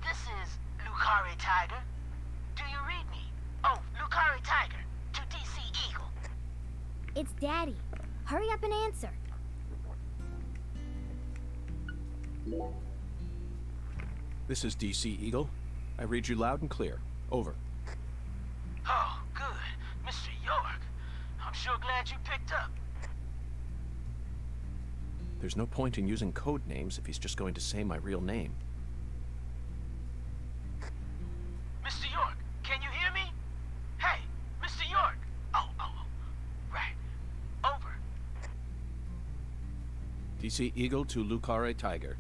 This is Lucare Tiger. Do you read me? Oh, Lucare Tiger, to DC Eagle. It's Daddy. Hurry up and answer. This is DC Eagle. I read you loud and clear. Over. Oh, good. Mr. York, I'm sure glad you picked up. There's no point in using code names if he's just going to say my real name. Mr. York, can you hear me? Hey, Mr. York. Oh, right. Over. DC Eagle to Lucare Tiger.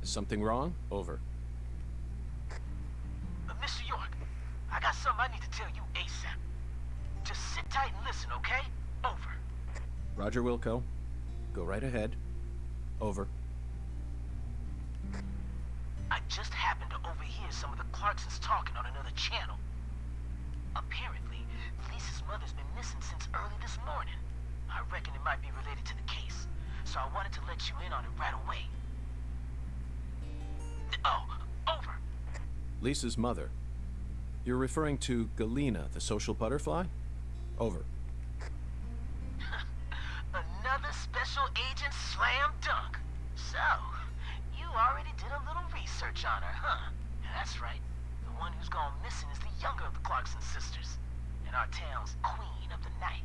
Is something wrong? Over. Mr. York, I got something I need to tell you ASAP. Just sit tight and listen, okay? Over. Roger, Wilco. Go right ahead. Over. I just happened to overhear some of the Clarksons talking on another channel. Apparently, Lisa's mother's been missing since early this morning. I reckon it might be related to the case, so I wanted to let you in on it right away. Oh, over. Lisa's mother. You're referring to Galena, the social butterfly? Over. Another special agent slam dunk. So, you already did a little research on her, huh? That's right. The one who's gone missing is the younger of the Clarkson sisters, and our town's queen of the night.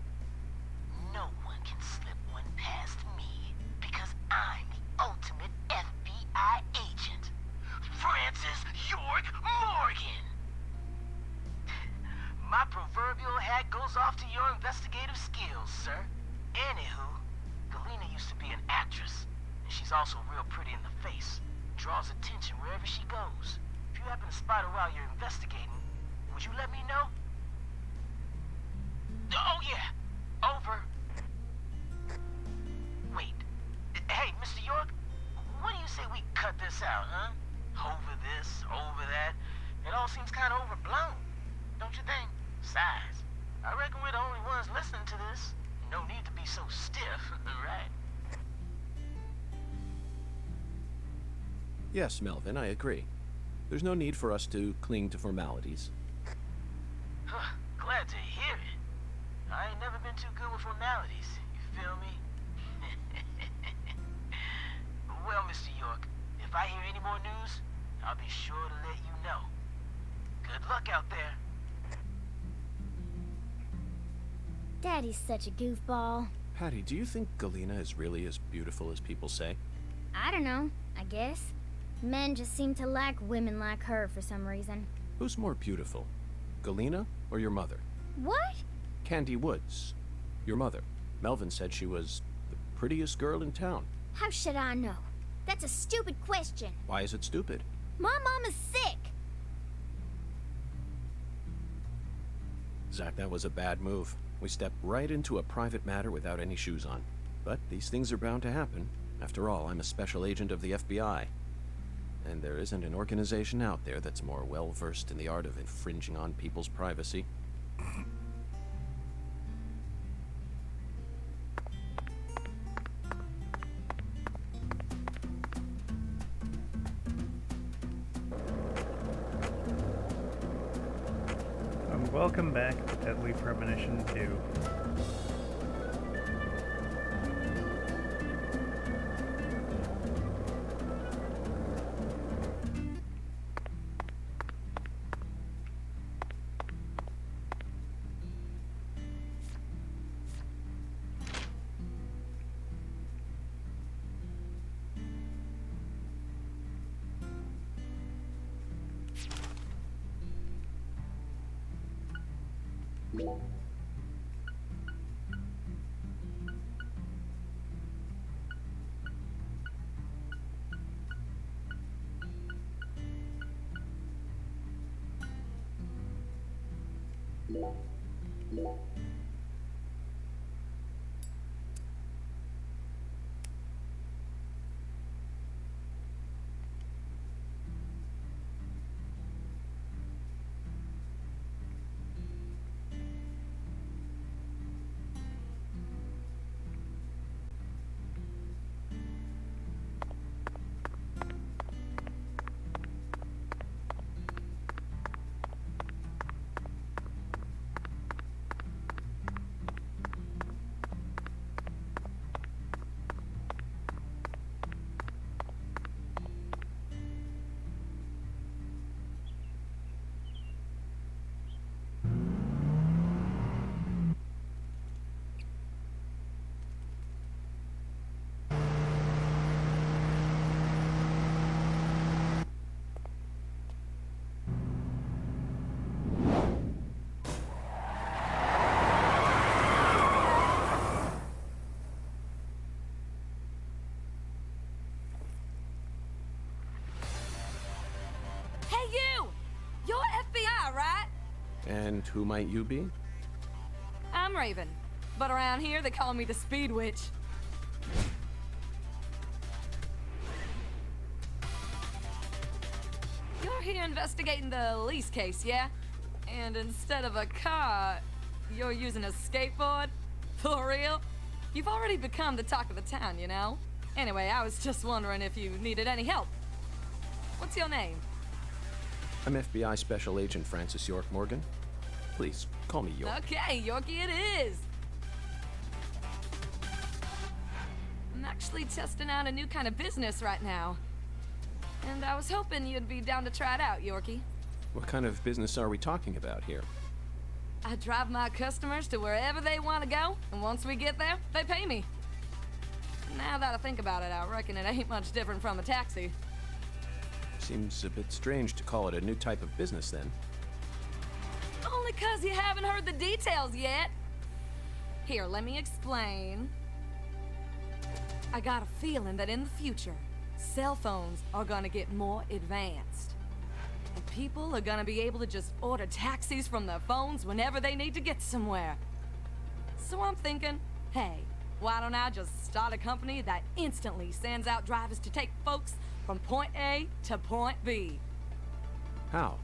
No one can slip one past me, because I'm the ultimate FBI agent. Francis York Morgan! My proverbial hat goes off to your investigative skills, sir. Anywho, Galena used to be an actress, and she's also real pretty in the face. Draws attention wherever she goes. If you happen to spot her while you're investigating, would you let me know? Oh yeah, over. Wait, hey, Mr. York, what do you say we cut this out, huh? Over this, over that. It all seems kind of overblown, don't you think? Besides, I reckon we're the only ones listening to this. No need to be so stiff, right? Yes, Melvin, I agree. There's no need for us to cling to formalities. Glad to hear it. I ain't never been too good with formalities, you feel me? Well, Mr. York, if I hear any more news, I'll be sure to let you know. Good luck out there. Daddy's such a goofball. Patty, do you think Galena is really as beautiful as people say? I don't know, I guess. Men just seem to like women like her for some reason. Who's more beautiful, Galena or your mother? What? Candy Woods. Your mother. Melvin said she was prettiest girl in town. How should I know? That's a stupid question. Why is it stupid? My mom is sick. Zach, that was a bad move. We stepped right into a private matter without any shoes on. But these things are bound to happen. After all, I'm a special agent of the FBI. And there isn't an organization out there that's more well-versed in the art of infringing on people's privacy. Welcome back to Deadly Premonition 2. And who might you be? I'm Raven, but around here they call me the Speed Witch. You're here investigating the lease case, yeah? And instead of a car, you're using a skateboard? For real? You've already become the talk of the town, you know? Anyway, I was just wondering if you needed any help. What's your name? I'm FBI Special Agent Francis York Morgan. Please, call me York. Okay, Yorkie it is. I'm actually testing out a new kind of business right now. And I was hoping you'd be down to try it out, Yorkie. What kind of business are we talking about here? I drive my customers to wherever they want to go, and once we get there, they pay me. Now that I think about it, I reckon it ain't much different from a taxi. Seems a bit strange to call it a new type of business, then. Only 'cause you haven't heard the details yet. Here, let me explain. I got a feeling that in the future, cell phones are gonna get more advanced. And people are gonna be able to just order taxis from their phones whenever they need to get somewhere. So I'm thinking, hey, why don't I just start a company that instantly sends out drivers to take folks from point A to point B? How?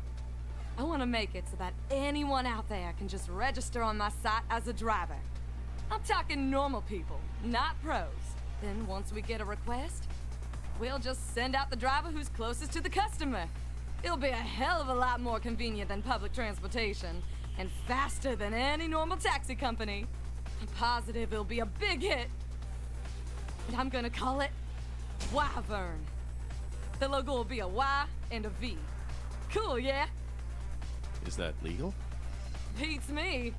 I want to make it so that anyone out there can just register on my site as a driver. I'm talking normal people, not pros. Then once we get a request, we'll just send out the driver who's closest to the customer. It'll be a hell of a lot more convenient than public transportation, and faster than any normal taxi company. I'm positive it'll be a big hit. And I'm gonna call it Wyvern. The logo will be a Y and a V. Cool, yeah? Is that legal? Beats me.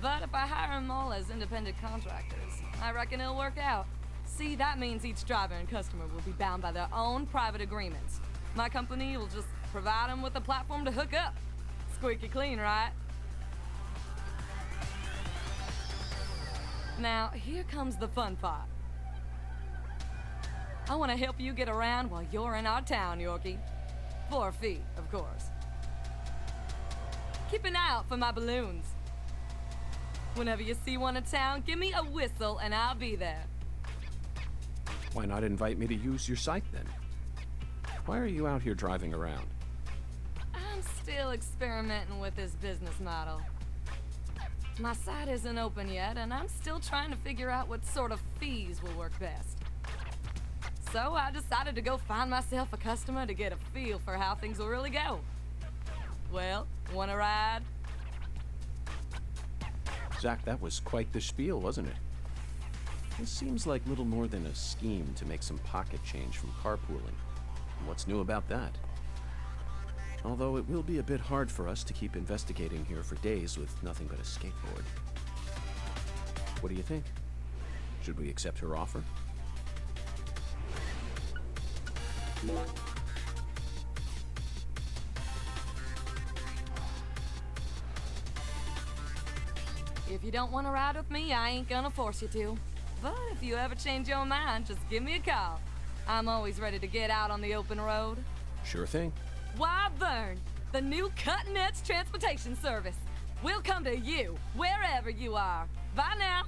But if I hire them all as independent contractors, I reckon it'll work out. See, that means each driver and customer will be bound by their own private agreements. My company will just provide them with a platform to hook up. Squeaky clean, right? Now, here comes the fun part. I want to help you get around while you're in our town, Yorkie. For a fee, of course. Keep an eye out for my balloons. Whenever you see one in town, give me a whistle and I'll be there. Why not invite me to use your site then? Why are you out here driving around? I'm still experimenting with this business model. My site isn't open yet, and I'm still trying to figure out what sort of fees will work best. So I decided to go find myself a customer to get a feel for how things will really go. Well, wanna ride? Zach, that was quite the spiel, wasn't it? This seems like little more than a scheme to make some pocket change from carpooling. What's new about that? Although it will be a bit hard for us to keep investigating here for days with nothing but a skateboard. What do you think? Should we accept her offer? If you don't want to ride with me, I ain't gonna force you to. But if you ever change your mind, just give me a call. I'm always ready to get out on the open road. Sure thing. Why, Vern, the new cutting-edge transportation service. We'll come to you, wherever you are. Bye now.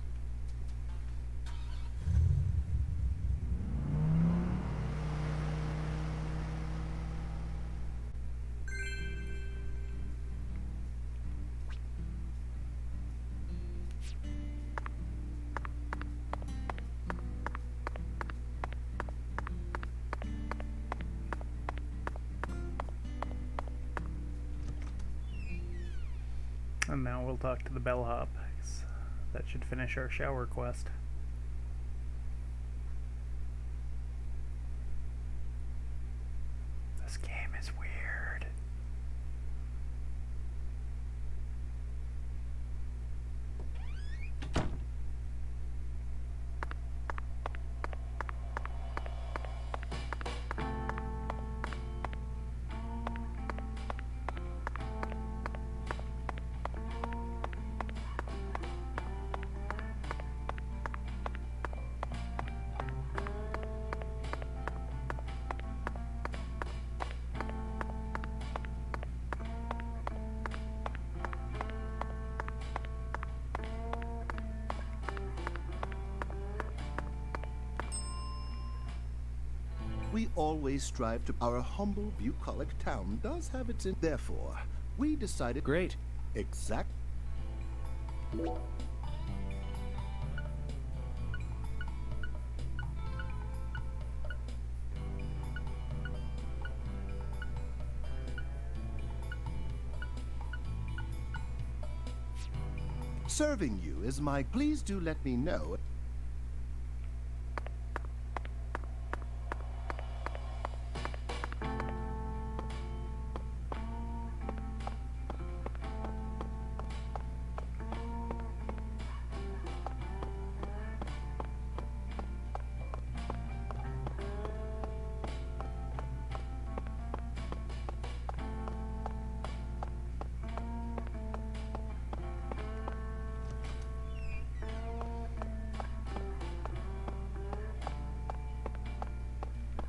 And now we'll talk to the bellhop, 'cause that should finish our shower quest. This game is weird. We always strive to. Our humble, bucolic town does have its in. Therefore, we decided. Great. Exact. Serving you is my. Please do let me know.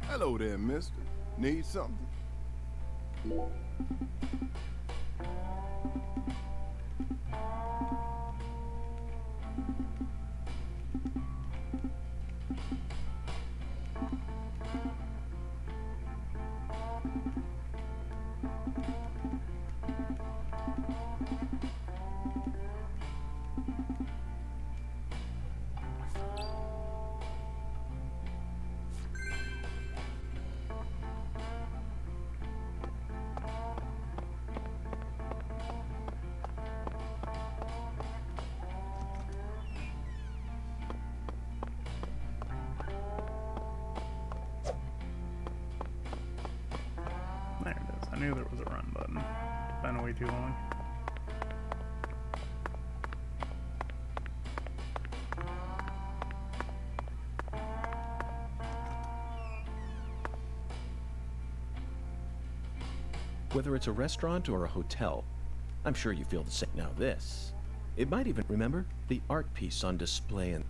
Hello there, mister. Need something? There it is. I knew there was a run button. It's been way too long. Whether it's a restaurant or a hotel, I'm sure you feel the same. Now this, it might even, remember, the art piece on display and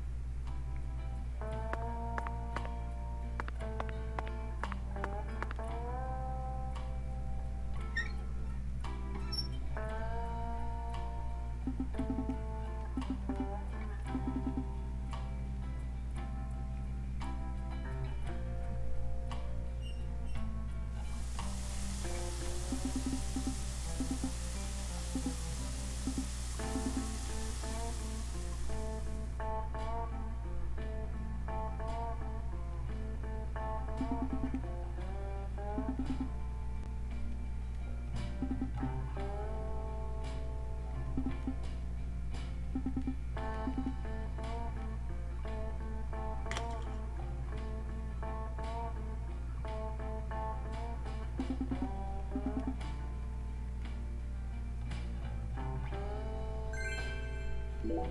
I'll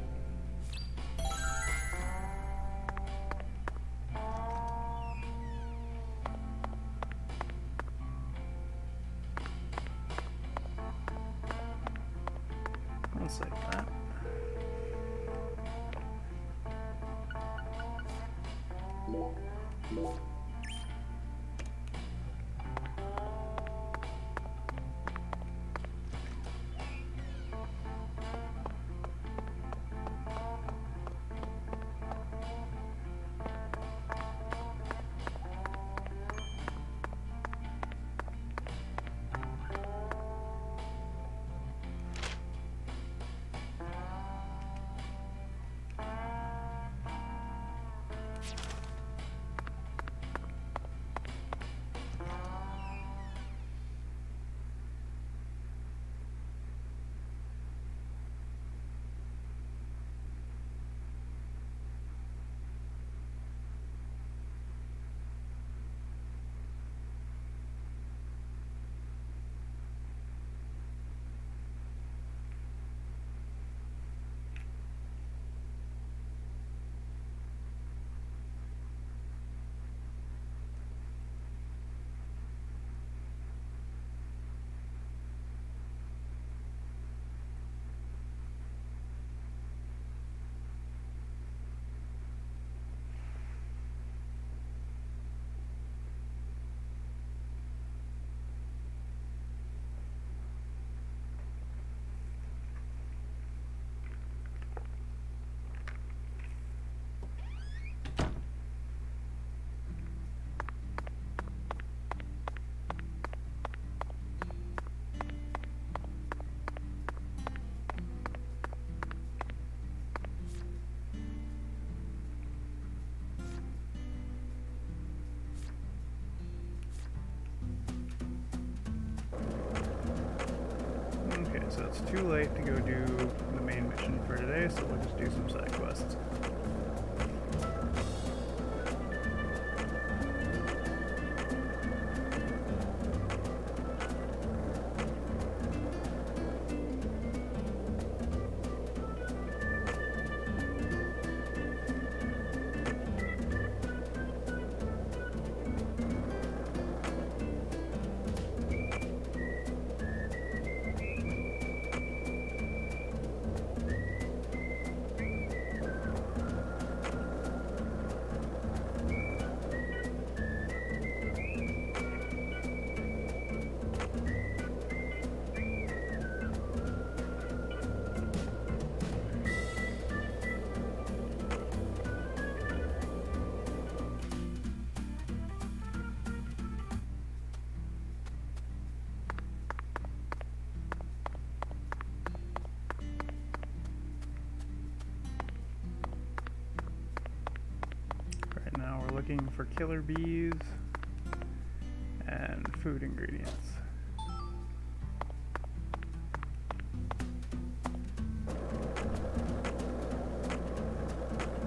save that. Okay, so it's too late to go do the main mission for today, so we'll just do some side quests. Right now we're looking for killer bees and food ingredients.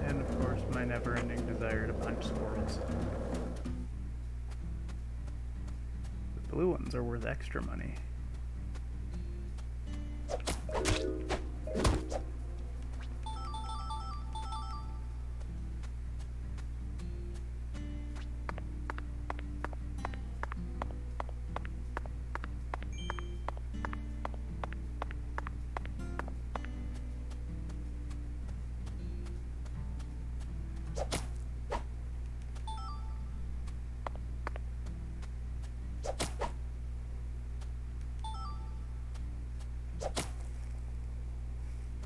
And of course my never-ending desire to punch squirrels. The blue ones are worth extra money.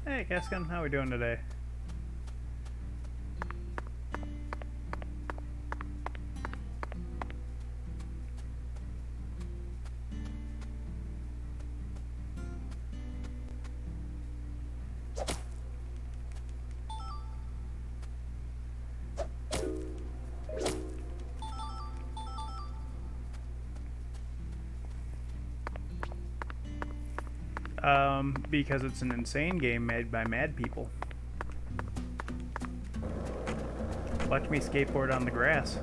Hey, Caskin, how we doing today? Because it's an insane game made by mad people. Watch me skateboard on the grass.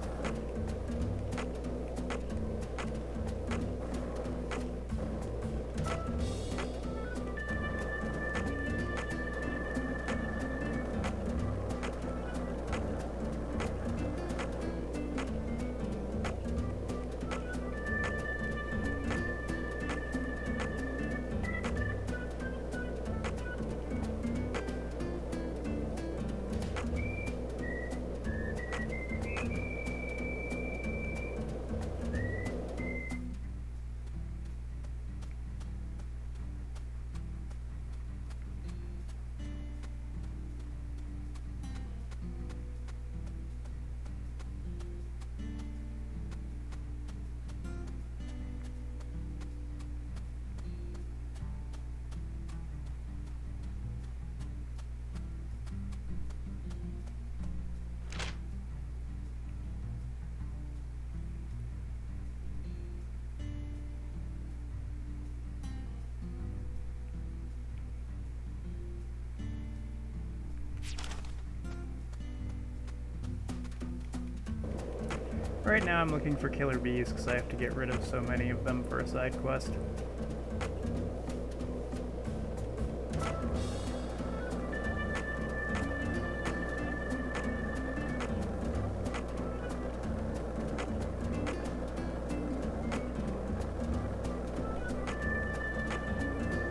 Right now I'm looking for killer bees because I have to get rid of so many of them for a side quest.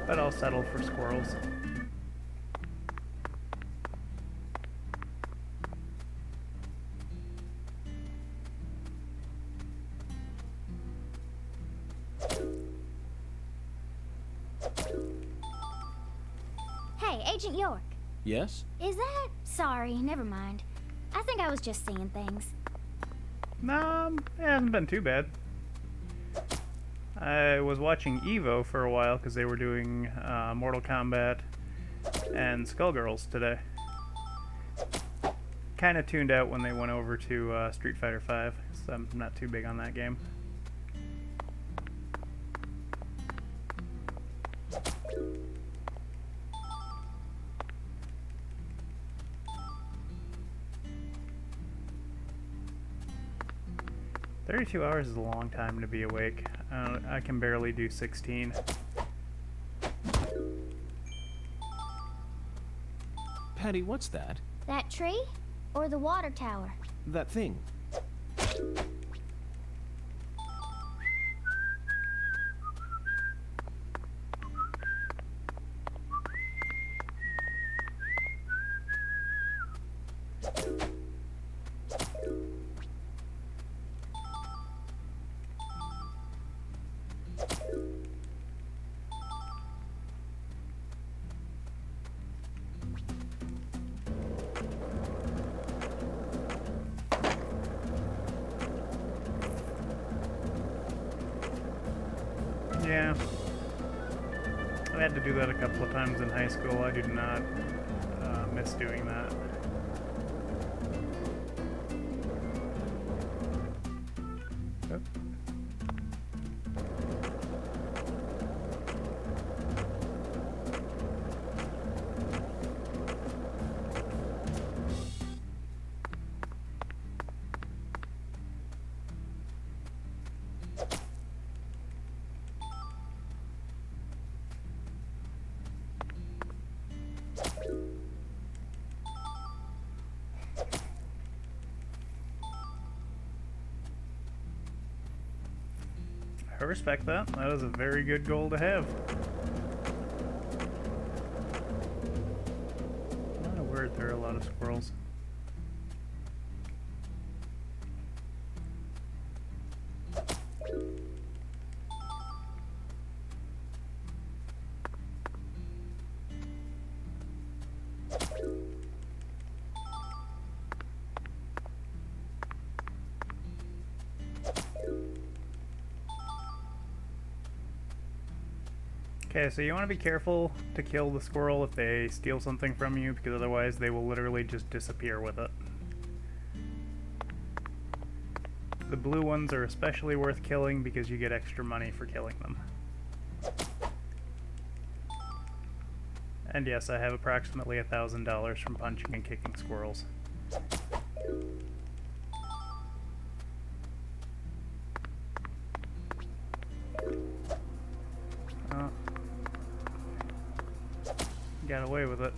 But I'll settle for squirrels. Hey, Agent York. Yes? Is that... Sorry, never mind. I think I was just seeing things. It hasn't been too bad. I was watching Evo for a while because they were doing Mortal Kombat and Skullgirls today. Kind of tuned out when they went over to Street Fighter V, so I'm not too big on that game. "32 hours is a long time to be awake. I can barely do 16. Patty, what's that? That tree? Or the water tower? That thing. Yeah. I had to do that a couple of times in high school. I do not miss doing that. Oh. I respect that. That is a very good goal to have. Not a word, there are a lot of squirrels. Okay, so you want to be careful to kill the squirrel if they steal something from you, because otherwise they will literally just disappear with it. The blue ones are especially worth killing because you get extra money for killing them. And yes, I have approximately $1,000 from punching and kicking squirrels. Oh. Got away with it.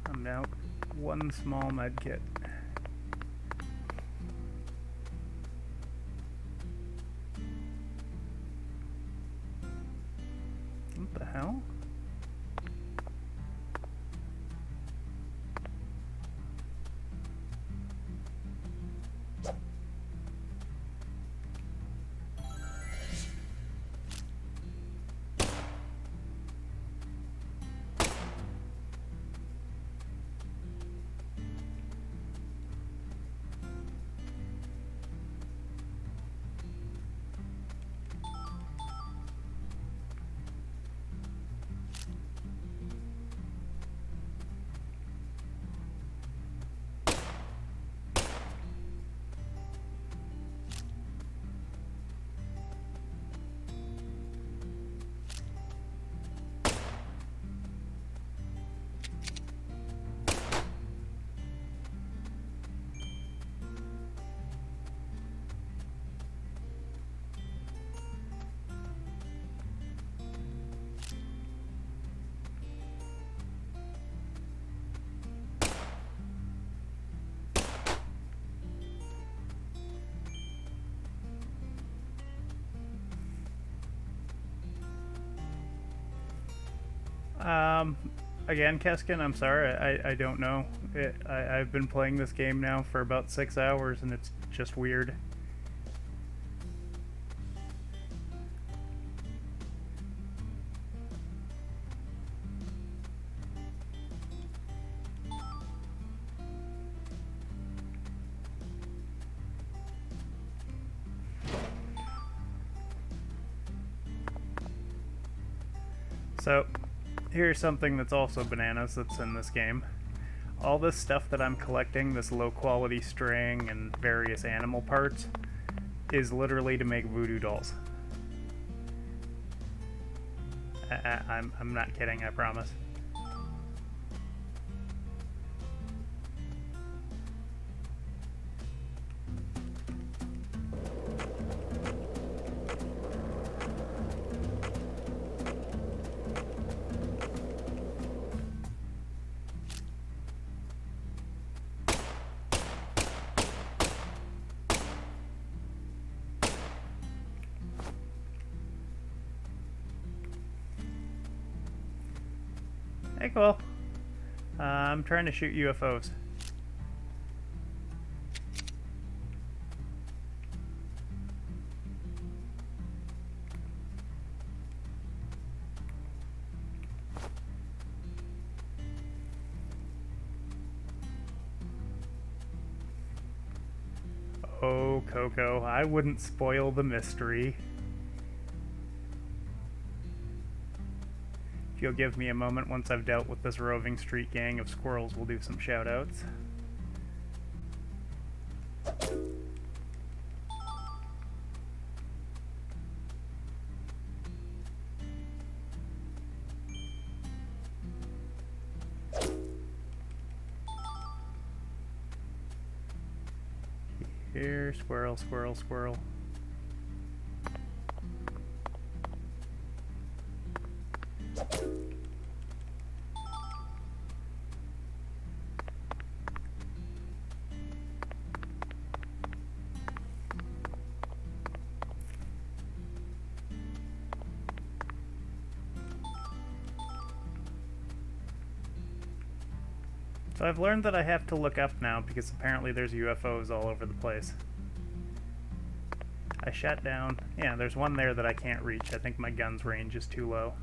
I'm now one small med kit. What the hell? Again, Keskin, I'm sorry, I don't know. I've been playing this game now for about 6 hours, and it's just weird. So, here's something that's also bananas that's in this game. All this stuff that I'm collecting, this low quality string and various animal parts, is literally to make voodoo dolls. I'm not kidding, I promise. Hey, cool. I'm trying to shoot UFOs. Oh, Coco, I wouldn't spoil the mystery. If you'll give me a moment once I've dealt with this roving street gang of squirrels, we'll do some shoutouts. Here, squirrel, squirrel, squirrel. So I've learned that I have to look up now because apparently there's UFOs all over the place. I shot down. Yeah, there's one there that I can't reach. I think my gun's range is too low.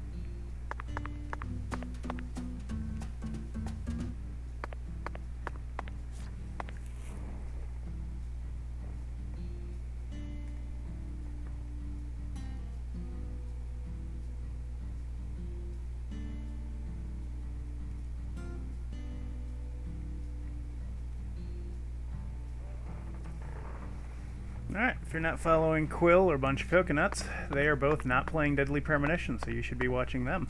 Alright, if you're not following Quill or Bunch of Coconuts, they are both not playing Deadly Premonition, so you should be watching them.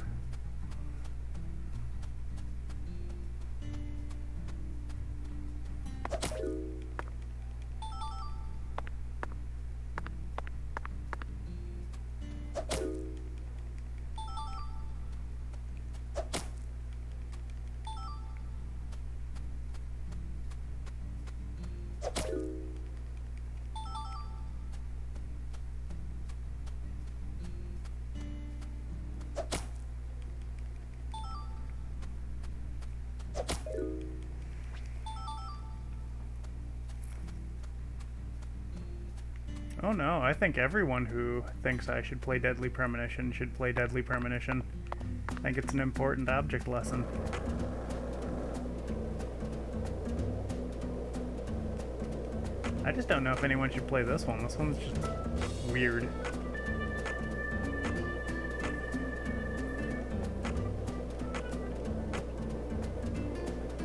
Oh no, I think everyone who thinks I should play Deadly Premonition should play Deadly Premonition. I think it's an important object lesson. I just don't know if anyone should play this one. This one's just weird.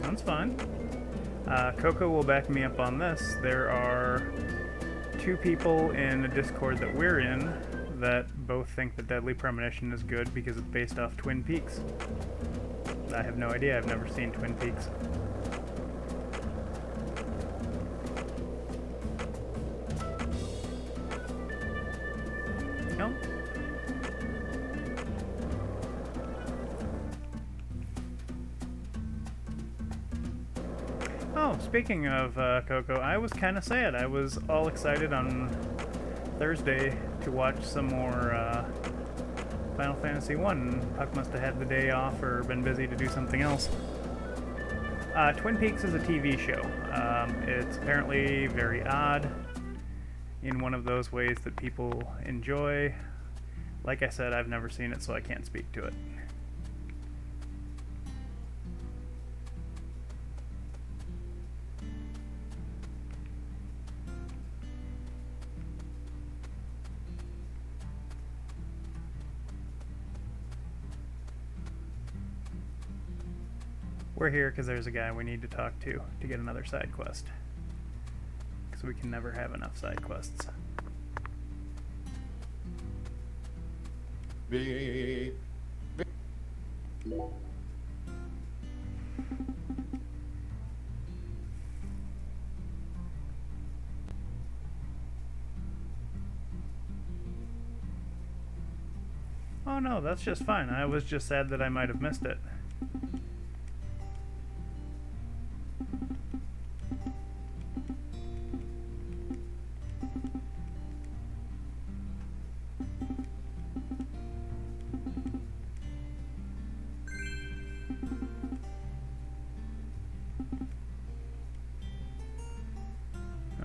That's fine. Coco will back me up on this. There are 2 people in a Discord that we're in that both think that Deadly Premonition is good because it's based off Twin Peaks. I have no idea. I've never seen Twin Peaks. No? Oh, speaking of Coco, I was kind of sad. I was all excited on Thursday to watch some more Final Fantasy 1. Puck must have had the day off or been busy to do something else. Twin Peaks is a TV show. It's apparently very odd in one of those ways that people enjoy. Like I said, I've never seen it, so I can't speak to it. We're here because there's a guy we need to talk to get another side quest. Because we can never have enough side quests. Oh no, that's just fine. I was just sad that I might have missed it.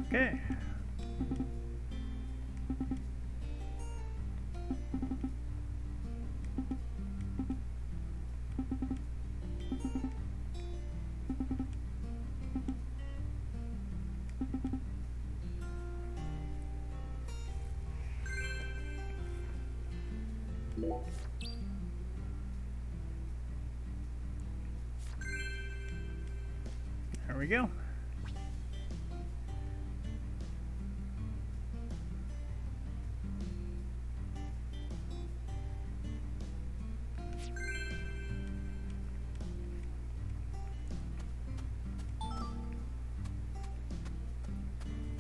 Okay. There we go.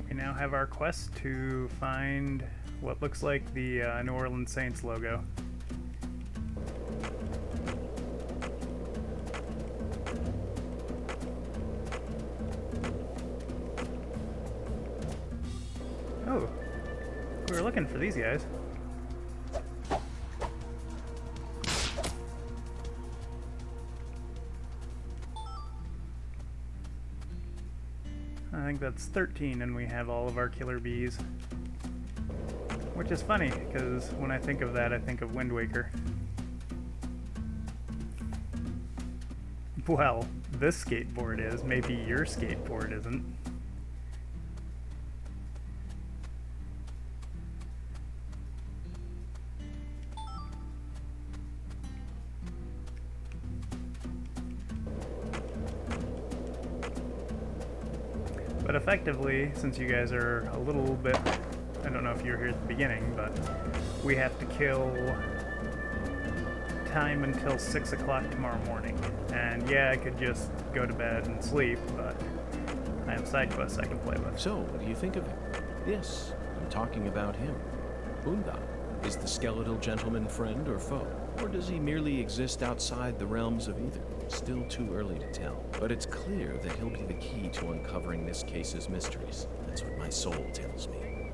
We now have our quest to find what looks like the New Orleans Saints logo. Oh, we were looking for these guys. I think that's 13, and we have all of our killer bees. Which is funny, because when I think of that, I think of Wind Waker. Well, this skateboard is. Maybe your skateboard isn't. But effectively, since you guys are a little bit, I don't know if you were here at the beginning, but we have to kill time until 6 o'clock tomorrow morning. And yeah, I could just go to bed and sleep, but I have side quests I can play with. So, what do you think of him? Yes, I'm talking about him. Bunga. Is the skeletal gentleman friend or foe? Or does he merely exist outside the realms of either? Still too early to tell. But it's clear that he'll be the key to uncovering this case's mysteries. That's what my soul tells me.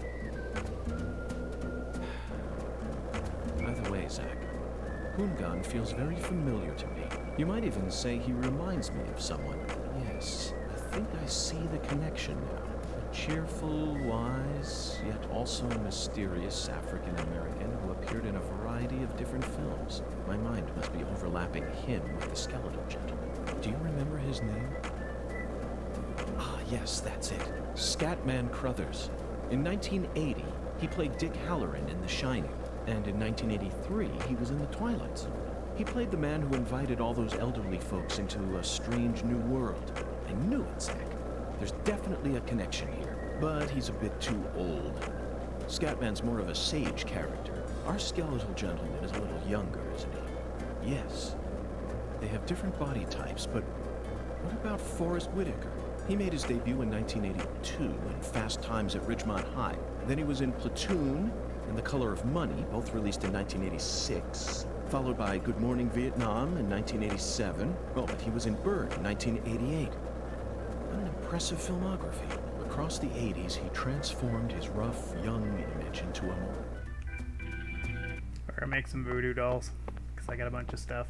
By the way, Zach, Hungan feels very familiar to me. You might even say he reminds me of someone. Yes, I think I see the connection now. A cheerful, wise, yet also mysterious African-American who appeared in a variety of different films. My mind must be overlapping him with the skeletal gentleman. Do you remember his name? Ah, yes, that's it. Scatman Crothers. In 1980, he played Dick Halloran in The Shining. And in 1983, he was in The Twilight Zone. He played the man who invited all those elderly folks into a strange new world. I knew it, Zach. There's definitely a connection here, but he's a bit too old. Scatman's more of a sage character. Our skeletal gentleman is a little younger, isn't he? Yes. They have different body types, but what about Forrest Whitaker? He made his debut in 1982 in Fast Times at Ridgemont High. Then he was in Platoon and The Color of Money, both released in 1986, followed by Good Morning Vietnam in 1987. Oh, but he was in Bird in 1988. What an impressive filmography. Across the 80s, he transformed his rough, young image into a more... Or make some voodoo dolls, because I got a bunch of stuff.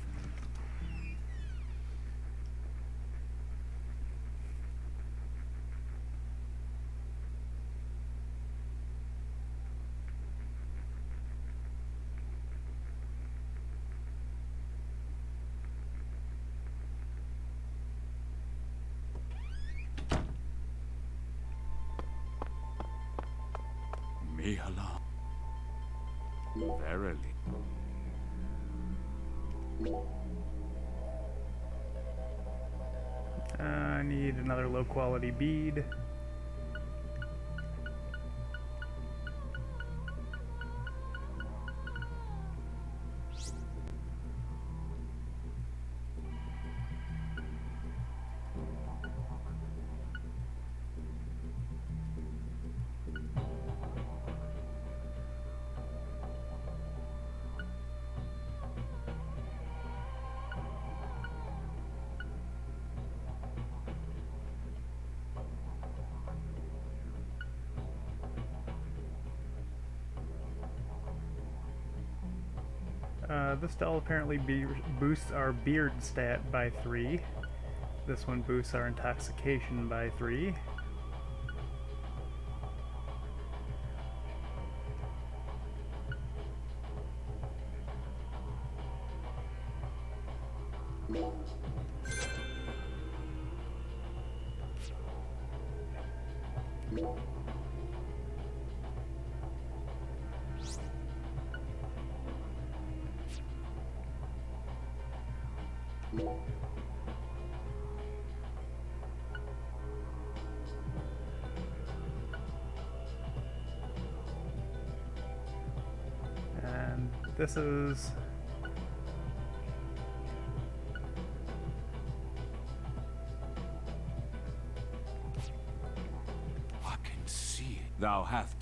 Mihala. Verily. I need another low quality bead. This doll apparently boosts our beard stat by 3. This one boosts our intoxication by 3. And this is I can see it. Thou hast.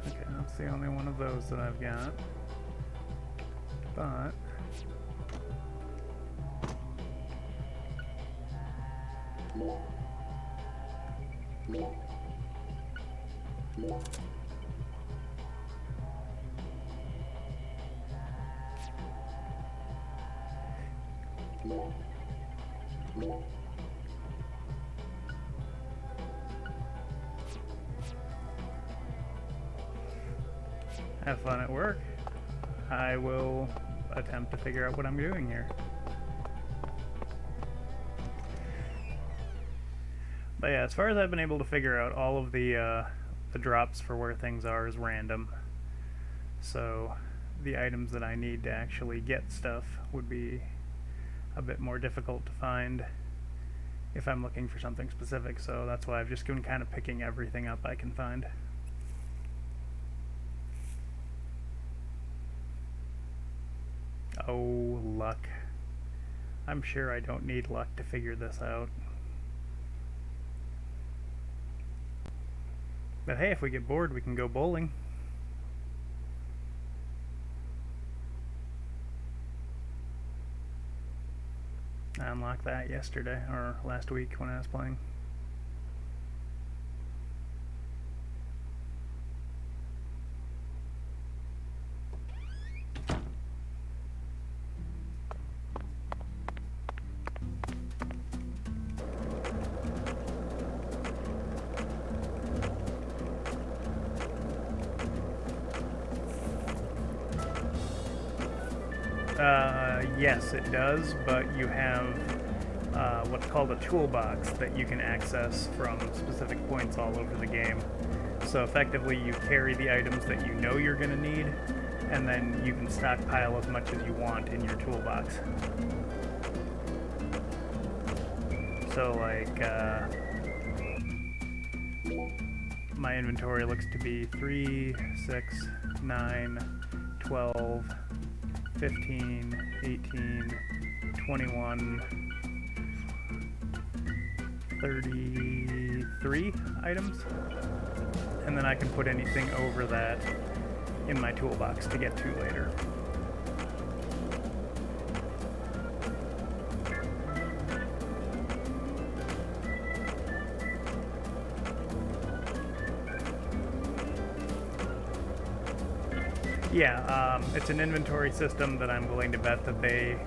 okay, that's the only one of those that I've got. But have fun at work. I will attempt to figure out what I'm doing here. But yeah, as far as I've been able to figure out, all of the drops for where things are is random. So the items that I need to actually get stuff would be a bit more difficult to find if I'm looking for something specific. So that's why I've just been kind of picking everything up I can find. Oh, luck. I'm sure I don't need luck to figure this out. But hey, if we get bored, we can go bowling. I unlocked that yesterday, or last week when I was playing. Yes, it does, but you have what's called a toolbox that you can access from specific points all over the game. So effectively, you carry the items that you know you're going to need, and then you can stockpile as much as you want in your toolbox. So like, my inventory looks to be 3, 6, 9, 12, 15, 18, 21, 33 items, and then I can put anything over that in my toolbox to get to later. Yeah, it's an inventory system that I'm willing to bet that they,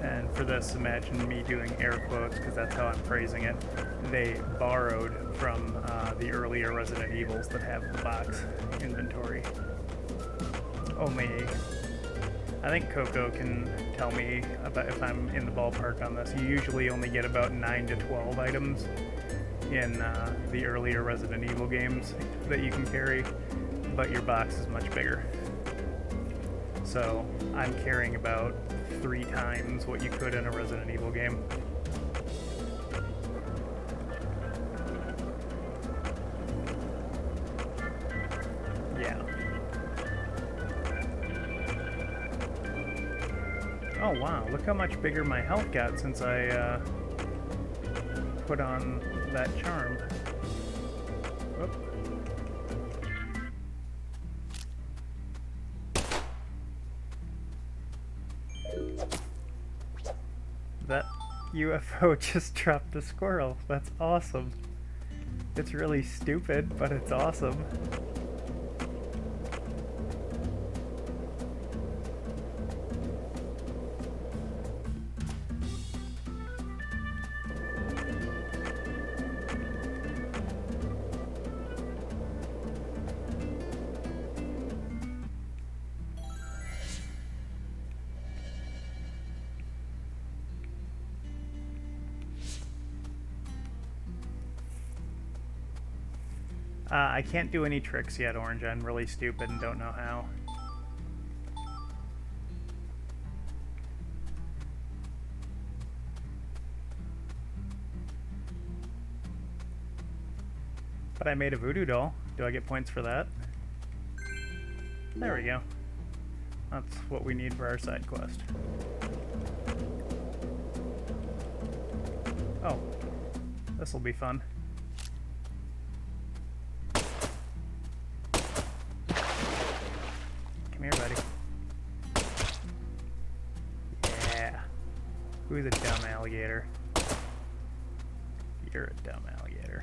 and for this, imagine me doing air quotes because that's how I'm phrasing it, they borrowed from the earlier Resident Evils that have the box inventory. Only, I think Coco can tell me about if I'm in the ballpark on this. You usually only get about 9 to 12 items in the earlier Resident Evil games that you can carry, but your box is much bigger. So I'm carrying about 3 times what you could in a Resident Evil game. Yeah. Oh wow, look how much bigger my health got since I put on that charm. Oop. That UFO just dropped a squirrel. That's awesome. It's really stupid, but it's awesome. I can't do any tricks yet, Orange. I'm really stupid and don't know how. But I made a voodoo doll. Do I get points for that? There we go. That's what we need for our side quest. Oh, this'll be fun. Come here, buddy. Yeah. Who's a dumb alligator? You're a dumb alligator.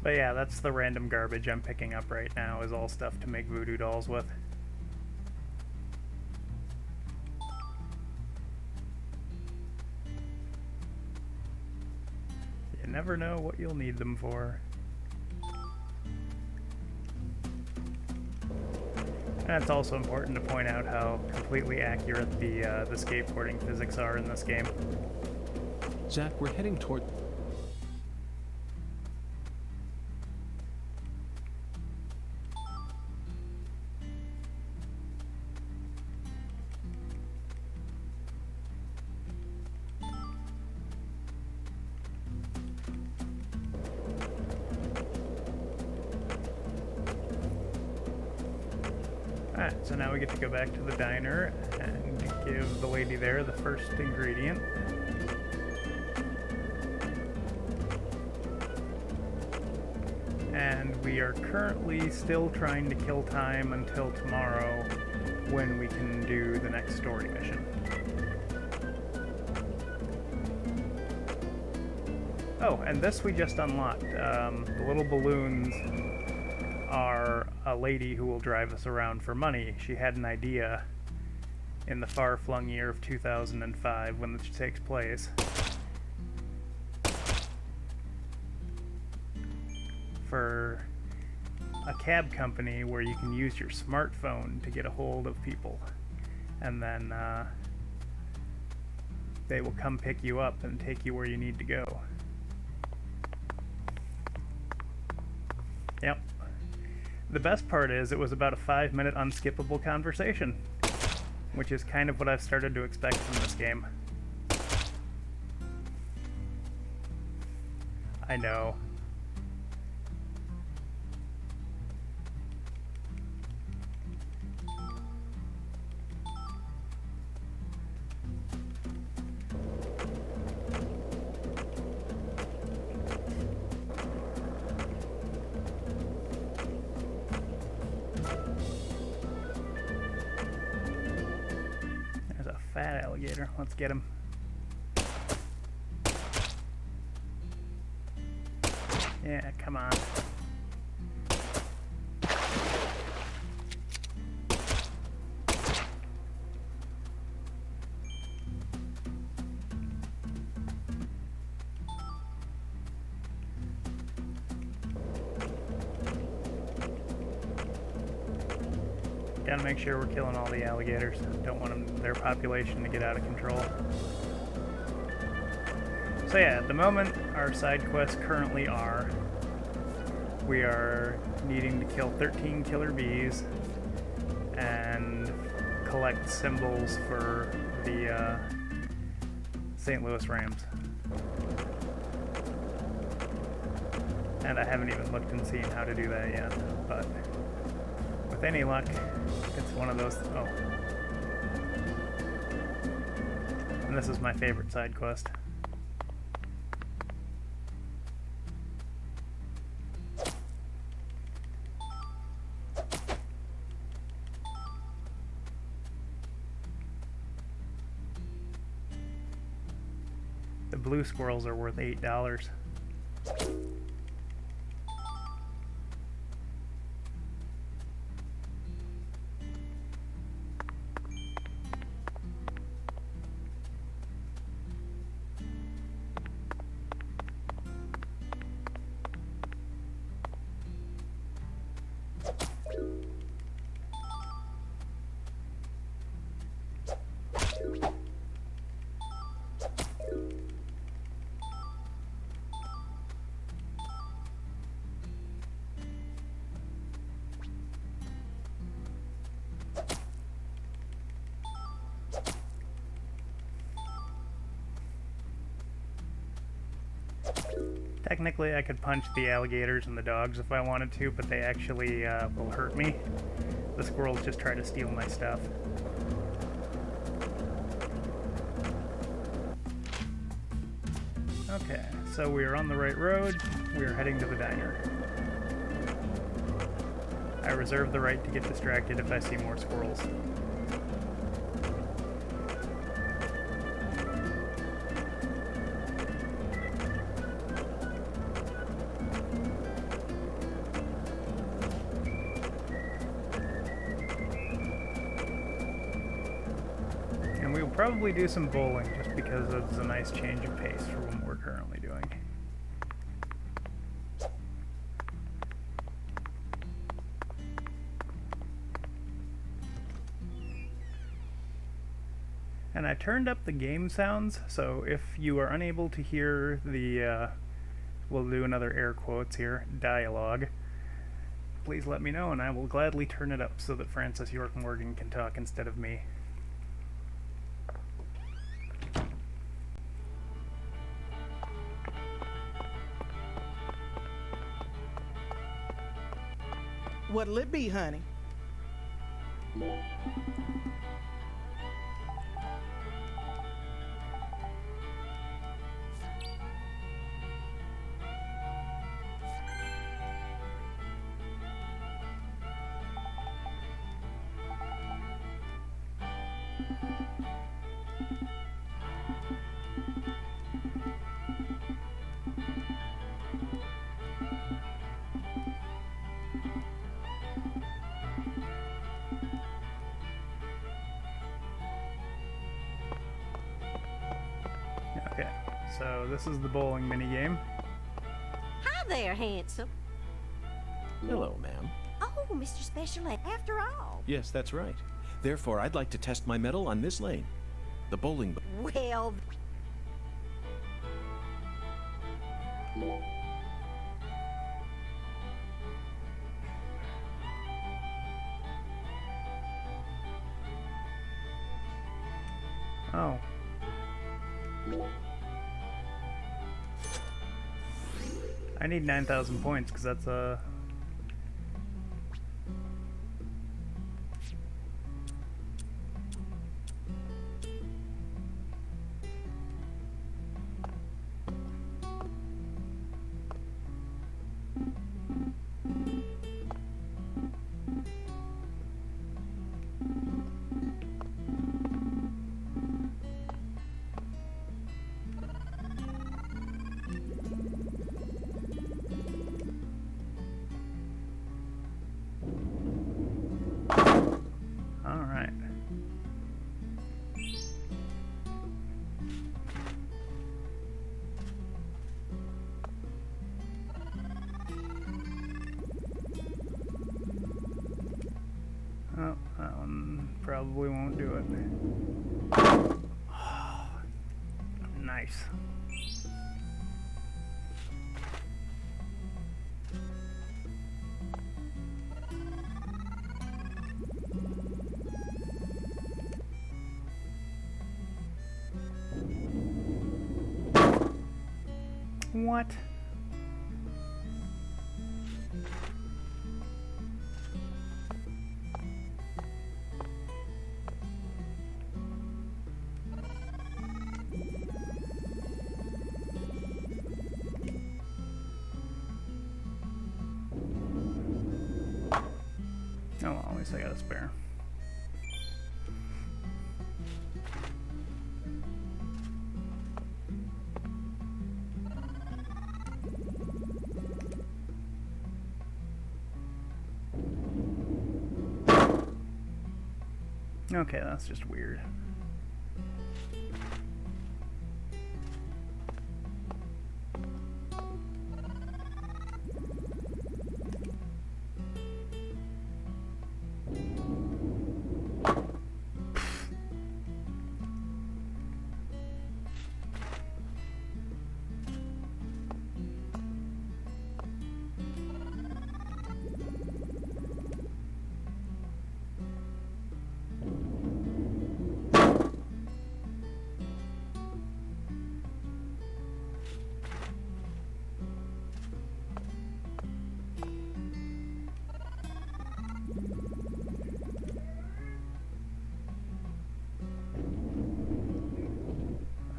But yeah, that's the random garbage I'm picking up right now, is all stuff to make voodoo dolls with. You never know what you'll need them for. And it's also important to point out how completely accurate the skateboarding physics are in this game. Zach, we're heading toward... Alright, so now we get to go back to the diner and give the lady there the first ingredient. And we are currently still trying to kill time until tomorrow when we can do the next story mission. Oh, and this we just unlocked. The little balloons are a lady who will drive us around for money. She had an idea in the far-flung year of 2005 when this takes place for a cab company where you can use your smartphone to get a hold of people, and then they will come pick you up and take you where you need to go. Yep. The best part is it was about a 5-minute unskippable conversation, which is kind of what I've started to expect from this game. I know. fat alligator. Let's get him. Yeah, come on. Gotta make sure we're killing all the alligators. Don't want their population to get out of control. So yeah, at the moment, our side quests currently are, we are needing to kill 13 killer bees and collect symbols for the St. Louis Rams. And I haven't even looked and seen how to do that yet, but with any luck, it's one of those. Oh. And this is my favorite side quest. The blue squirrels are worth $8. Technically, I could punch the alligators and the dogs if I wanted to, but they actually will hurt me. The squirrels just try to steal my stuff. Okay, so we are on the right road. We are heading to the diner. I reserve the right to get distracted if I see more squirrels. And we will probably do some bowling just because it's a nice change of pace for what we're currently doing. And I turned up the game sounds, so if you are unable to hear the, we'll do another air quotes here, dialogue, please let me know and I will gladly turn it up so that Francis York Morgan can talk instead of me. What'll it be, honey? Okay, so this is the bowling minigame. Hi there, handsome. Hello, ma'am. Oh, Mr. Special Ed, after all. Yes, that's right. Therefore, I'd like to test my mettle on this lane. The bowling. Well, Oh. I need 9,000 points because that's a... Alright. Oh, that one probably won't do it. Nice. What? Oh, well, at least I got a spare. Okay, that's just weird.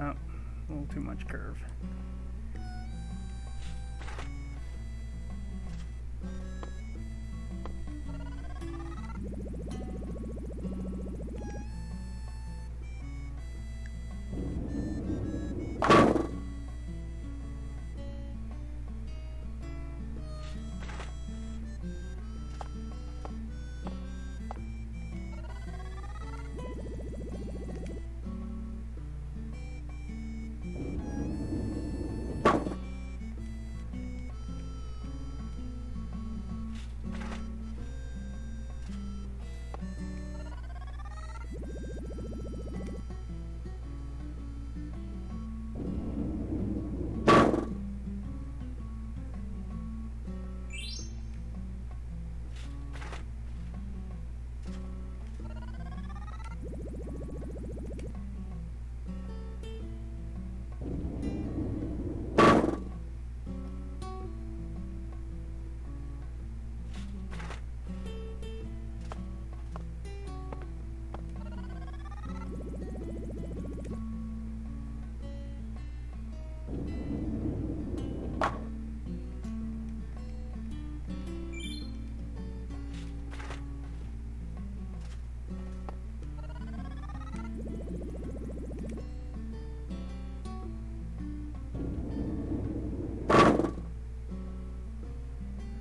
Oh, a little too much curve.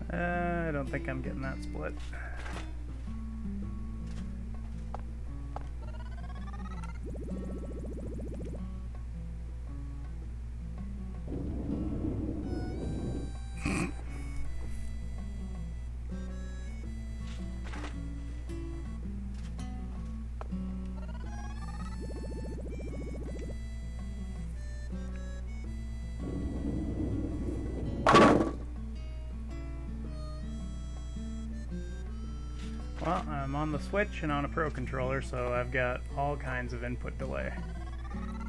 I don't think I'm getting that split. Well, I'm on the Switch and on a Pro controller, so I've got all kinds of input delay.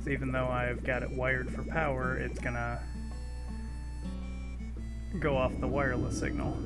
So even though I've got it wired for power, it's gonna go off the wireless signal.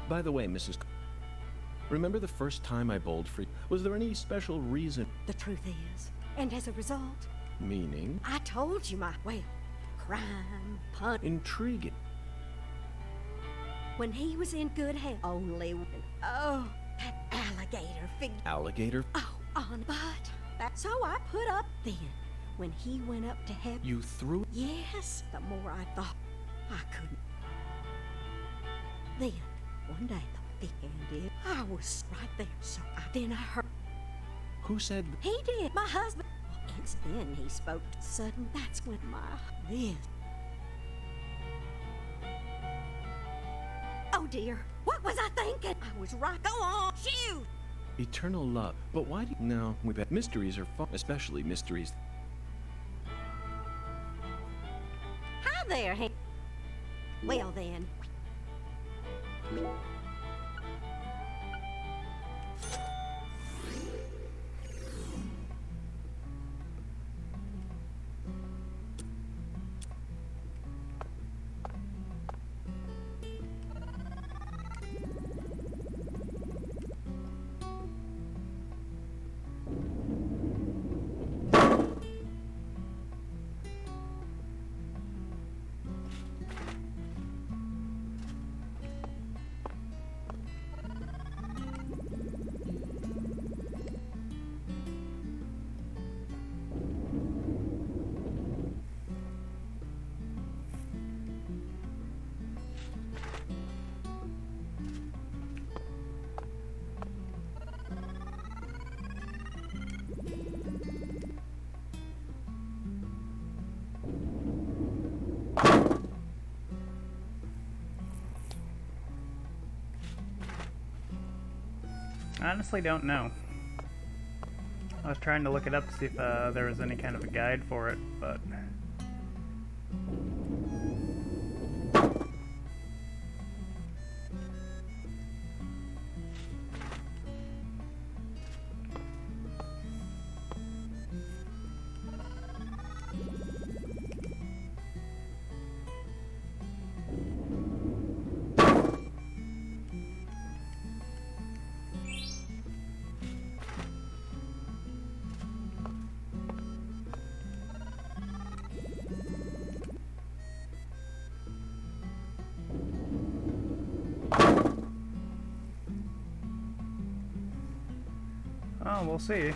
By the way, Mrs. Remember the first time I bowled for you? Was there any special reason? The truth is, and as a result, Meaning? I told you crime, Intriguing. when he was in good health. Only when, oh, that alligator figure. Alligator? Oh, but so I put up then. When he went up to heaven. You threw? Yes, the more I thought, I couldn't. Then, one day, the big hand did. I was right there, so then I heard. Who said? He did, my husband. Well, it's then he spoke. Sudden, that's when this. Oh dear, what was I thinking? I was right. Go on, shoot! Eternal love. But why do you... No, we bet mysteries are fun. Especially mysteries. Hi there, well then. I honestly don't know. I was trying to look it up to see if there was any kind of a guide for it, but... Oh, we'll see.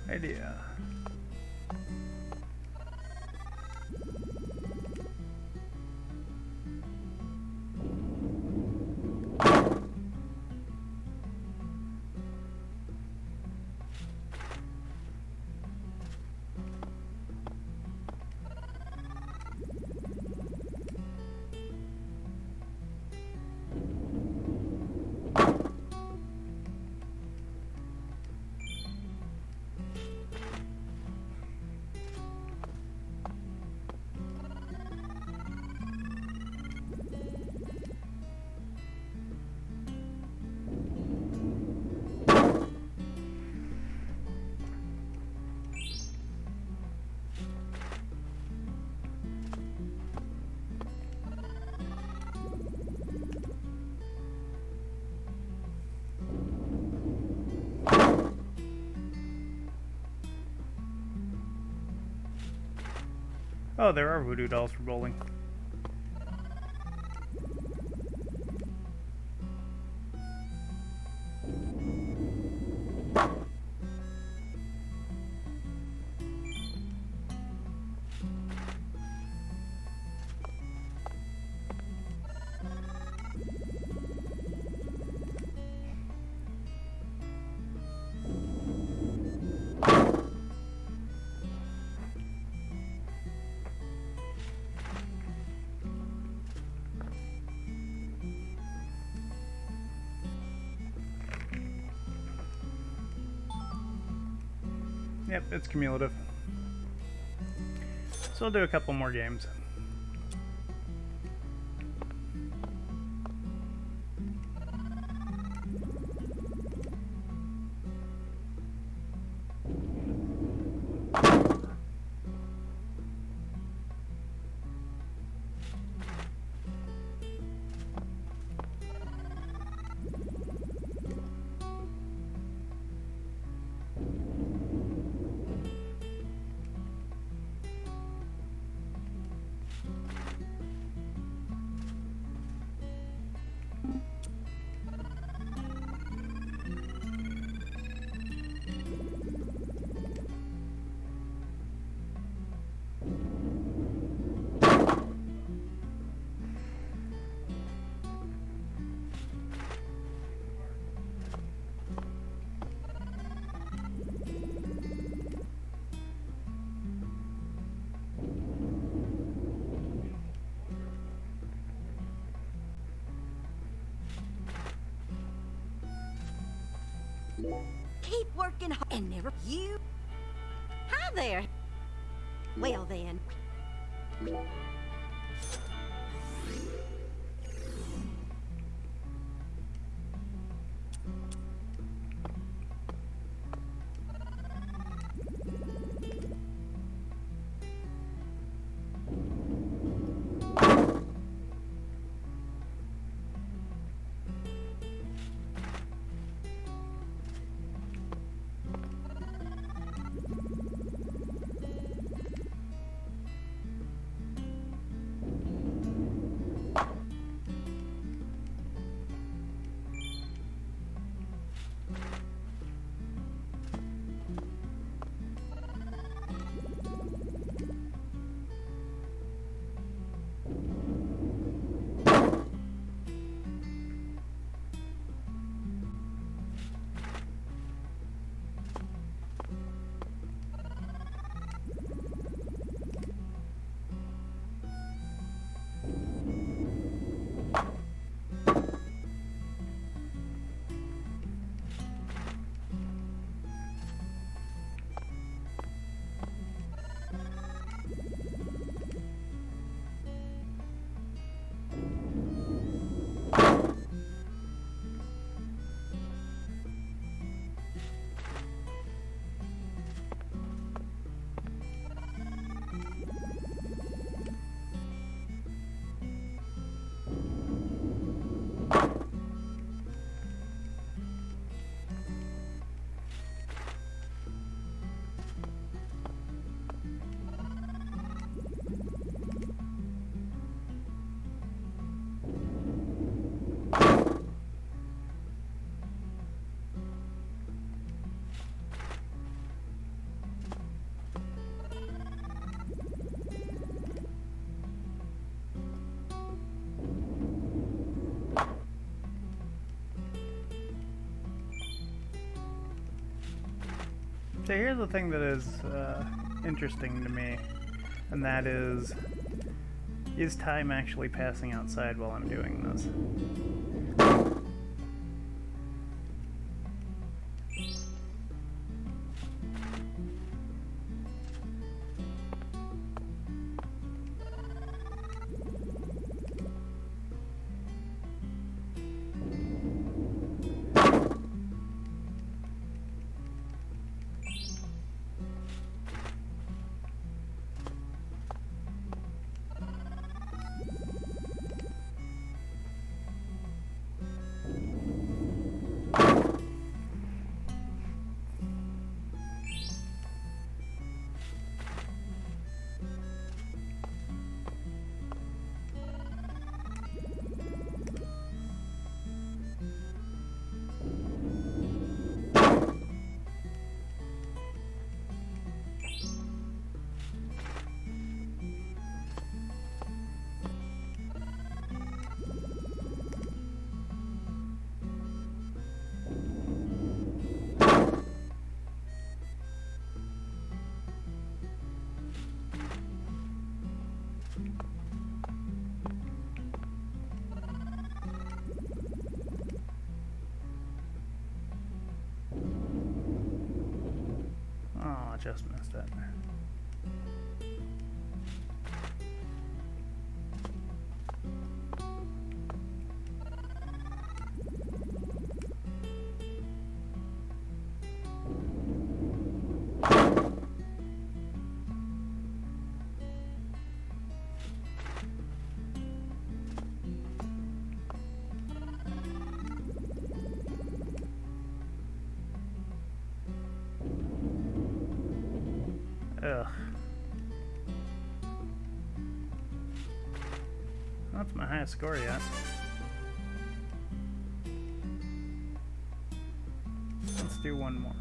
Idea. Oh, there are voodoo dolls for bowling. Yep, it's cumulative. So I'll do a couple more games. Keep working hard and never you. Hi there. Well then. So here's the thing that is interesting to me, and that is time actually passing outside while I'm doing this? just missed it. Ugh. That's my highest score yet. Let's do one more.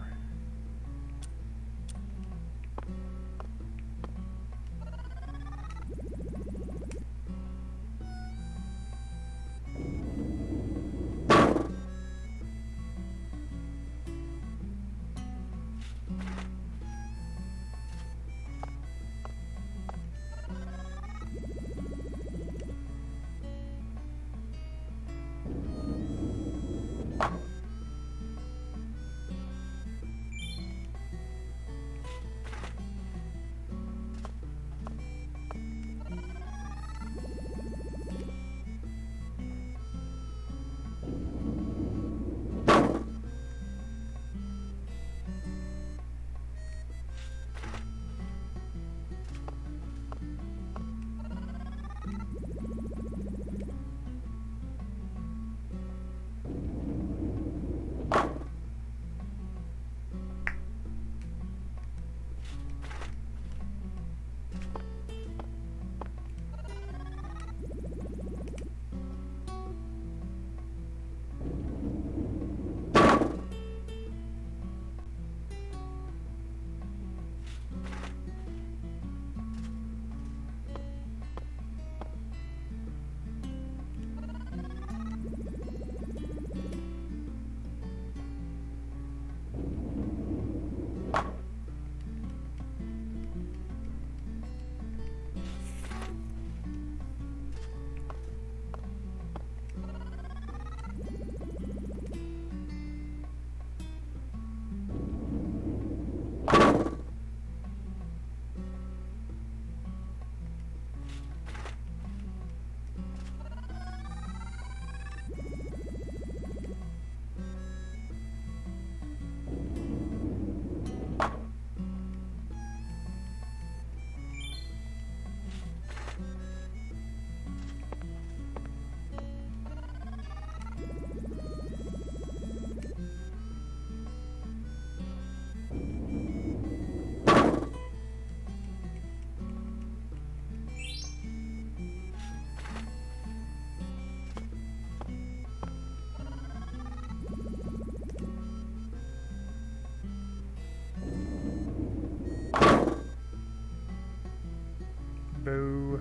Boo.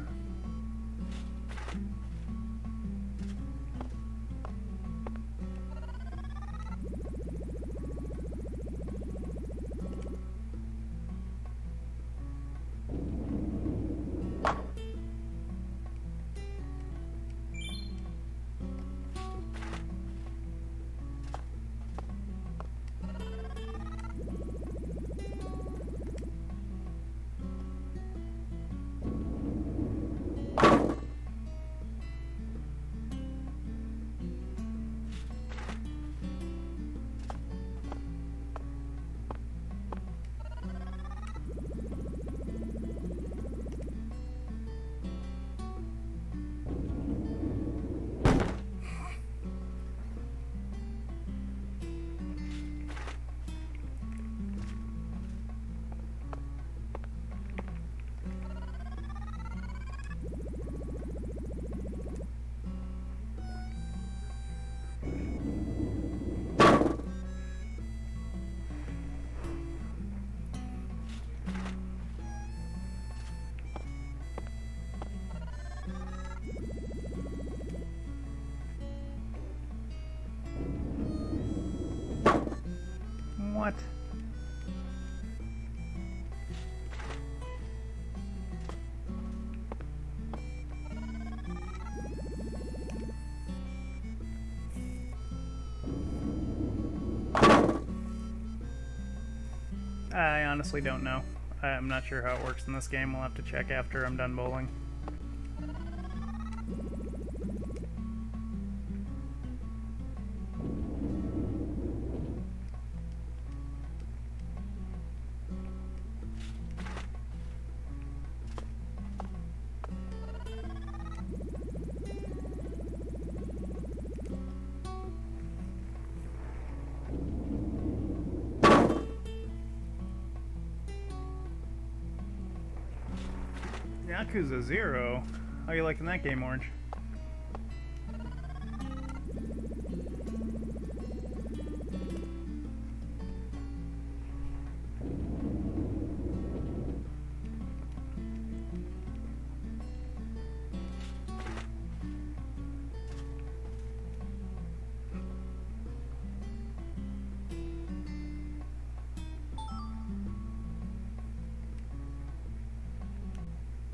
honestly don't know. I'm not sure how it works in this game. We'll have to check after I'm done bowling. Yakuza 0? How you liking that game, Orange?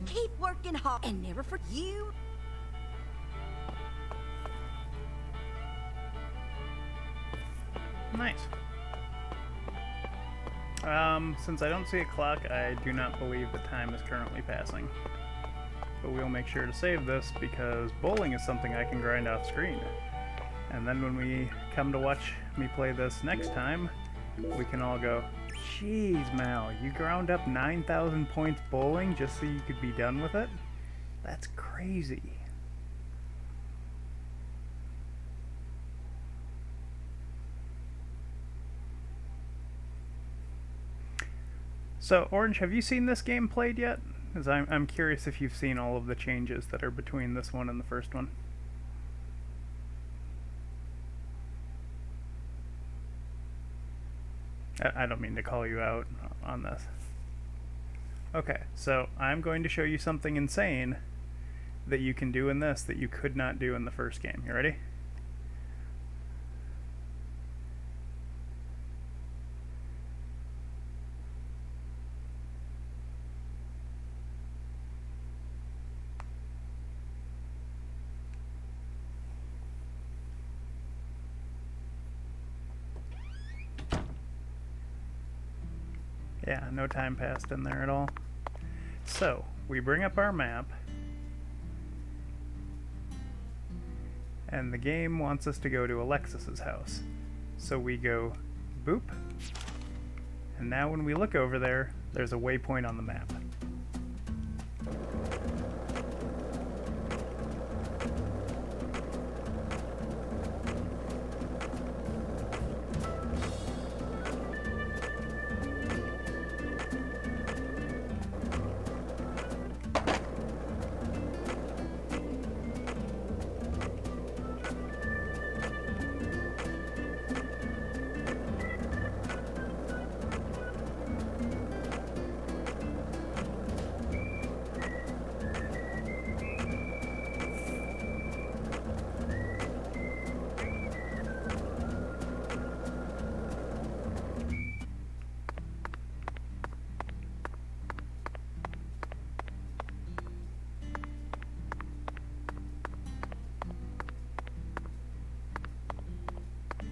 Keep working hard and never forget you. Nice. Since I don't see a clock, I do not believe the time is currently passing. But we'll make sure to save this because bowling is something I can grind off screen. And then when we come to watch me play this next time, we can all go, "Jeez, Mal, you ground up 9,000 points bowling just so you could be done with it? That's crazy." So, Orange, have you seen this game played yet? Because I'm curious if you've seen all of the changes that are between this one and the first one. I don't mean to call you out on this. Okay, so I'm going to show you something insane that you can do in this that you could not do in the first game. You ready? Yeah, no time passed in there at all. So, we bring up our map, and the game wants us to go to Alexis's house. So we go boop, and now when we look over there, there's a waypoint on the map.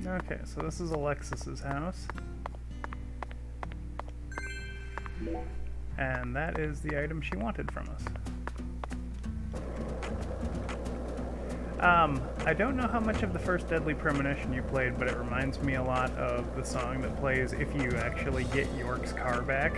Okay, so this is Alexis's house. And that is the item she wanted from us. I don't know how much of the first Deadly Premonition you played, but it reminds me a lot of the song that plays if you actually get York's car back.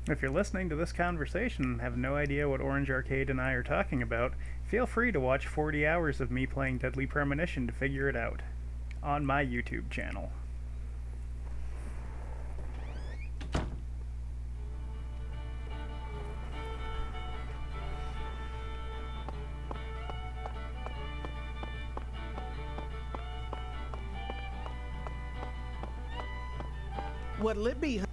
If you're listening to this conversation and have no idea what Orange Arcade and I are talking about, feel free to watch 40 hours of me playing Deadly Premonition to figure it out on my YouTube channel. What'll it be, honey?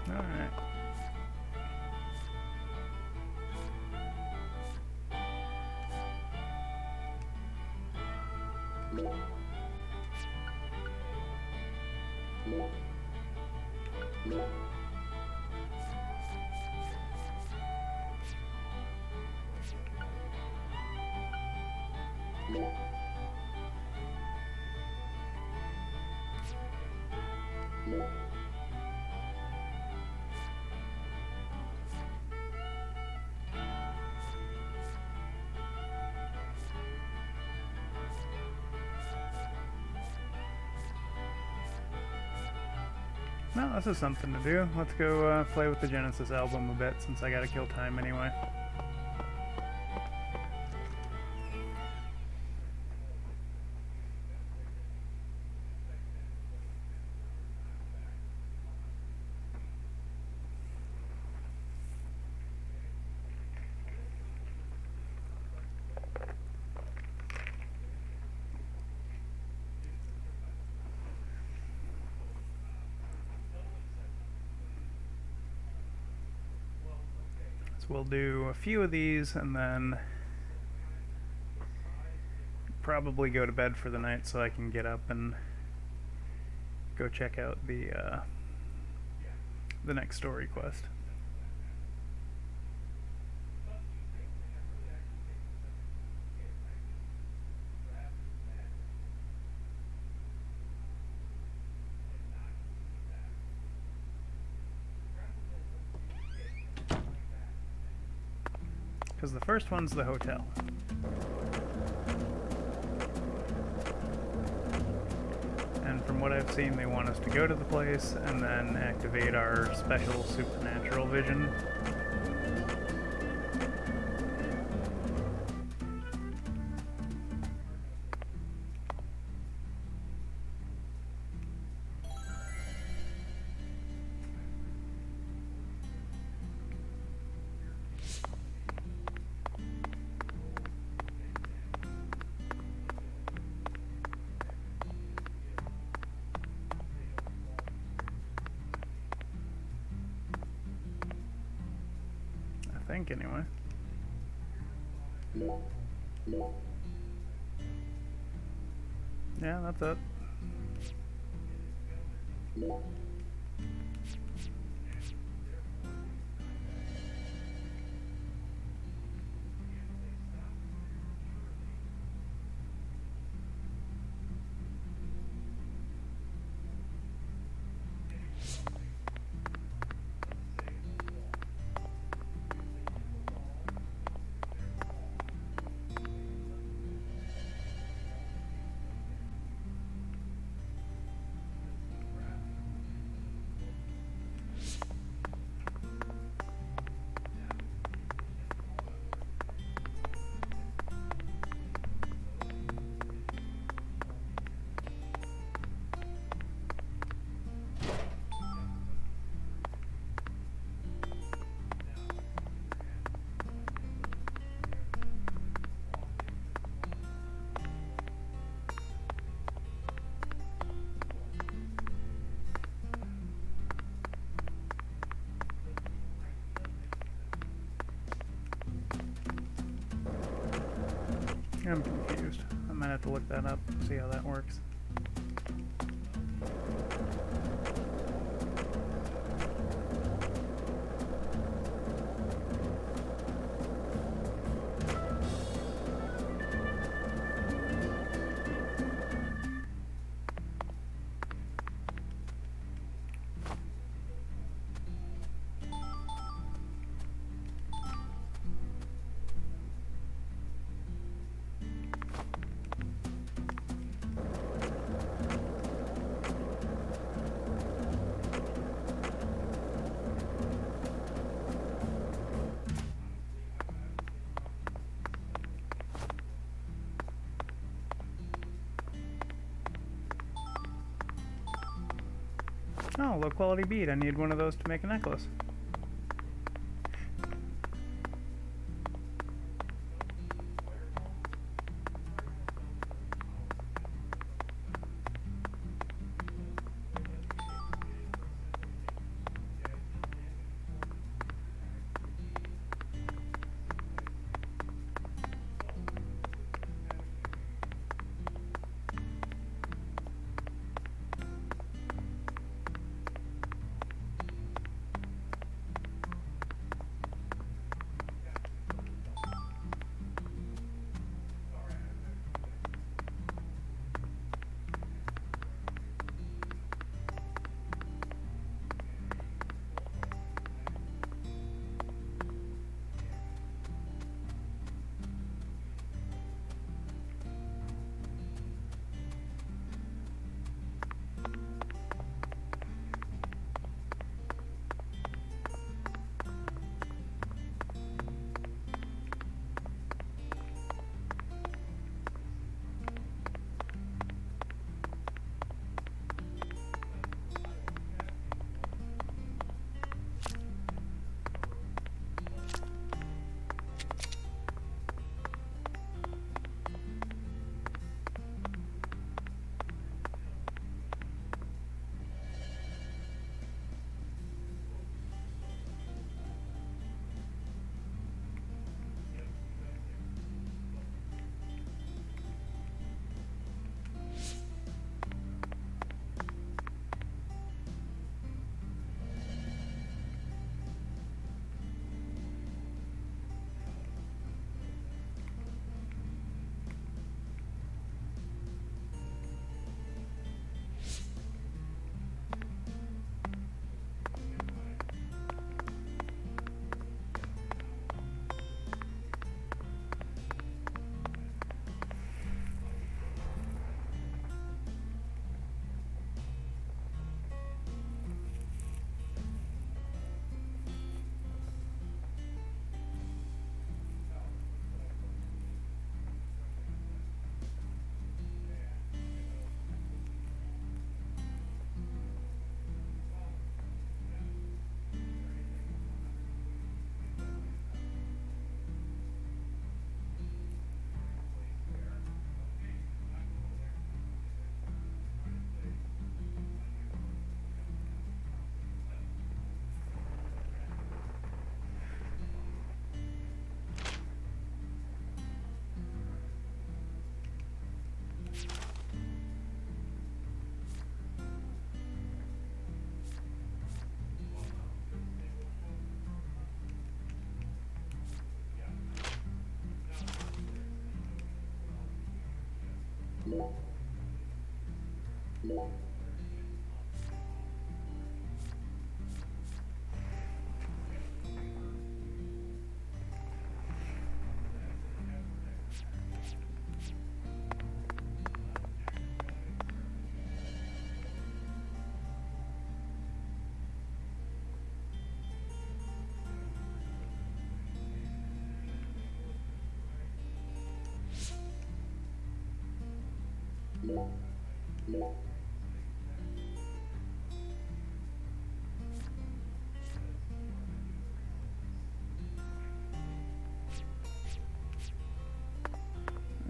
Alright. Well, this is something to do. Let's go play with the Genesis album a bit, since I gotta kill time anyway. We'll do a few of these and then probably go to bed for the night so I can get up and go check out the next story quest. Because the first one's the hotel. And from what I've seen, they want us to go to the place and then activate our special supernatural vision. Anyway. Yeah, that's it. I'm confused. I might have to look that up, see how that works. Oh, low quality bead. I need one of those to make a necklace.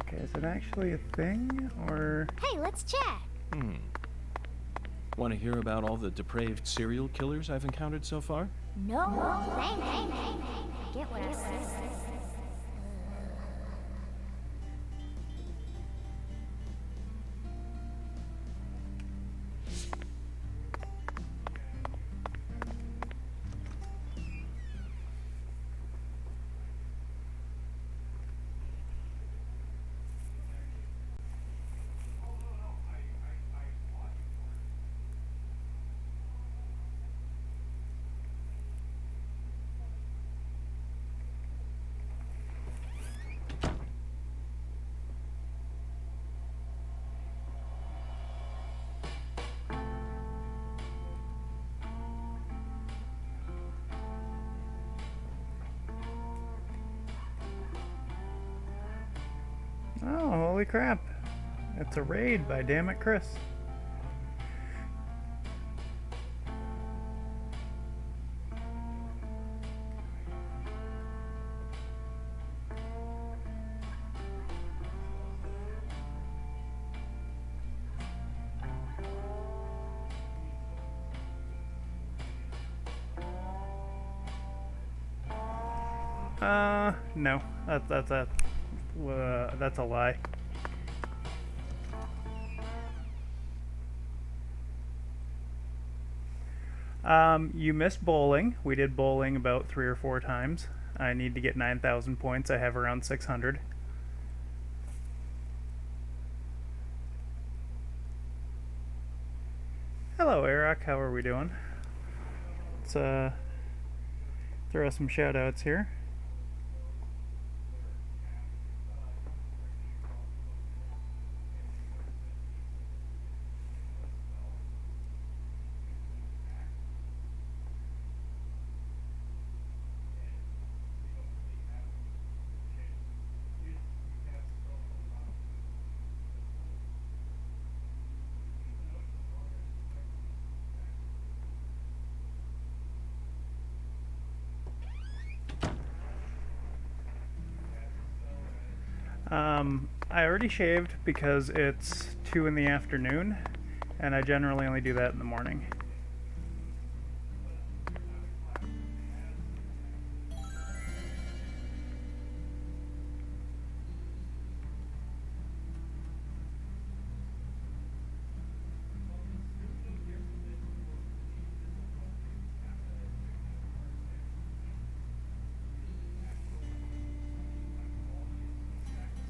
Okay, is it actually a thing, or... Hey, let's chat. Want to hear about all the depraved serial killers I've encountered so far? No, thank you. I get what I said. Oh, holy crap. It's a raid by Damn It Chris. No. That's a lie. You missed bowling. We did bowling about 3 or 4 times. I need to get 9,000 points. I have around 600. Hello, Eric. How are we doing? Let's throw some shout outs here. I already shaved because it's 2 in the afternoon, and I generally only do that in the morning.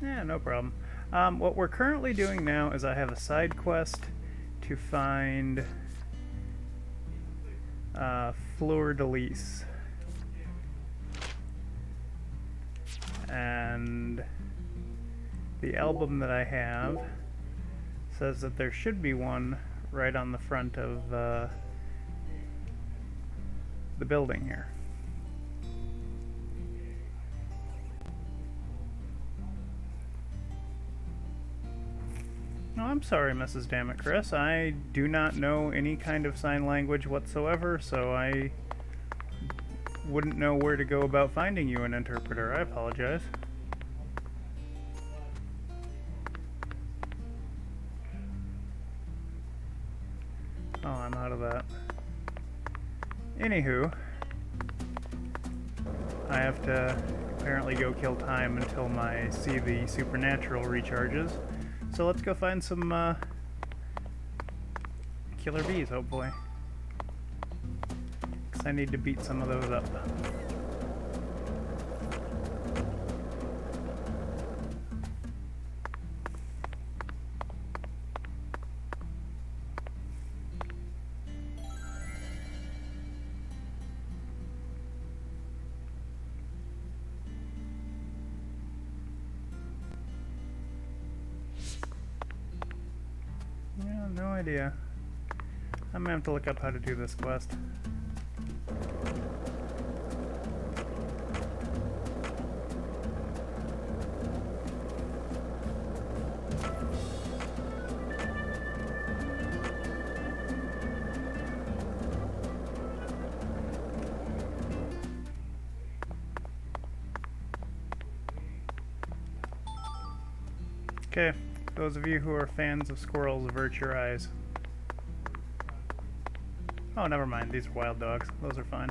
Yeah, no problem. What we're currently doing now is I have a side quest to find Fleur de Lis. And the album that I have says that there should be one right on the front of the building here. Oh, I'm sorry, Mrs. Dammit Chris. I do not know any kind of sign language whatsoever, so I wouldn't know where to go about finding you an interpreter. I apologize. Oh, I'm out of that. Anywho, I have to apparently go kill time until my See the Supernatural recharges. So let's go find some killer bees, hopefully. Because I need to beat some of those up. Yeah, no idea. I'm gonna have to look up how to do this quest. Okay, those of you who are fans of squirrels, avert your eyes. Oh, never mind, these are wild dogs. Those are fine.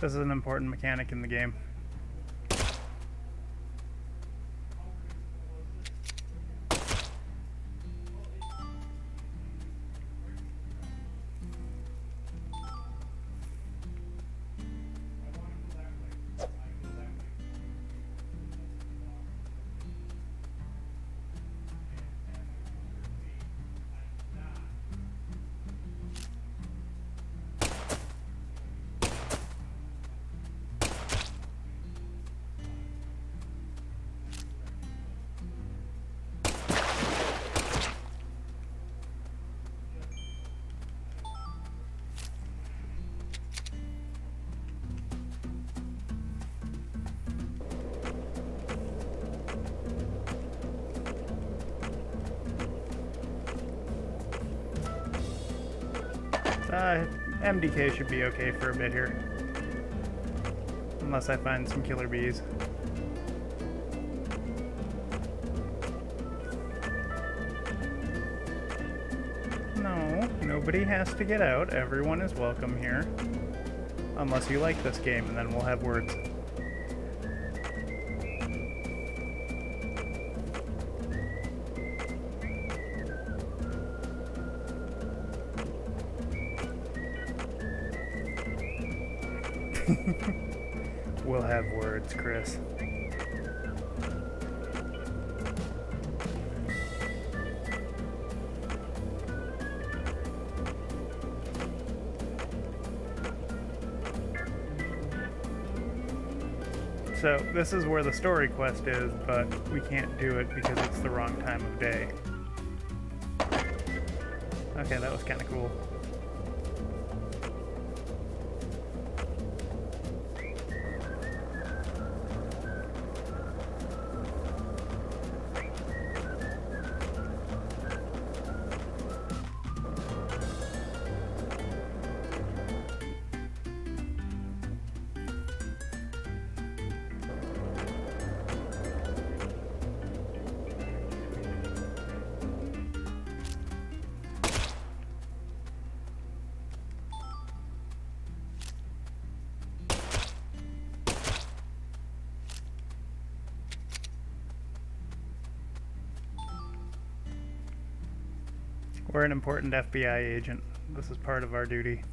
This is an important mechanic in the game. MDK should be okay for a bit here. Unless I find some killer bees. No, nobody has to get out. Everyone is welcome here. Unless you like this game, and then we'll have words. We'll have words, Chris. So, this is where the story quest is, but we can't do it because it's the wrong time of day. Okay, that was kind of cool. We're an important FBI agent. This is part of our duty.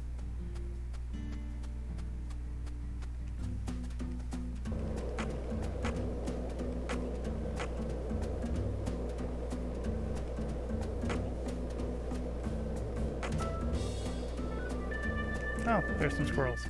Oh, there's some squirrels.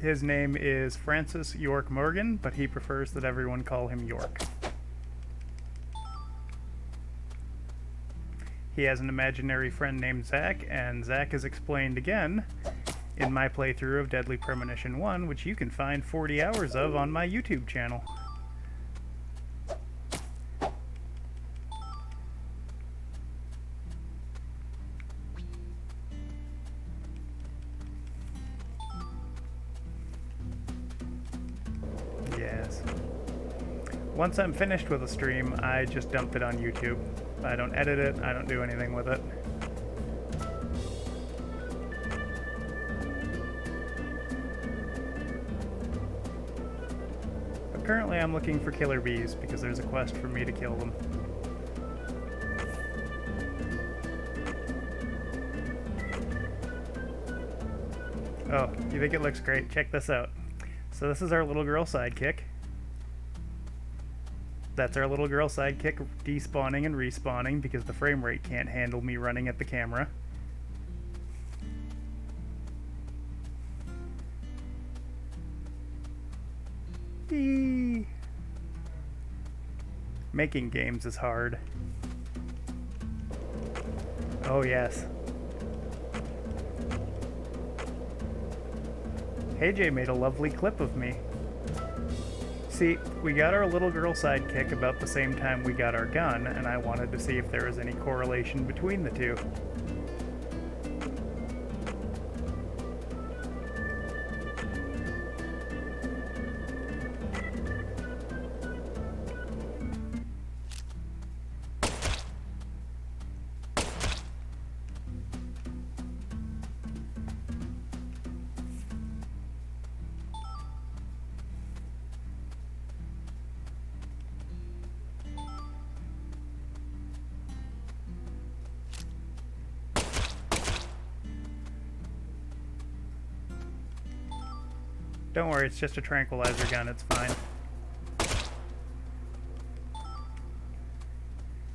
His name is Francis York Morgan, but he prefers that everyone call him York. He has an imaginary friend named Zach, and Zach is explained again in my playthrough of Deadly Premonition 1, which you can find 40 hours of on my YouTube channel. Yes. Once I'm finished with a stream, I just dump it on YouTube. I don't edit it, I don't do anything with it. But currently I'm looking for killer bees because there's a quest for me to kill them. Oh, you think it looks great? Check this out. So this is our little girl sidekick. That's our little girl sidekick despawning and respawning because the frame rate can't handle me running at the camera. Eee. Making games is hard. Oh yes. AJ made a lovely clip of me. See, we got our little girl sidekick about the same time we got our gun, and I wanted to see if there was any correlation between the two. Don't worry, it's just a tranquilizer gun, it's fine.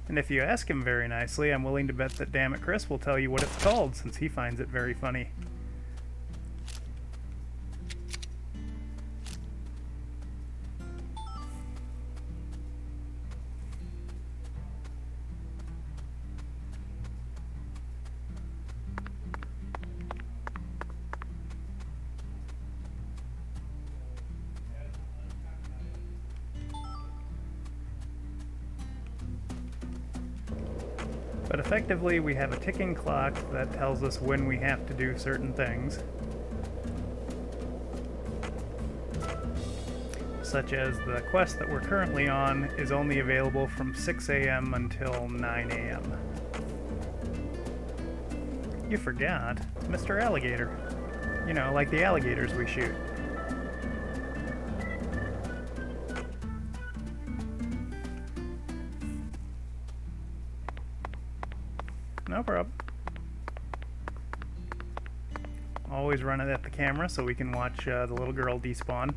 And if you ask him very nicely, I'm willing to bet that Dammit Chris will tell you what it's called, since he finds it very funny. effectively, we have a ticking clock that tells us when we have to do certain things. Such as the quest that we're currently on is only available from 6 a.m. until 9 a.m. You forgot, Mr. Alligator. You know, like the alligators we shoot. No problem. Always run it at the camera so we can watch the little girl despawn.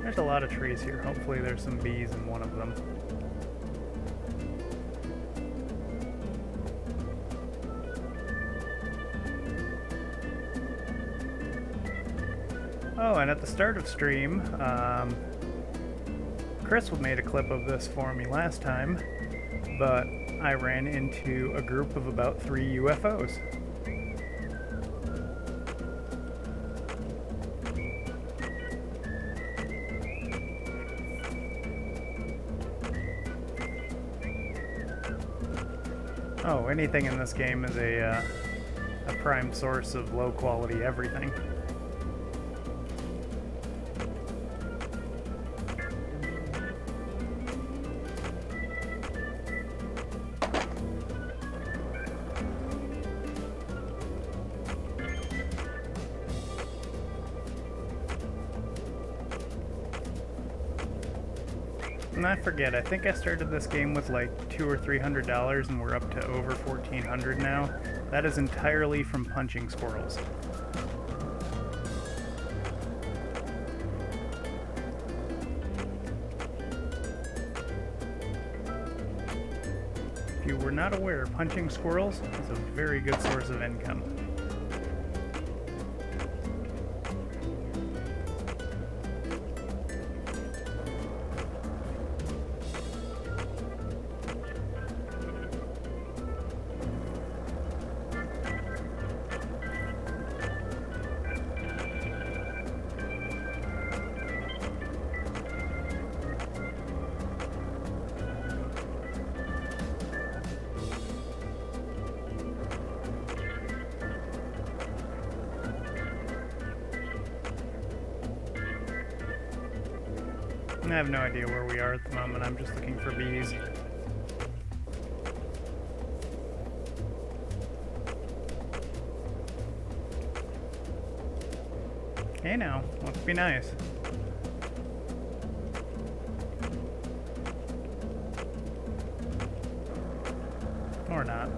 There's a lot of trees here. Hopefully there's some bees in one of them. Oh, and at the start of stream, Chris made a clip of this for me last time, but I ran into a group of about 3 UFOs. Oh, anything in this game is a prime source of low-quality everything. And I forget, I think I started this game with like $200 or $300 and we're up to over $1,400 now. That is entirely from punching squirrels. If you were not aware, punching squirrels is a very good source of income. I have no idea where we are at the moment. I'm just looking for bees. Hey now, let's be nice. Or not.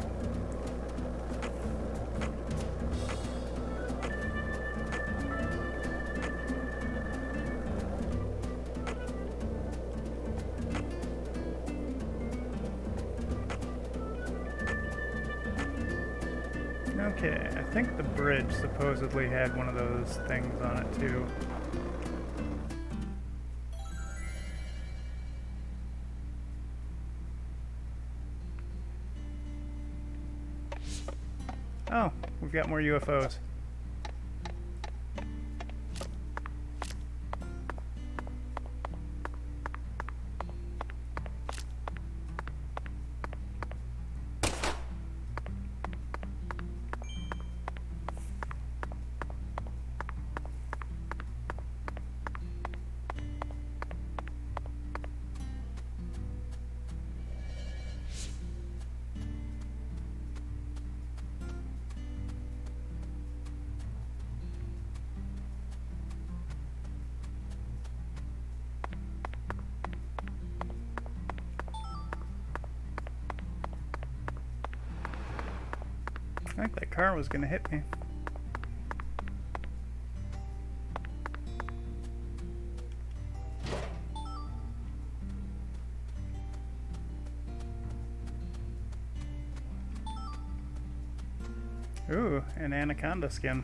Okay, I think the bridge supposedly had one of those things on it too. Oh, we've got more UFOs. I think that car was gonna hit me. Ooh, an anaconda skin.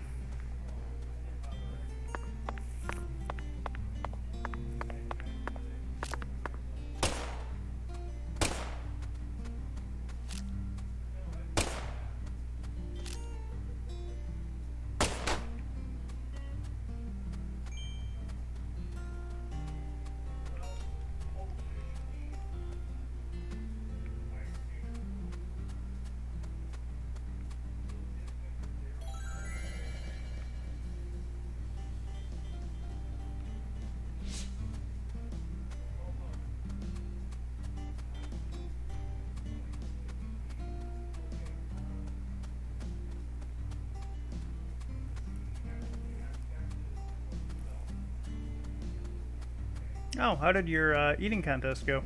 Oh, how did your eating contest go?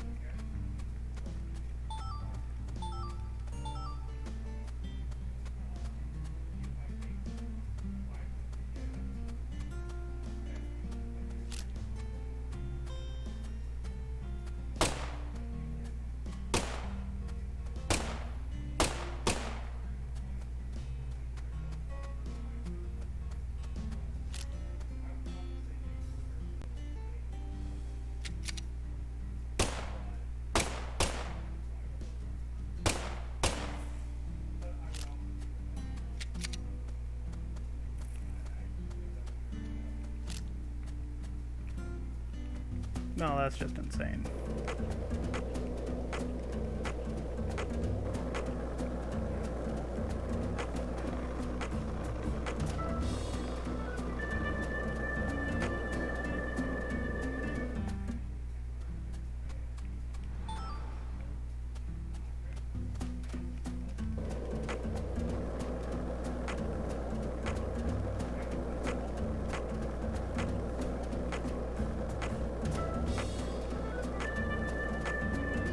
No, that's just insane.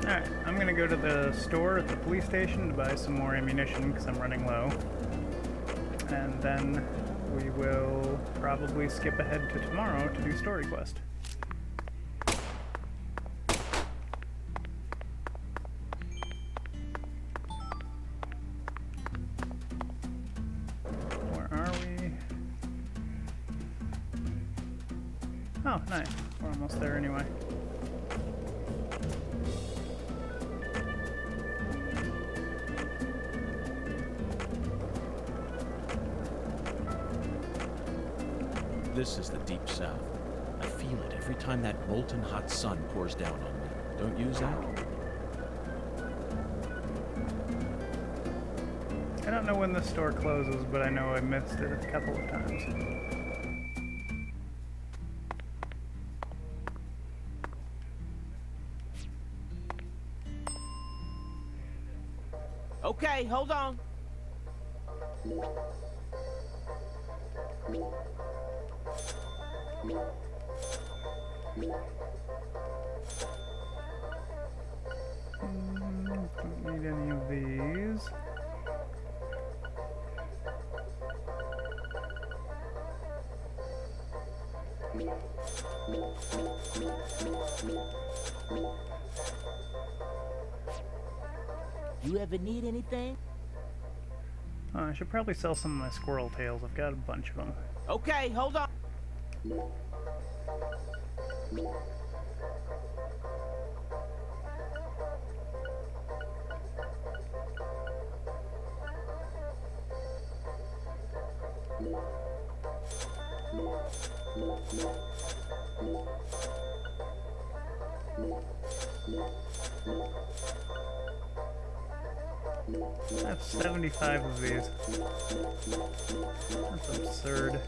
Alright, I'm gonna go to the store at the police station to buy some more ammunition because I'm running low. And then we will probably skip ahead to tomorrow to do story quest. Where are we? Oh, nice. We're almost there anyway. This is the Deep South. I feel it every time that molten hot sun pours down on me. Don't you, Zach? I don't know when this store closes, but I know I missed it a couple of times. Okay, hold on. Don't need any of these. You ever need anything? I should probably sell some of my squirrel tails. I've got a bunch of them. Okay, hold on. I have 75 of these. That's absurd.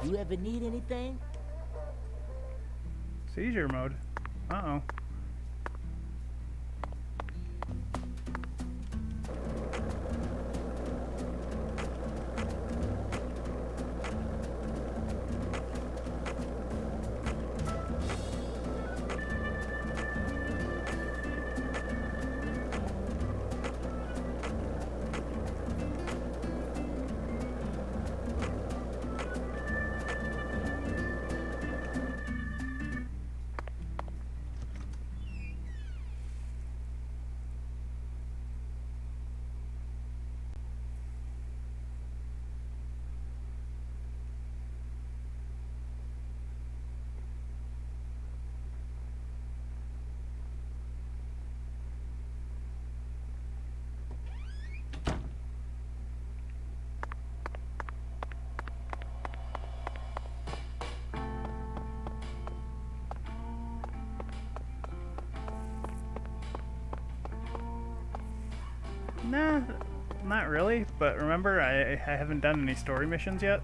You ever need anything? Seizure mode. Uh-oh. Nah, not really, but remember, I haven't done any story missions yet.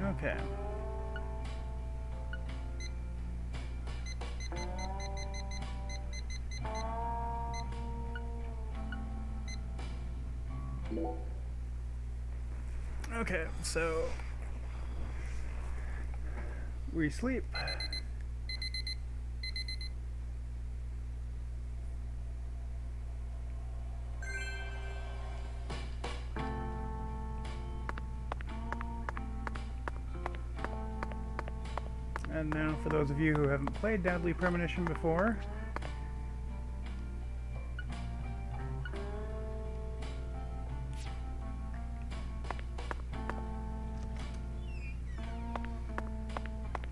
Okay. Okay, so we sleep. And now for those of you who haven't played Deadly Premonition before,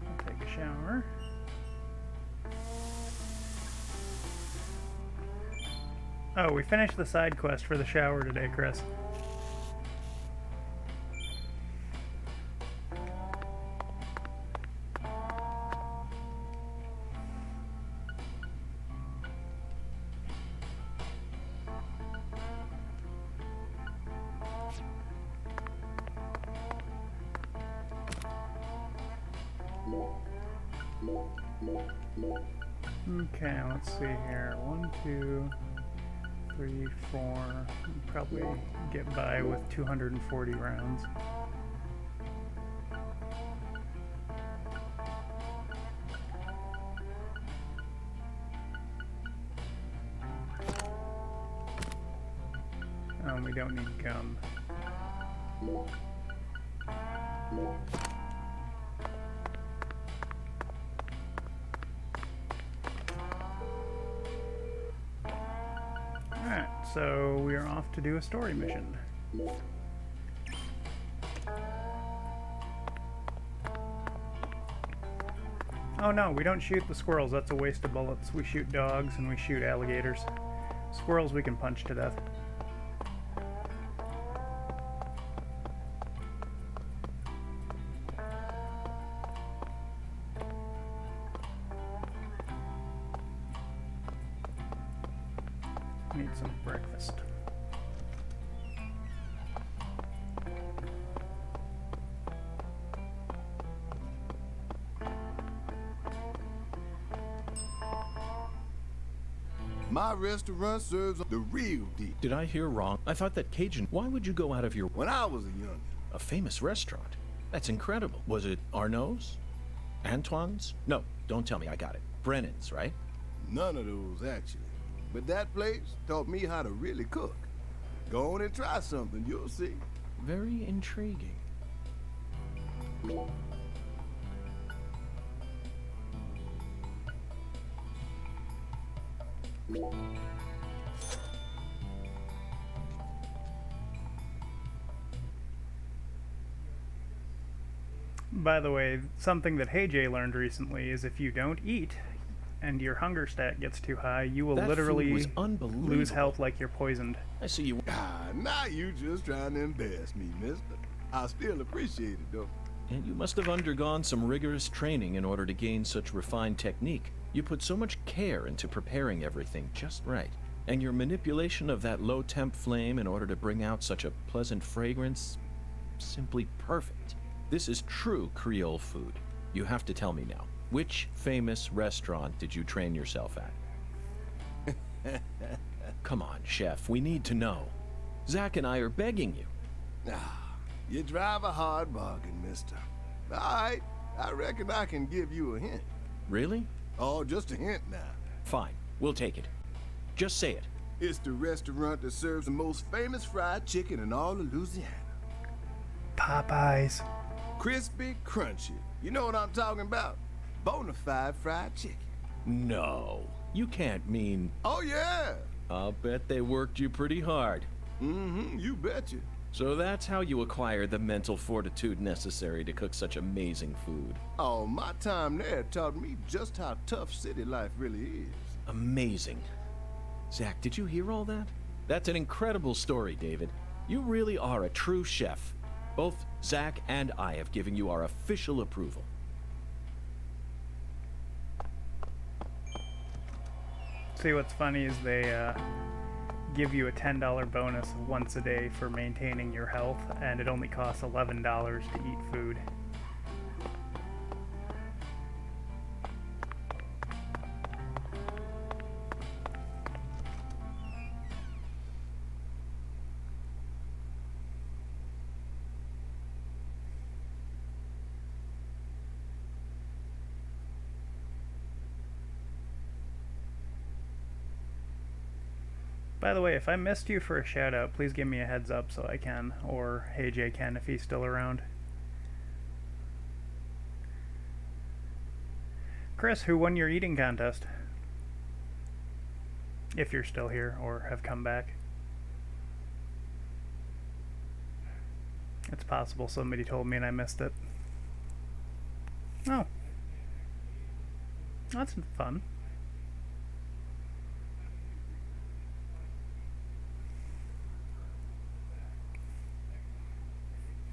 I'll take a shower. Oh, we finished the side quest for the shower today, Chris. Okay, let's see here. 1, 2, 3, 4. Probably get by with 240 rounds. We don't need gum. Alright, so we are off to do a story mission. Oh no, we don't shoot the squirrels, that's a waste of bullets. We shoot dogs and we shoot alligators. Squirrels we can punch to death. Need some breakfast. My restaurant serves the real deal. Did I hear wrong? I thought that Cajun... Why would you go out of your... When I was a youngin'. A famous restaurant? That's incredible. Was it Arnaud's? Antoine's? No, don't tell me, I got it. Brennan's, right? None of those, actually. But that place taught me how to really cook. Go on and try something, you'll see. Very intriguing. By the way, something that Hey Jay learned recently is if you don't eat and your hunger stat gets too high, you will That literally food was unbelievable. lose health like you're poisoned. I see you... Now you just trying to embarrass me, mister. I still appreciate it, though. And you must have undergone some rigorous training in order to gain such refined technique. You put so much care into preparing everything just right. And your manipulation of that low-temp flame in order to bring out such a pleasant fragrance... simply perfect. This is true Creole food. You have to tell me now. Which famous restaurant did you train yourself at? Come on, chef, we need to know. Zach and I are begging you. You drive a hard bargain, mister. All right, I reckon I can give you a hint. Really? Oh, just a hint now. Fine, we'll take it. Just say it. It's the restaurant that serves the most famous fried chicken in all of Louisiana. Popeyes. Crispy, crunchy. You know what I'm talking about? Bonafide fried chicken. No, you can't mean... Oh, yeah. I'll bet they worked you pretty hard. Mm-hmm, you betcha. So that's how you acquire the mental fortitude necessary to cook such amazing food. Oh, my time there taught me just how tough city life really is. Amazing. Zach, did you hear all that? That's an incredible story, David. You really are a true chef. Both Zach and I have given you our official approval. See, what's funny is they give you a $10 bonus once a day for maintaining your health, and it only costs $11 to eat food. By the way, if I missed you for a shout out, please give me a heads up so I can, or hey Jay can if he's still around. Chris, who won your eating contest? If you're still here or have come back. It's possible somebody told me and I missed it. Oh. That's fun.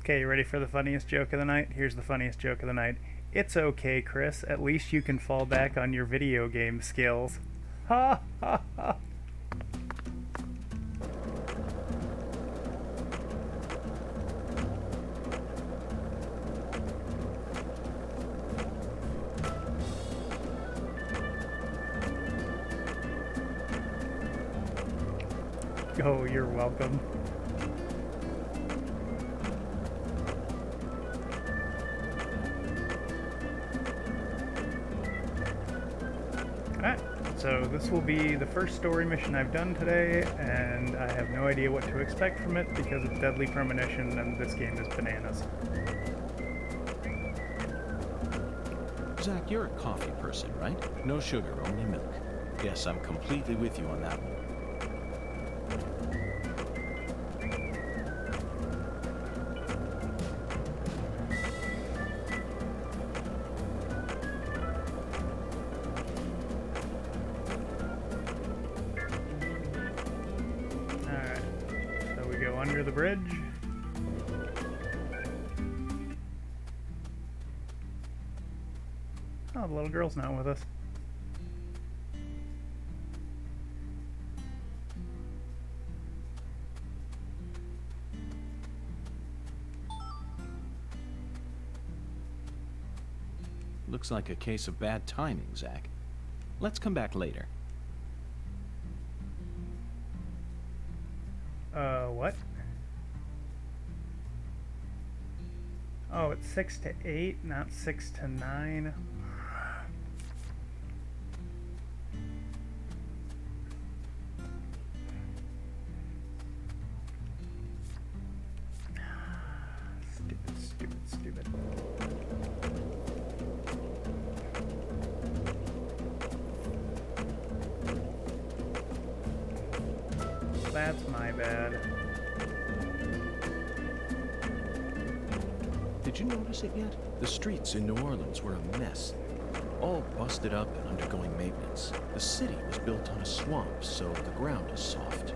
Okay, you ready for the funniest joke of the night? Here's the funniest joke of the night. It's okay, Chris. At least you can fall back on your video game skills. Ha ha ha. Oh, you're welcome. Alright, so this will be the first story mission I've done today, and I have no idea what to expect from it because it's Deadly Premonition and this game is bananas. Zach, you're a coffee person, right? No sugar, only milk. Yes, I'm completely with you on that one. Under the bridge. Oh, the little girl's not with us. Looks like a case of bad timing, Zach. Let's come back later. What? Oh, it's 6 to 8, not 6 to 9. Stupid. That's my bad. Did you notice it yet? The streets in New Orleans were a mess. All busted up and undergoing maintenance. The city was built on a swamp, so the ground is soft.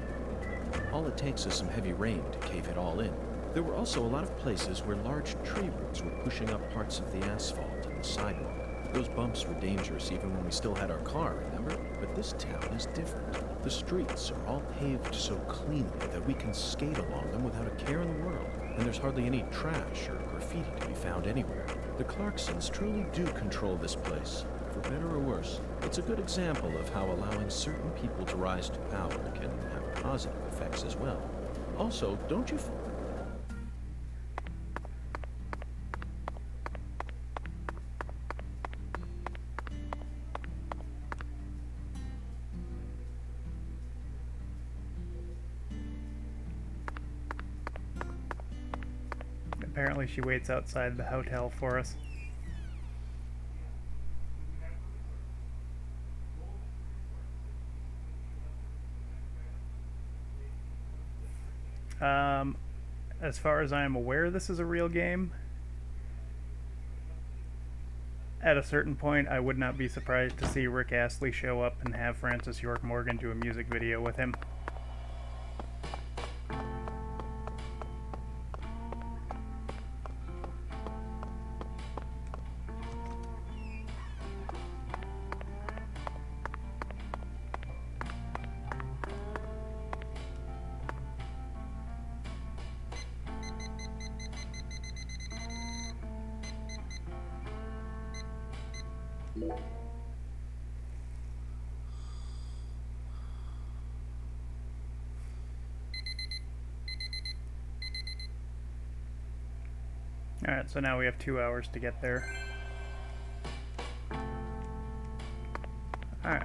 All it takes is some heavy rain to cave it all in. There were also a lot of places where large tree roots were pushing up parts of the asphalt and the sidewalk. Those bumps were dangerous even when we still had our car, remember? But this town is different. The streets are all paved so cleanly that we can skate along them without a care in the world. And there's hardly any trash or graffiti to be found anywhere. The Clarksons truly do control this place, for better or worse. It's a good example of how allowing certain people to rise to power can have positive effects as well. Also, don't you Apparently she waits outside the hotel for us. As far as I am aware, this is a real game. At a certain point, I would not be surprised to see Rick Astley show up and have Francis York Morgan do a music video with him. Alright, so now we have 2 hours to get there. Alright.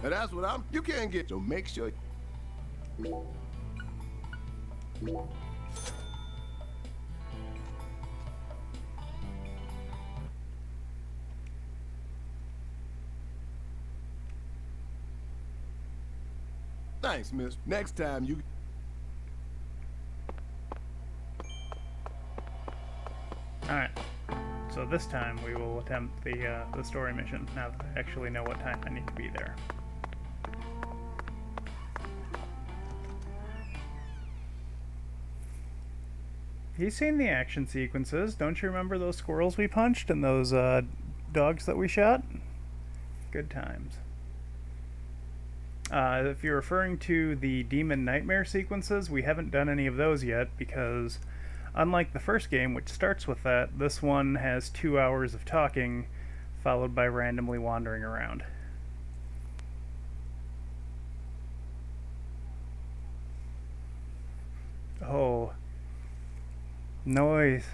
Now that's what I'm. You can't get. So make sure. Thanks, miss. Next time you. Alright. So this time we will attempt the story mission, now that I actually know what time I need to be there. You've seen the action sequences. Don't you remember those squirrels we punched and those dogs that we shot? Good times. If you're referring to the Demon Nightmare sequences, we haven't done any of those yet because unlike the first game, which starts with that, this one has 2 hours of talking followed by randomly wandering around. Oh. Noise.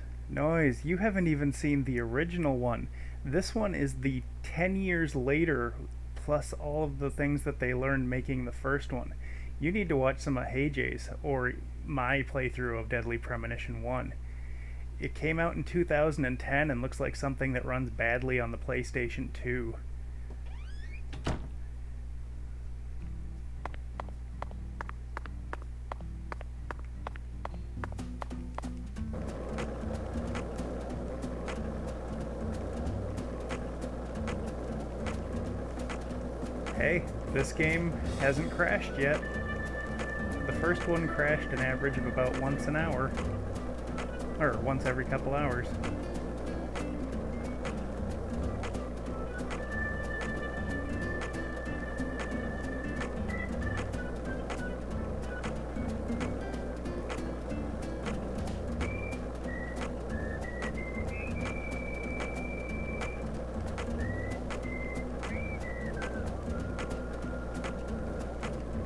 You haven't even seen the original one. This one is the 10 years later, plus all of the things that they learned making the first one. You need to watch some of HeyJ's or my playthrough of Deadly Premonition 1. It came out in 2010 and looks like something that runs badly on the PlayStation 2. Hey, this game hasn't crashed yet. The first one crashed an average of about once an hour. Or once every couple hours.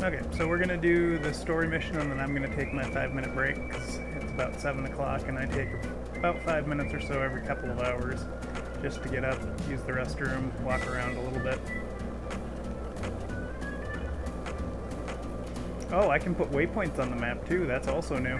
Okay, so we're gonna do the story mission and then I'm gonna take my 5-minute break because it's about 7 o'clock and I take about 5 minutes or so every couple of hours just to get up, use the restroom, walk around a little bit. Oh, I can put waypoints on the map too, that's also new.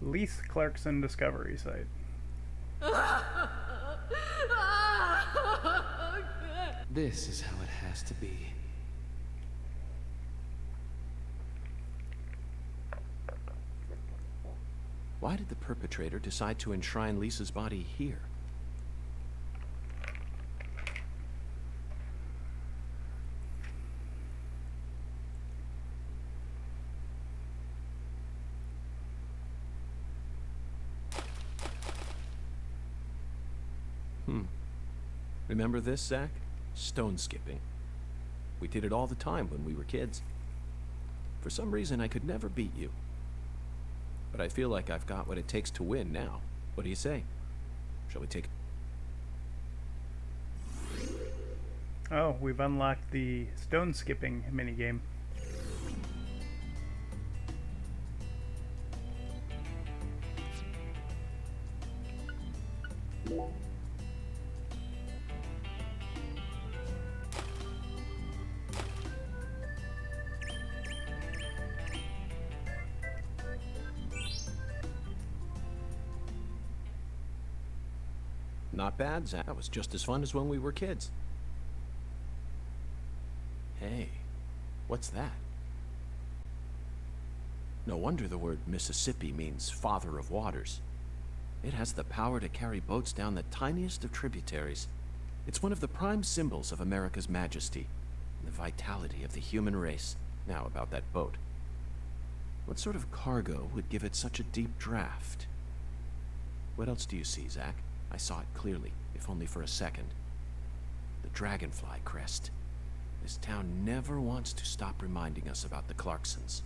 Lise Clarkson Discovery Site. This is how it has to be. Why did the perpetrator decide to enshrine Lisa's body here? Remember this, Zach? Stone skipping. We did it all the time when we were kids. For some reason, I could never beat you. But I feel like I've got what it takes to win now. What do you say? Shall we take... Oh, we've unlocked the stone skipping minigame. Not bad, Zach. That was just as fun as when we were kids. Hey, what's that? No wonder the word Mississippi means father of waters. It has the power to carry boats down the tiniest of tributaries. It's one of the prime symbols of America's majesty and the vitality of the human race. Now about that boat. What sort of cargo would give it such a deep draft? What else do you see, Zach? I saw it clearly, if only for a second. The dragonfly crest. This town never wants to stop reminding us about the Clarksons.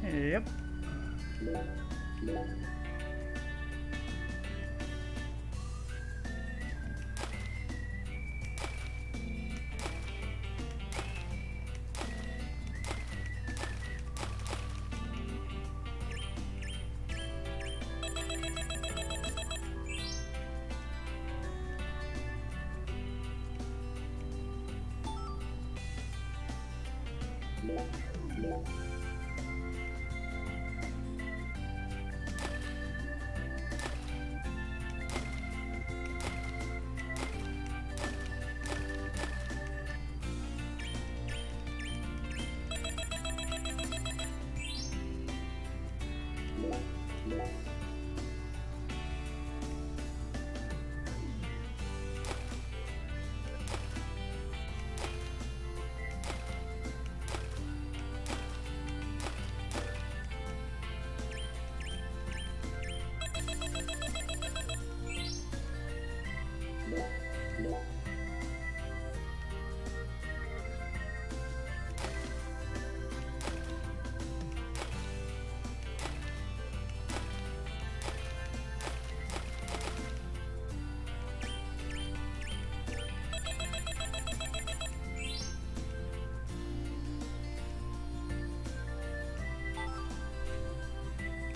Yep.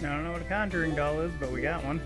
I don't know what a conjuring doll is, but we got one.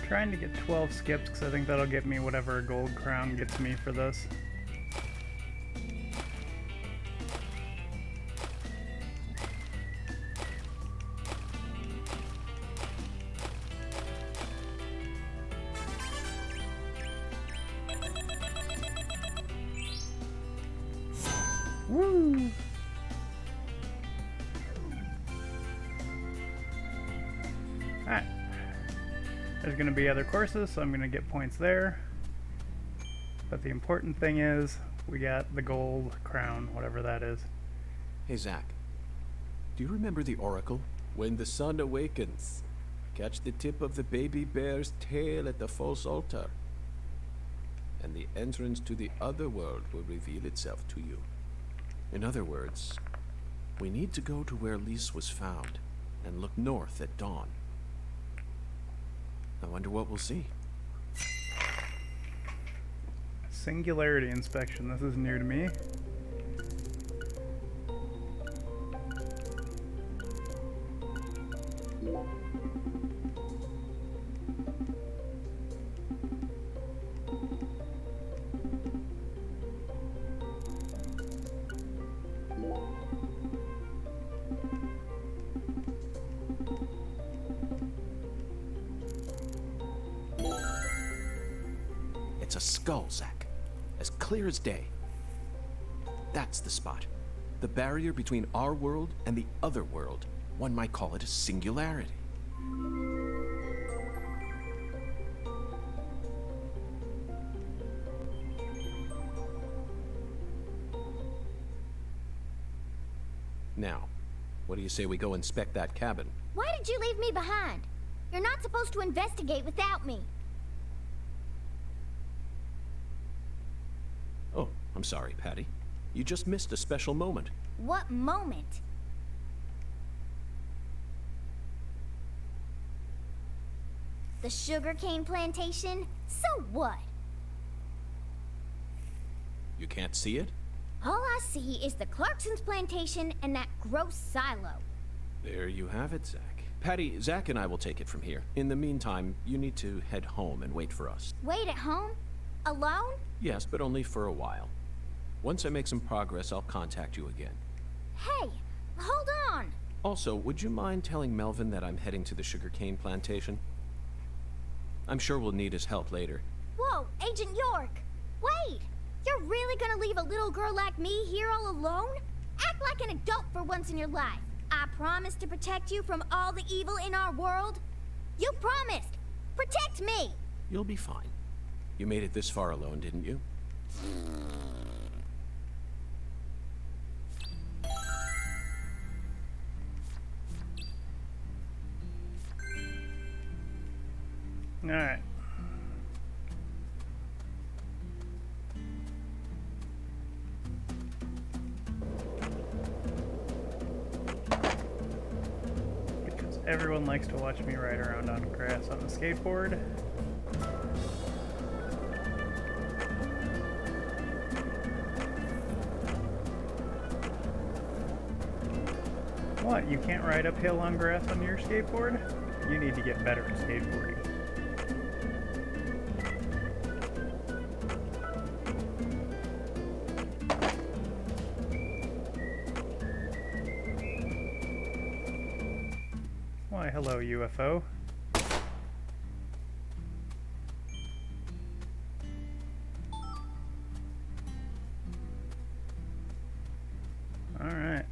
Trying to get 12 skips because I think that'll get me whatever gold crown gets me for this. Woo! Alright. There's going to be other courses, so I'm going to get points there. But the important thing is, we got the gold crown, whatever that is. Hey, Zach. Do you remember the oracle? When the sun awakens, catch the tip of the baby bear's tail at the false altar, and the entrance to the other world will reveal itself to you. In other words, we need to go to where Lise was found and look north at dawn. I wonder what we'll see. Singularity inspection. This is new to me. It's a skull, Zach. As clear as day. That's the spot. The barrier between our world and the other world. One might call it a singularity. Now, what do you say we go inspect that cabin? Why did you leave me behind? You're not supposed to investigate without me. Oh, I'm sorry, Patty. You just missed a special moment. What moment? The sugarcane plantation? So what? You can't see it? All I see is the Clarkson's plantation and that gross silo. There you have it, Zach. Patty, Zach and I will take it from here. In the meantime, you need to head home and wait for us. Wait at home? Alone? Yes, but only for a while. Once I make some progress, I'll contact you again. Hey, hold on! Also, would you mind telling Melvin that I'm heading to the sugarcane plantation? I'm sure we'll need his help later. Whoa, Agent York! Wait! You're really gonna leave a little girl like me here all alone? Act like an adult for once in your life. I promised to protect you from all the evil in our world. You promised! Protect me! You'll be fine. You made it this far alone, didn't you? Alright. Because everyone likes to watch me ride around on grass on the skateboard. What, you can't ride uphill on grass on your skateboard? You need to get better at skateboarding. Why, hello, UFO. Alright.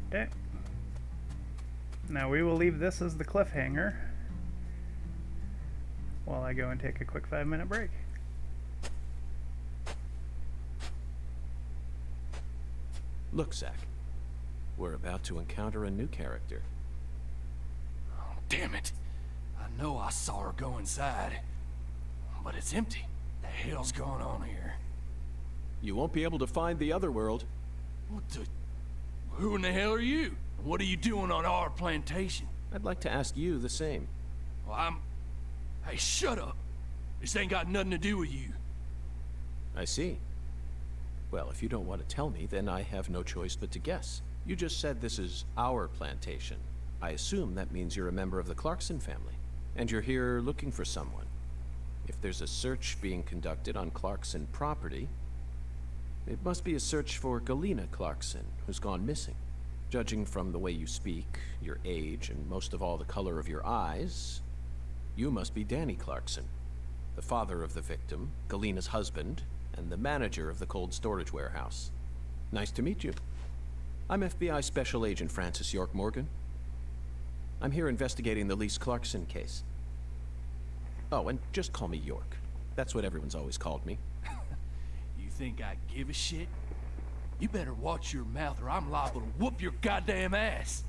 Okay. Now we will leave this as the cliffhanger while I go and take a quick 5-minute break. Look, Zach. We're about to encounter a new character. Oh, damn it. I know I saw her go inside, but it's empty. The hell's going on here? You won't be able to find the other world. What the... Who in the hell are you? What are you doing on our plantation? I'd like to ask you the same. Well, Hey, shut up. This ain't got nothing to do with you. I see. Well, if you don't want to tell me, then I have no choice but to guess. You just said this is our plantation. I assume that means you're a member of the Clarkson family, and you're here looking for someone. If there's a search being conducted on Clarkson property, it must be a search for Galena Clarkson, who's gone missing. Judging from the way you speak, your age, and most of all the color of your eyes, you must be Danny Clarkson, the father of the victim, Galena's husband, and the manager of the cold storage warehouse. Nice to meet you. I'm FBI Special Agent Francis York Morgan. I'm here investigating the Lise Clarkson case. Oh, and just call me York. That's what everyone's always called me. You think I give a shit? You better watch your mouth or I'm liable to whoop your goddamn ass.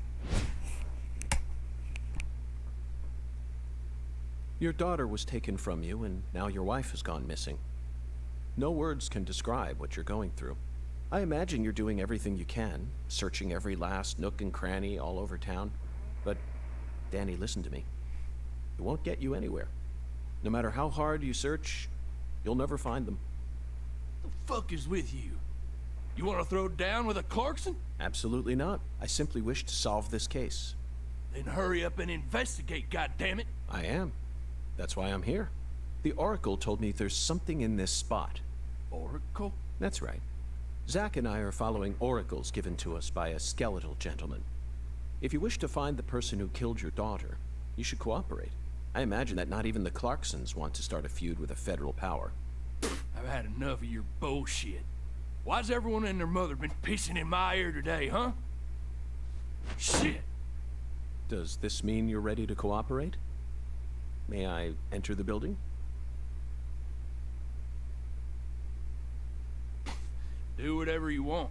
Your daughter was taken from you, and now your wife has gone missing. No words can describe what you're going through. I imagine you're doing everything you can, searching every last nook and cranny all over town. But, Danny, listen to me. It won't get you anywhere. No matter how hard you search, you'll never find them. The fuck is with you? You want to throw down with a Clarkson? Absolutely not. I simply wish to solve this case. Then hurry up and investigate, goddammit. I am. That's why I'm here. The Oracle told me there's something in this spot. Oracle? That's right. Zach and I are following oracles given to us by a skeletal gentleman. If you wish to find the person who killed your daughter, you should cooperate. I imagine that not even the Clarksons want to start a feud with a federal power. I've had enough of your bullshit. Why's everyone and their mother been pissing in my ear today, huh? Shit! Does this mean you're ready to cooperate? May I enter the building? Do whatever you want.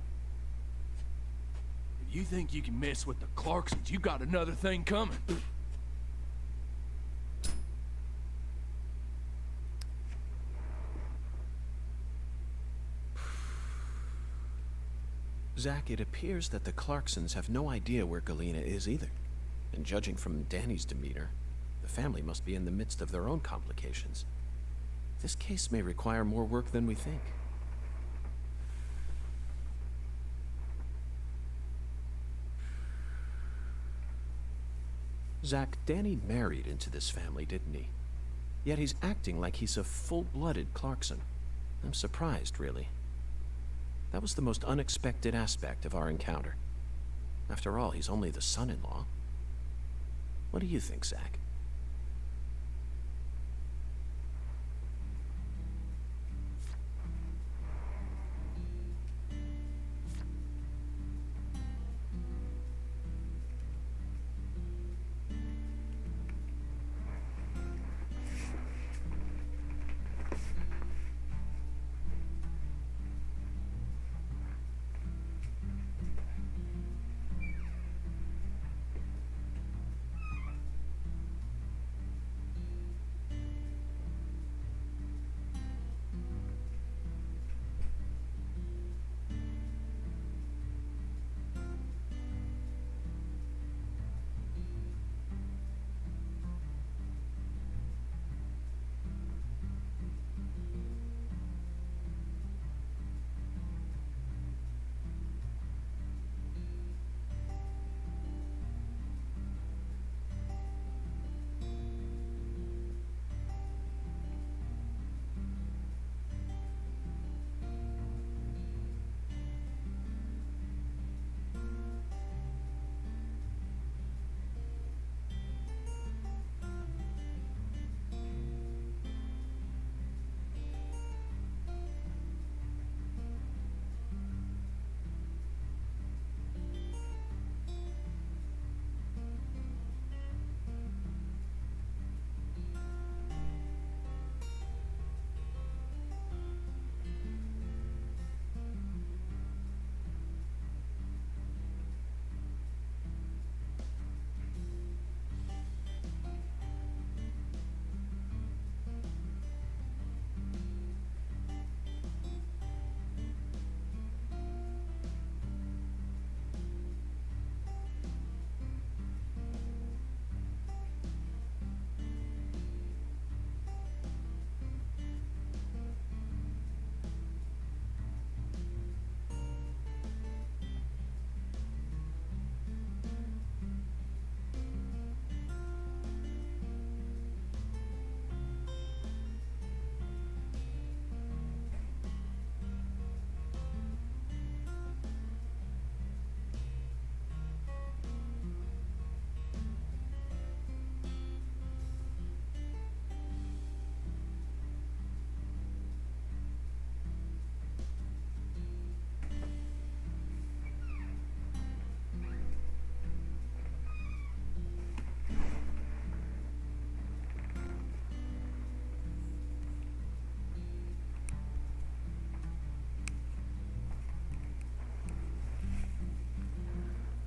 If you think you can mess with the Clarksons, you got another thing coming. Zach, it appears that the Clarksons have no idea where Galena is either. And judging from Danny's demeanor, the family must be in the midst of their own complications. This case may require more work than we think. Zach, Danny married into this family, didn't he? Yet he's acting like he's a full-blooded Clarkson. I'm surprised, really. That was the most unexpected aspect of our encounter. After all, he's only the son-in-law. What do you think, Zach?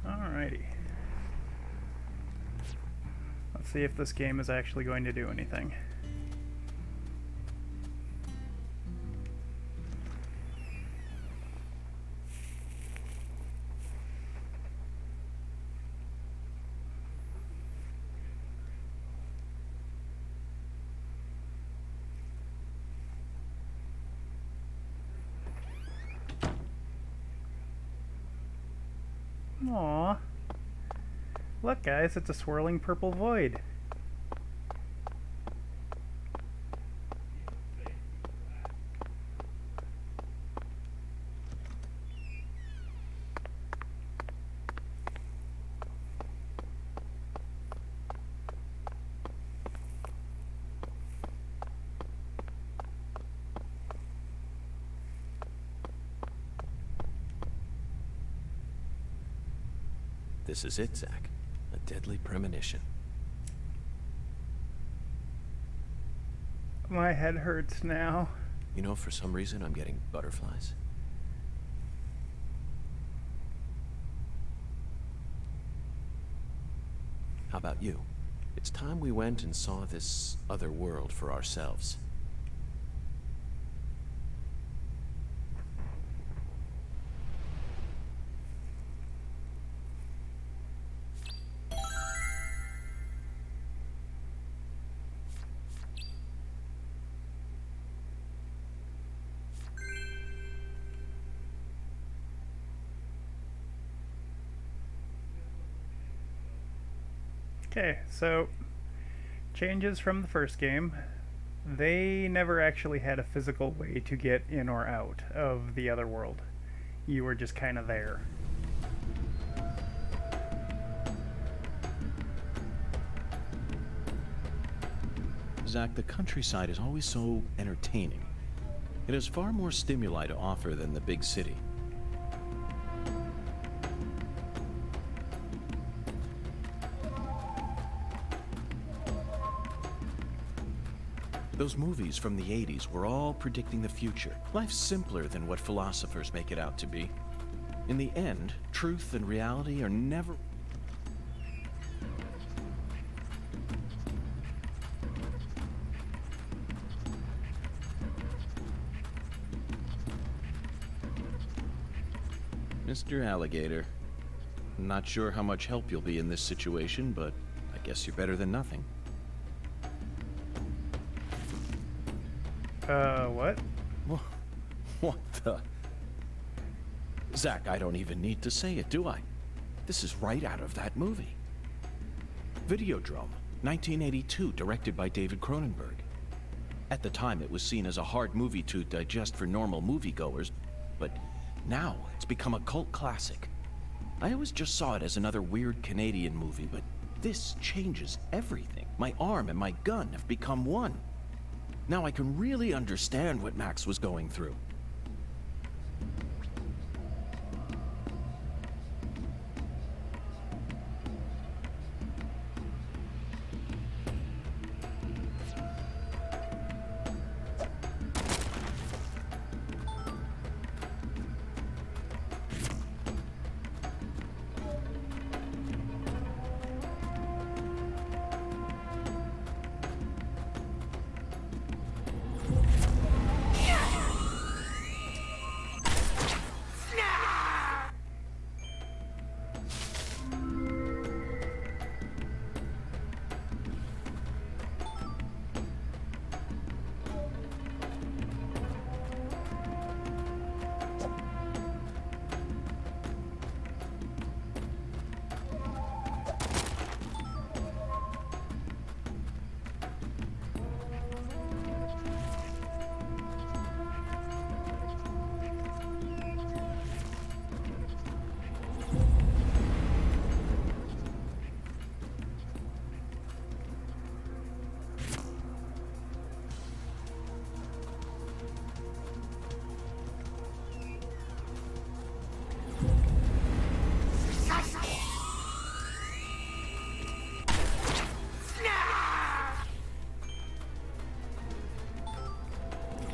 Alrighty. Let's see if this game is actually going to do anything. Aww. Look, guys, it's a swirling purple void. This is it, Zach. A deadly premonition. My head hurts now. You know, for some reason, I'm getting butterflies. How about you? It's time we went and saw this other world for ourselves. Okay, so changes from the first game. They never actually had a physical way to get in or out of the other world. You were just kind of there. Zach, the countryside is always so entertaining. It has far more stimuli to offer than the big city. Those movies from the 80s were all predicting the future. Life's simpler than what philosophers make it out to be. In the end, truth and reality are never... Mr. Alligator, I'm not sure how much help you'll be in this situation, but I guess you're better than nothing. What? What the? Zach, I don't even need to say it, do I? This is right out of that movie. Videodrome, 1982, directed by David Cronenberg. At the time, it was seen as a hard movie to digest for normal moviegoers, but now it's become a cult classic. I always just saw it as another weird Canadian movie, but this changes everything. My arm and my gun have become one. Now I can really understand what Max was going through.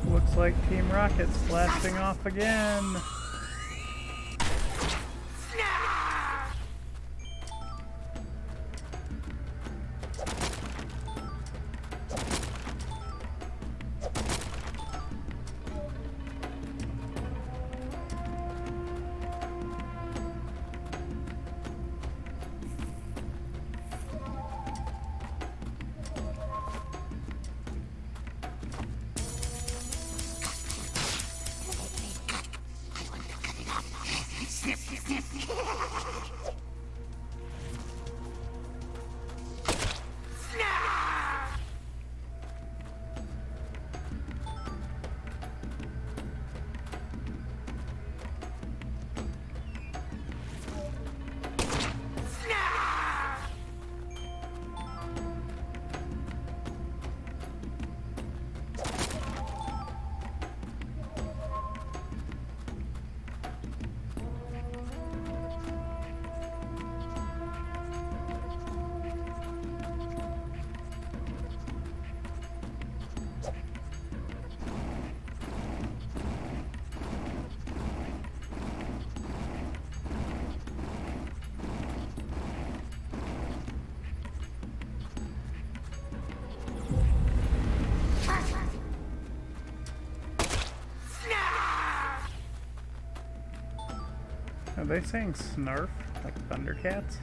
Looks like Team Rocket's blasting off again. Are they saying snarf, like Thundercats?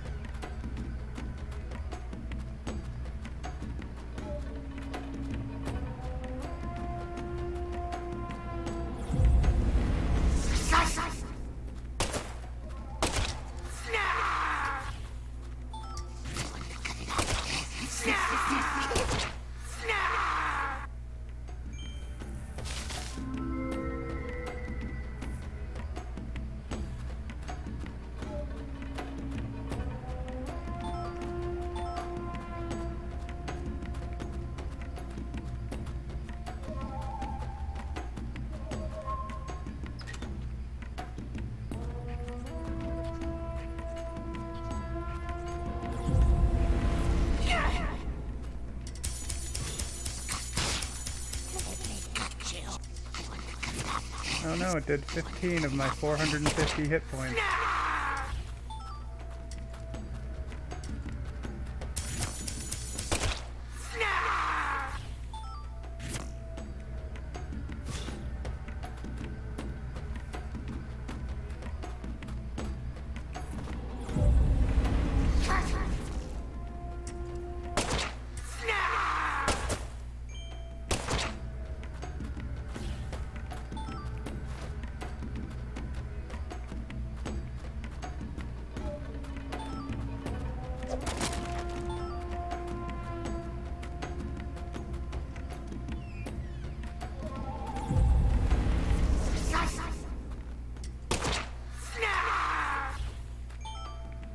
Oh no, it did 15 of my 450 hit points.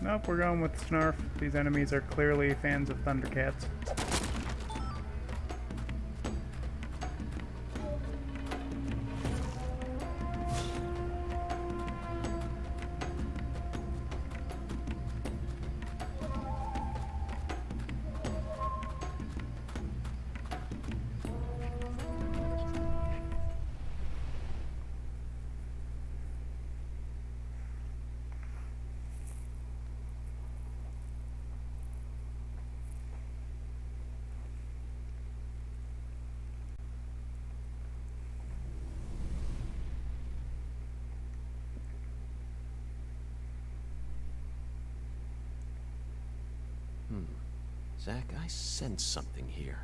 Nope, we're going with Snarf. These enemies are clearly fans of Thundercats. Zack, I sense something here.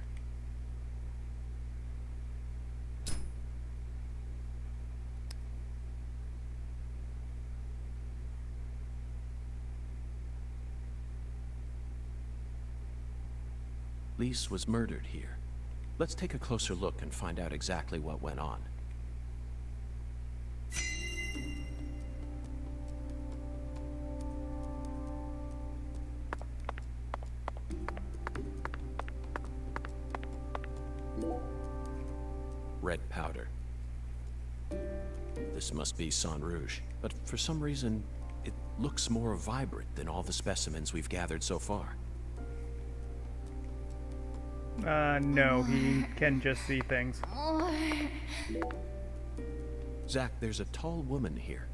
Lise was murdered here. Let's take a closer look and find out exactly what went on. Red powder. This must be Sang Rouge, but for some reason, it looks more vibrant than all the specimens we've gathered so far. No, he can just see things. Zack, there's a tall woman here.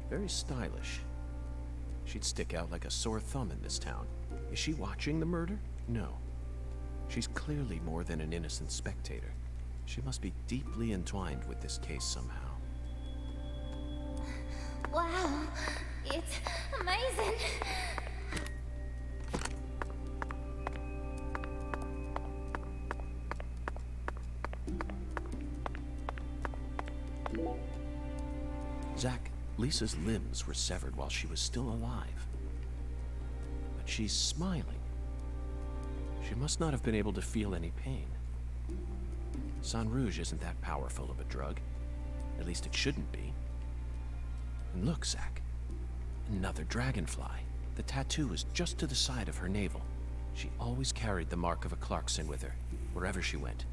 Very stylish. She'd stick out like a sore thumb in this town. Is she watching the murder? No. She's clearly more than an innocent spectator. She must be deeply entwined with this case somehow. Wow, it's amazing. Zack, Lisa's limbs were severed while she was still alive. But she's smiling. She must not have been able to feel any pain. Sang Rouge isn't that powerful of a drug. At least it shouldn't be. And look, Zack. Another dragonfly. The tattoo is just to the side of her navel. She always carried the mark of a Clarkson with her, wherever she went.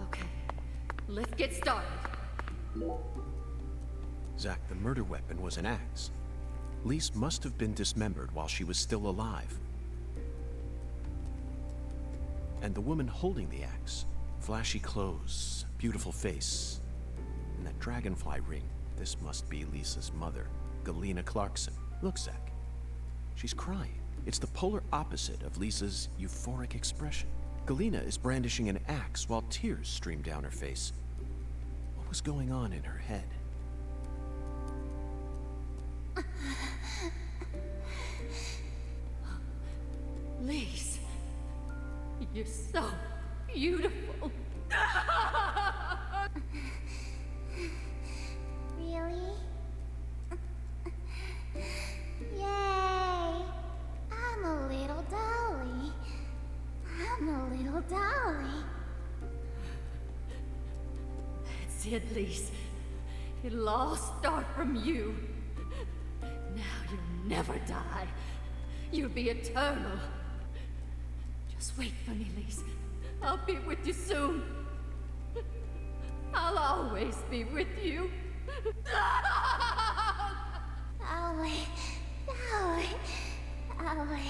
Okay, let's get started. Zack, the murder weapon was an axe. Lise must have been dismembered while she was still alive. And the woman holding the axe, flashy clothes, beautiful face, and that dragonfly ring, this must be Lisa's mother, Galena Clarkson. Look, Zack, she's crying. It's the polar opposite of Lisa's euphoric expression. Galena is brandishing an axe while tears stream down her face. What was going on in her head? Lise, you're so beautiful. Really? Yay! I'm a little dolly. I'm a little dolly. That's it, Lise. It'll all start from you. Now you'll never die. You'll be eternal. Just wait for me, Lise. I'll be with you soon. I'll always be with you. Dolly. Dolly. Dolly.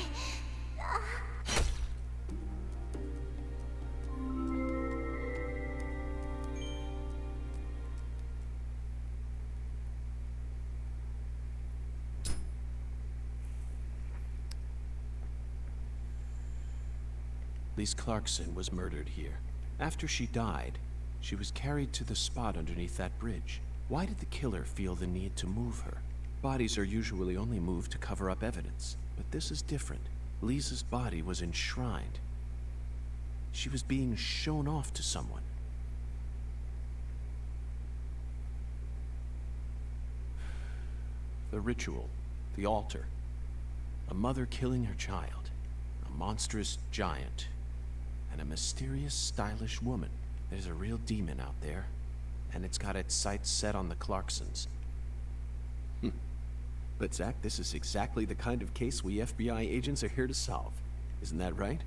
Lise Clarkson was murdered here. After she died, she was carried to the spot underneath that bridge. Why did the killer feel the need to move her? Bodies are usually only moved to cover up evidence, but this is different. Lisa's body was enshrined. She was being shown off to someone. The ritual, the altar, a mother killing her child, a monstrous giant, and a mysterious, stylish woman. There's a real demon out there, and it's got its sights set on the Clarksons. But Zach, this is exactly the kind of case we FBI agents are here to solve. Isn't that right?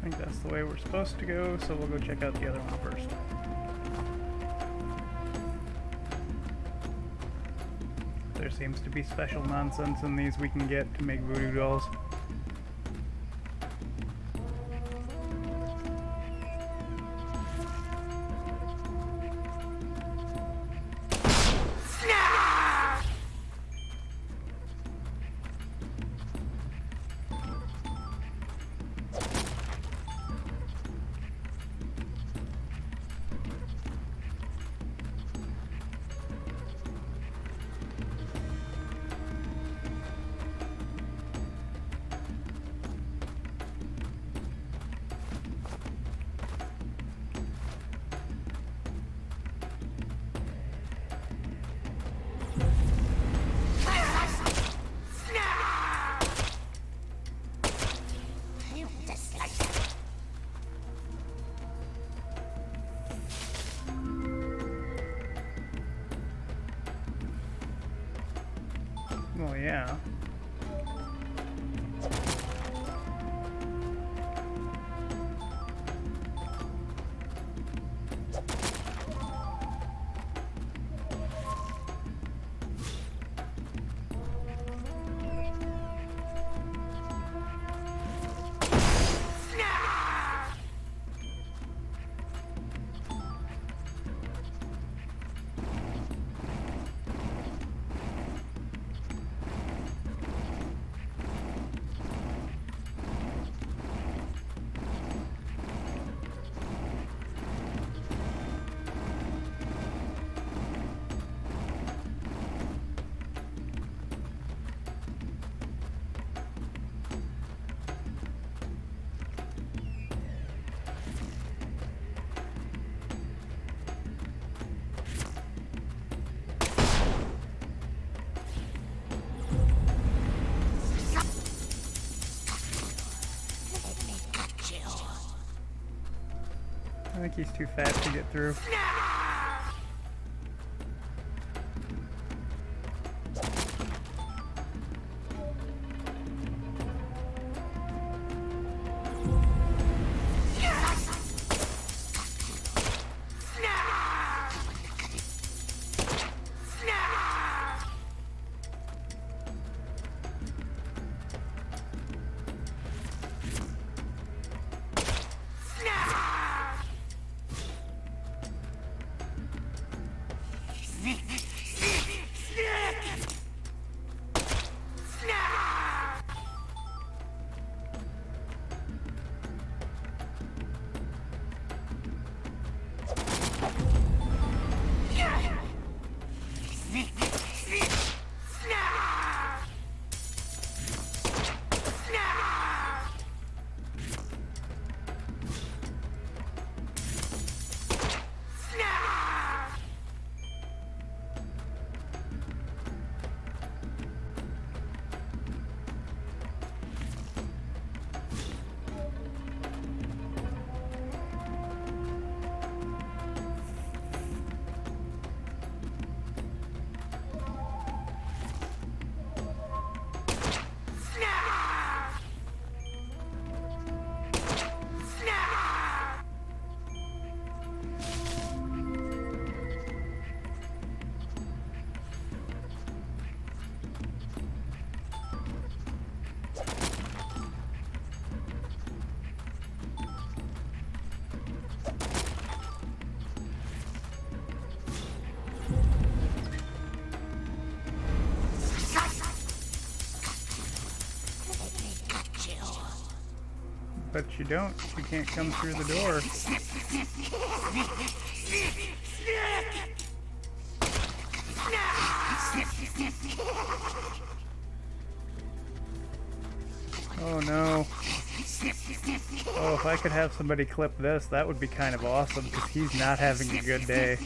I think that's the way we're supposed to go, so we'll go check out the other one first. There seems to be special nonsense in these we can get to make voodoo dolls. Well, yeah. I think he's too fast to get through. But you don't. You can't come through the door. Oh no. Oh, if I could have somebody clip this, that would be kind of awesome, because he's not having a good day.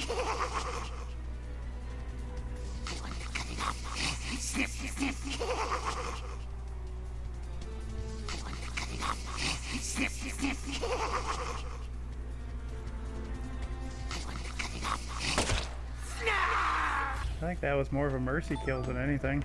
I think that was more of a mercy kill than anything.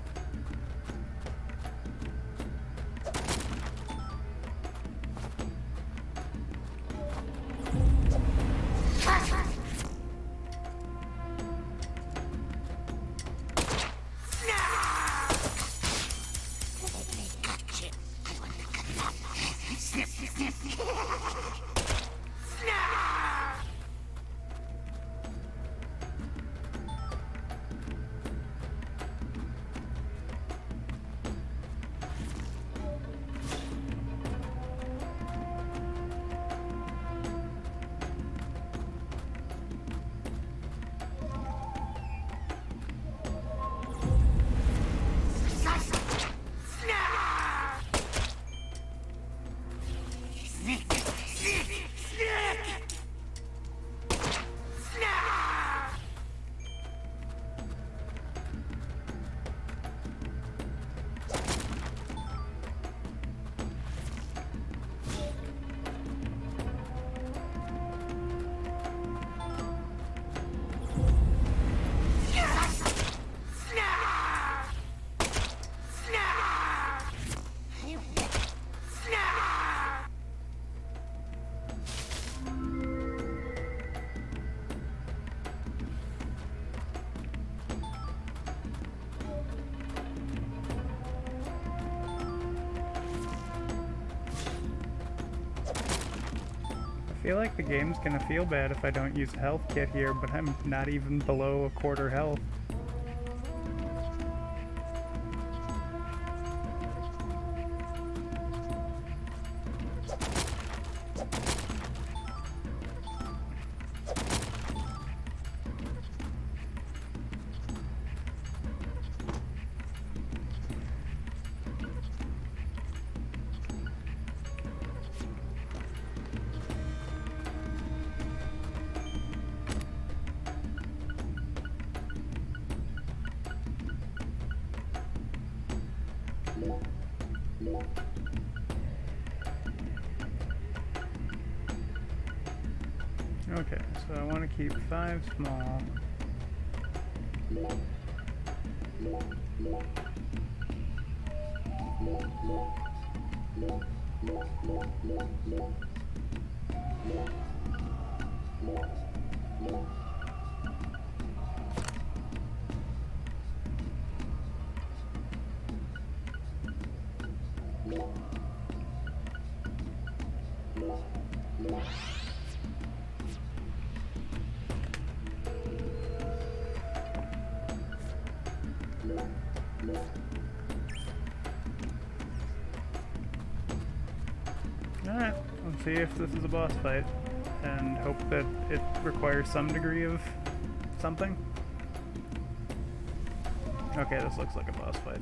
I feel like the game's gonna feel bad if I don't use a health kit here, but I'm not even below a quarter health. Okay, so I want to keep 5 small. Alright, let's see if this is a boss fight, and hope that it requires some degree of something. Okay, this looks like a boss fight.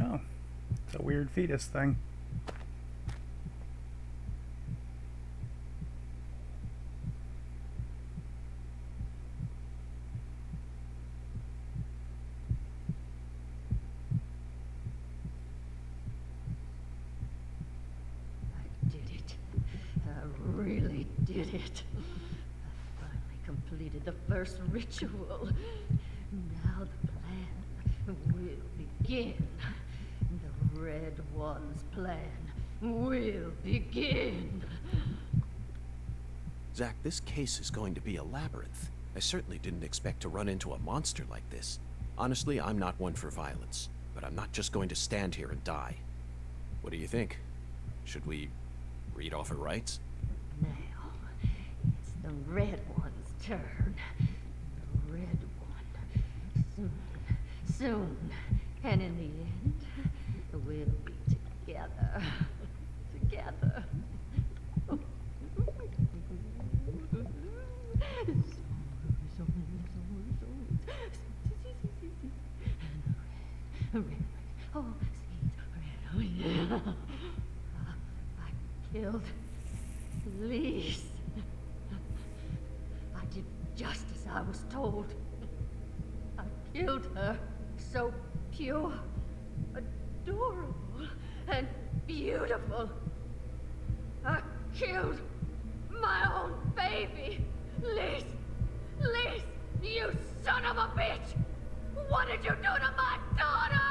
Oh, it's a weird fetus thing. I did it. I really did it. I finally completed the first ritual. Now the plan will begin. The Red One's plan will begin. Zack, this case is going to be a labyrinth. I certainly didn't expect to run into a monster like this. Honestly, I'm not one for violence, but I'm not just going to stand here and die. What do you think? Should we read off her rights? Now, it's the Red One's turn. The Red One. Soon. And in the end, we'll be together. Together. Oh, sweet red. I killed Lise. I did just as I was told. I killed her. So pure, adorable, and beautiful. I killed my own baby. Lise, you son of a bitch! What did you do to my daughter?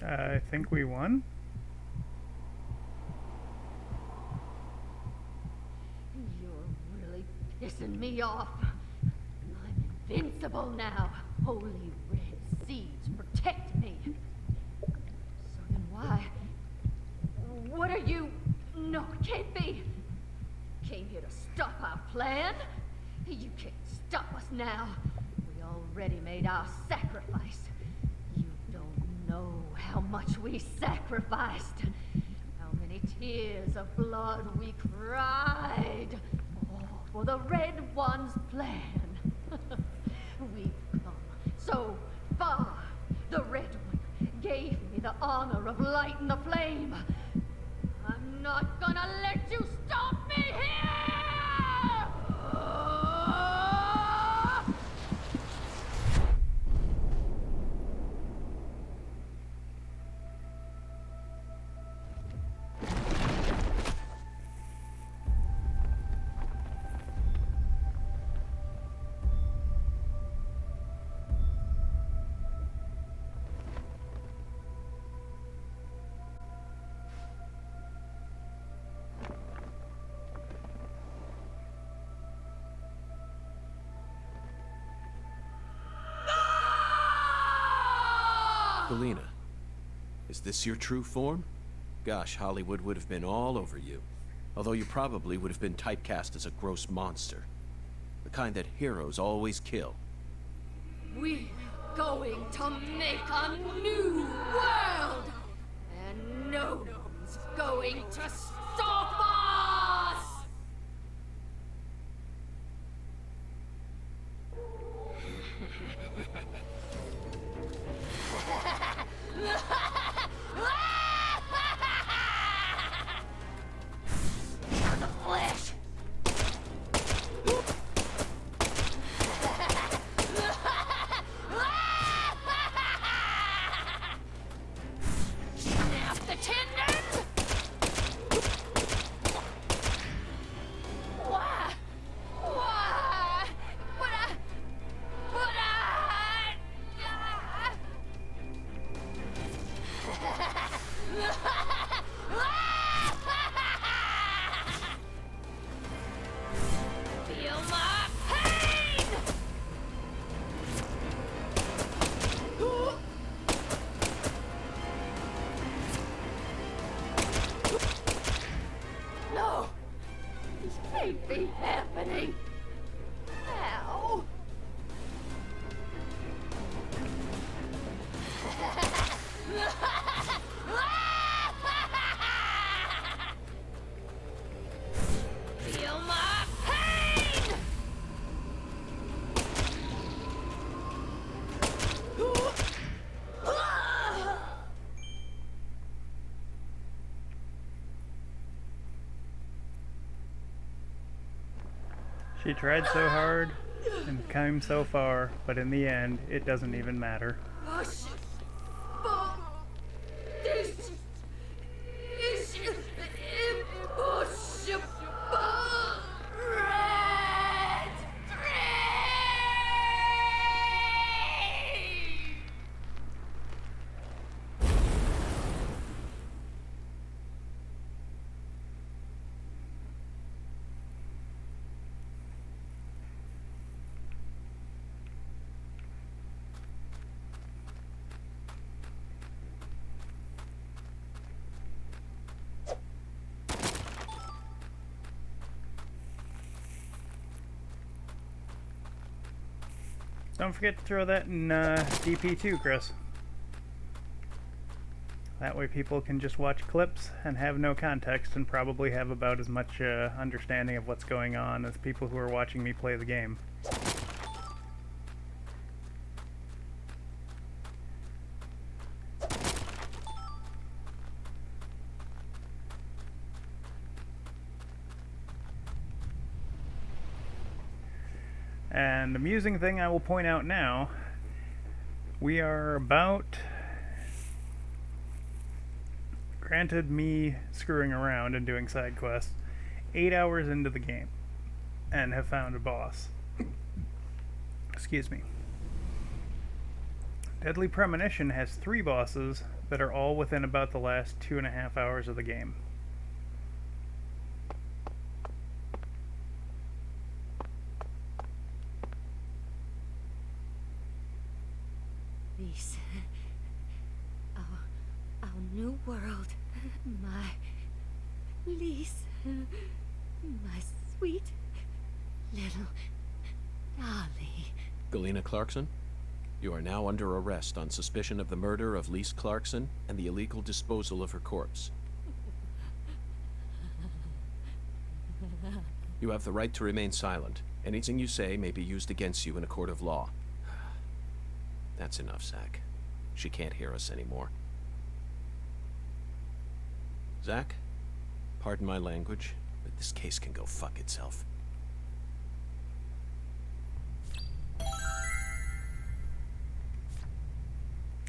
I think we won. You're really pissing me off. I'm invincible now. Holy red seeds protect me. So then why? What are you? No, it can't be. Came here to stop our plan? You can't stop us now. We already made our sacrifice. You don't know how much we sacrificed. How many tears of blood we cried. All for the Red One's plan. We've come so far. The Red One gave me the honor of lighting the flame. I'm not gonna let you stop me here! Galena, is this your true form? Gosh, Hollywood would have been all over you. Although you probably would have been typecast as a gross monster. The kind that heroes always kill. We're going to make a new world! And no one's going to stop us! The flesh! Snap the tendons! Why? Why? Would I? Feel my pain! No! This can't be happening! Ow! Feel my pain! She tried so hard and came so far, but in the end, it doesn't even matter. This is impossible! Red 3! Don't forget to throw that in DP2, Chris. That way people can just watch clips and have no context and probably have about as much understanding of what's going on as people who are watching me play the game. And amusing thing I will point out now, we are about, granted me screwing around and doing side quests, 8 hours into the game and have found a boss. Excuse me. Deadly Premonition has 3 bosses that are all within about the last 2.5 hours of the game. Lise. Our new world. My Lise. My sweet little Dolly. Galena Clarkson, you are now under arrest on suspicion of the murder of Lise Clarkson and the illegal disposal of her corpse. You have the right to remain silent. Anything you say may be used against you in a court of law. That's enough, Zach. She can't hear us anymore. Zach, pardon my language, but this case can go fuck itself.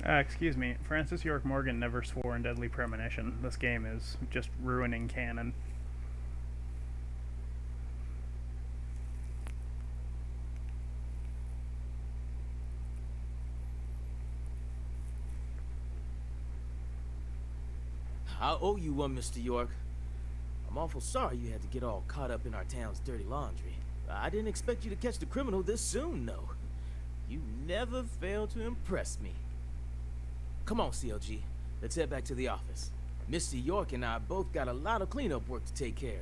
Excuse me, Francis York Morgan never swore in Deadly Premonition. This game is just ruining canon. I owe you one, Mr. York. I'm awful sorry you had to get all caught up in our town's dirty laundry. I didn't expect you to catch the criminal this soon, though. You never fail to impress me. Come on, CLG. Let's head back to the office. Mr. York and I both got a lot of cleanup work to take care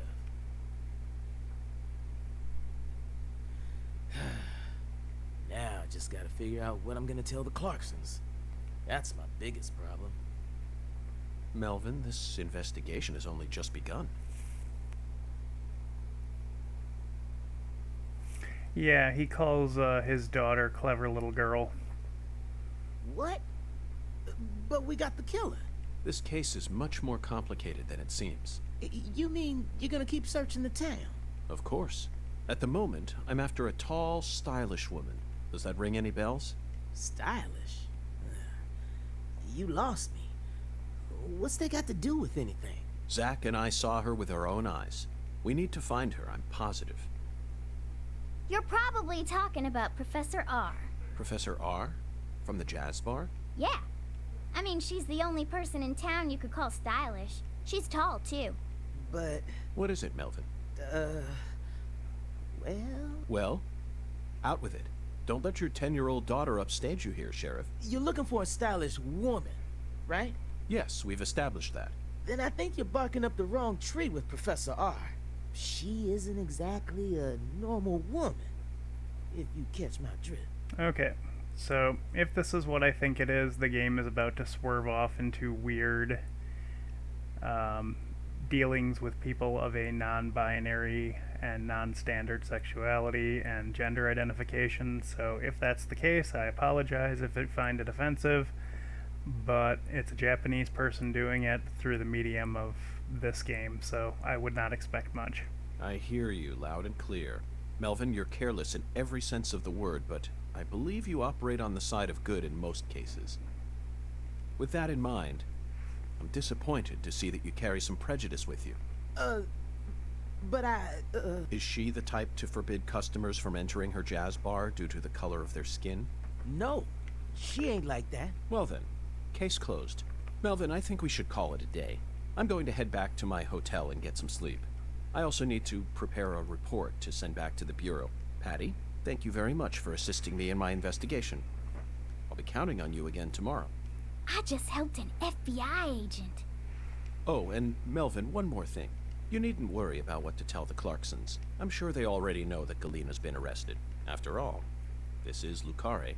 of. Now I just gotta figure out what I'm gonna tell the Clarksons. That's my biggest problem. Melvin, this investigation has only just begun. Yeah, he calls his daughter clever little girl. What? But we got the killer. This case is much more complicated than it seems. You mean you're gonna keep searching the town? Of course. At the moment, I'm after a tall, stylish woman. Does that ring any bells? Stylish? You lost me. What's that got to do with anything? Zach and I saw her with our own eyes. We need to find her, I'm positive. You're probably talking about Professor R. Professor R? From the jazz bar? Yeah. I mean, she's the only person in town you could call stylish. She's tall, too. But... What is it, Melvin? Well... Well? Out with it. Don't let your 10-year-old daughter upstage you here, Sheriff. You're looking for a stylish woman, right? Yes, we've established that. Then I think you're barking up the wrong tree with Professor R. She isn't exactly a normal woman, if you catch my drift. Okay, so if this is what I think it is, the game is about to swerve off into weird dealings with people of a non-binary and non-standard sexuality and gender identification. So if that's the case, I apologize if I find it offensive, but it's a Japanese person doing it through the medium of this game, so I would not expect much. I hear you loud and clear. Melvin, you're careless in every sense of the word, but I believe you operate on the side of good in most cases. With that in mind, I'm disappointed to see that you carry some prejudice with you. But Is she the type to forbid customers from entering her jazz bar due to the color of their skin? No, she ain't like that. Well then, case closed. Melvin, I think we should call it a day. I'm going to head back to my hotel and get some sleep. I also need to prepare a report to send back to the Bureau. Patty, thank you very much for assisting me in my investigation. I'll be counting on you again tomorrow. I just helped an FBI agent. Oh, and Melvin, one more thing. You needn't worry about what to tell the Clarksons. I'm sure they already know that Galena's been arrested. After all, this is Lucare.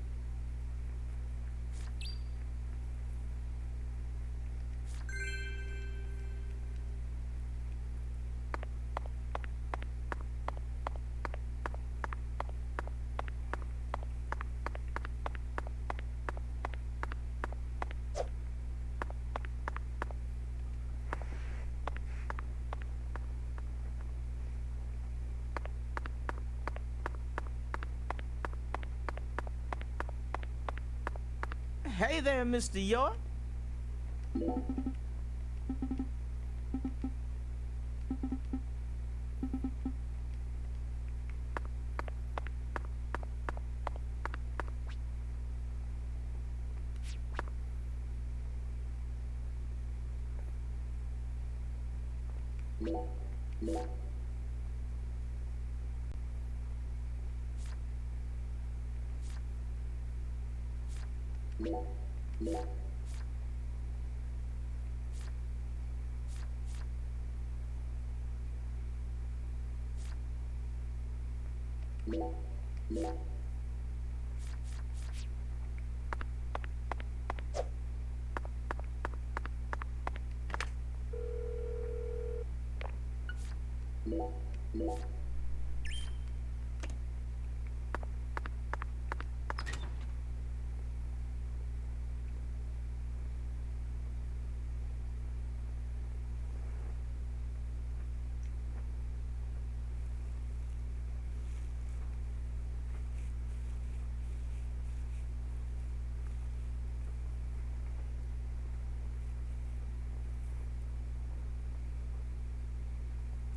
Hey there, Mr. York.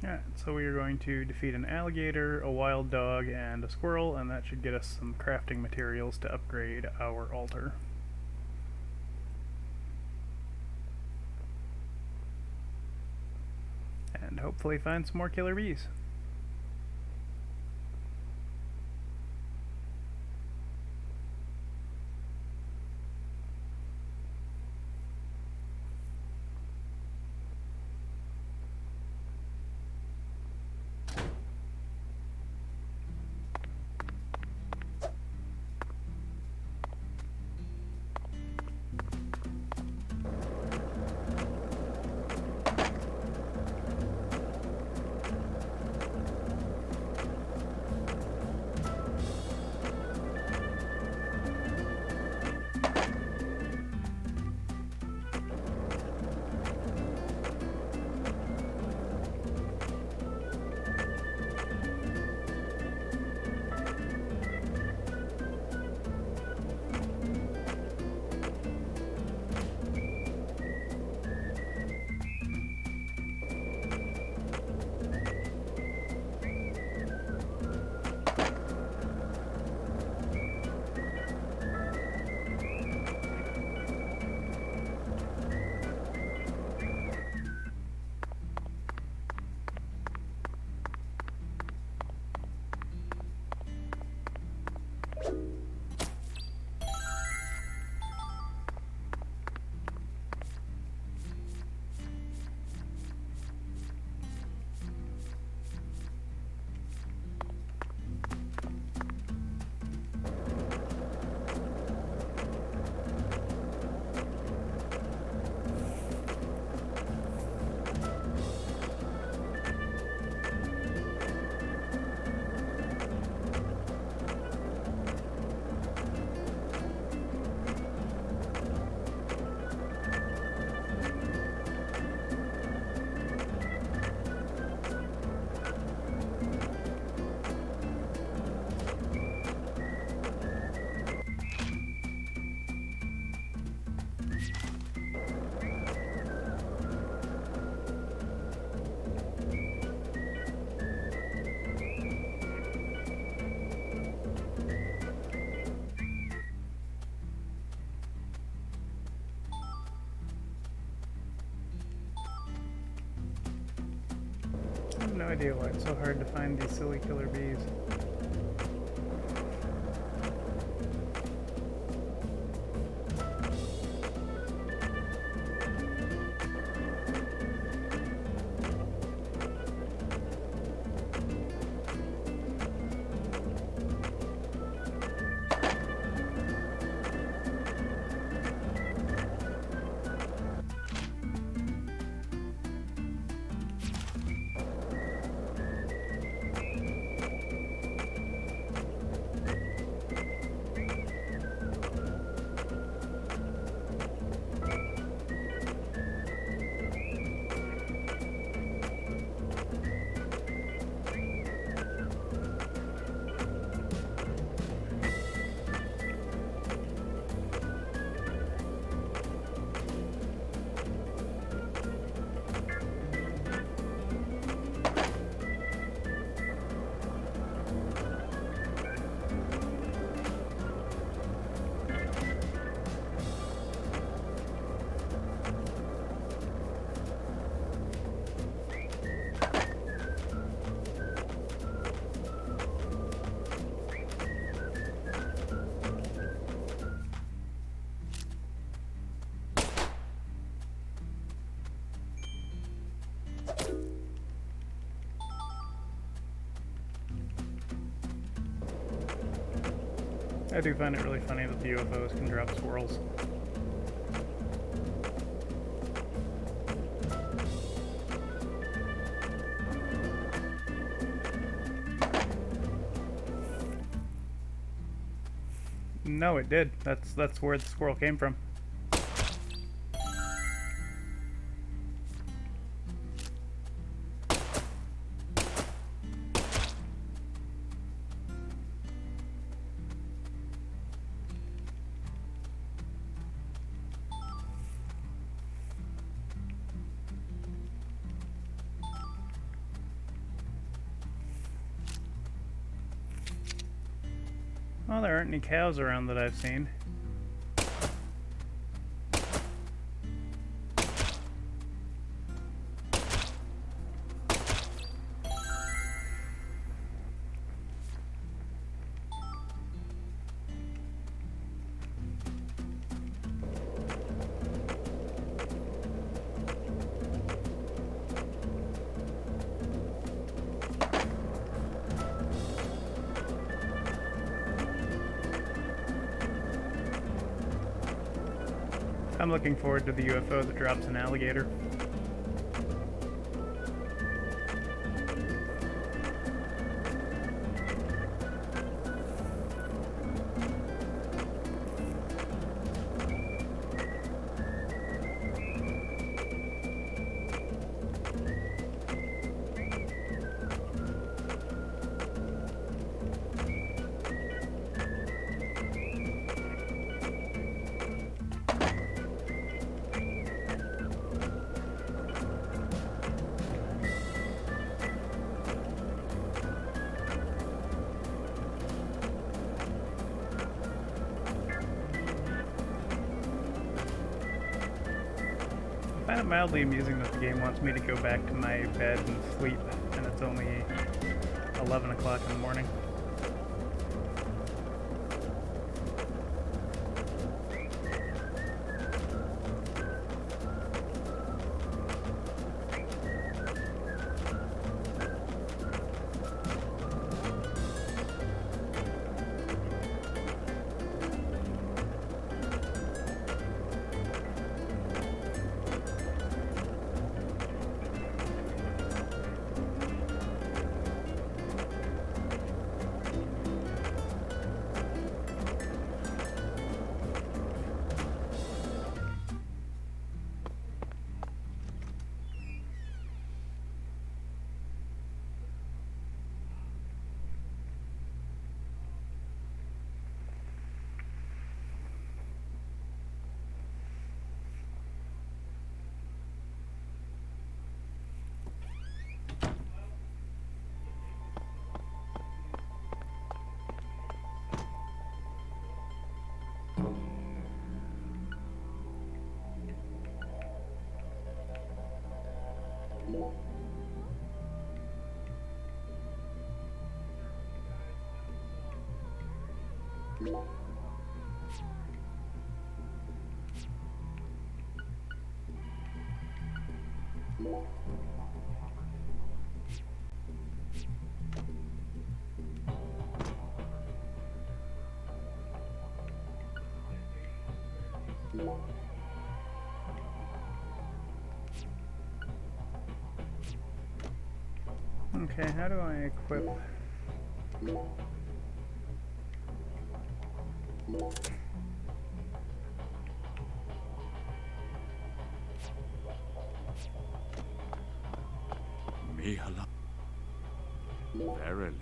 Alright, so we are going to defeat an alligator, a wild dog, and a squirrel, and that should get us some crafting materials to upgrade our altar. And hopefully find some more killer bees. no idea why it's so hard to find these silly killer bees. I do find it really funny that the UFOs can drop swirls. No, it did. That's where the squirrel came from. Well, there aren't any cows around that I've seen. I'm looking forward to the UFO that drops an alligator. I find it mildly amusing that the game wants me to go back to my bed and sleep, and it's only 11 o'clock in the morning. Okay, how do I equip? Mihala. Verily.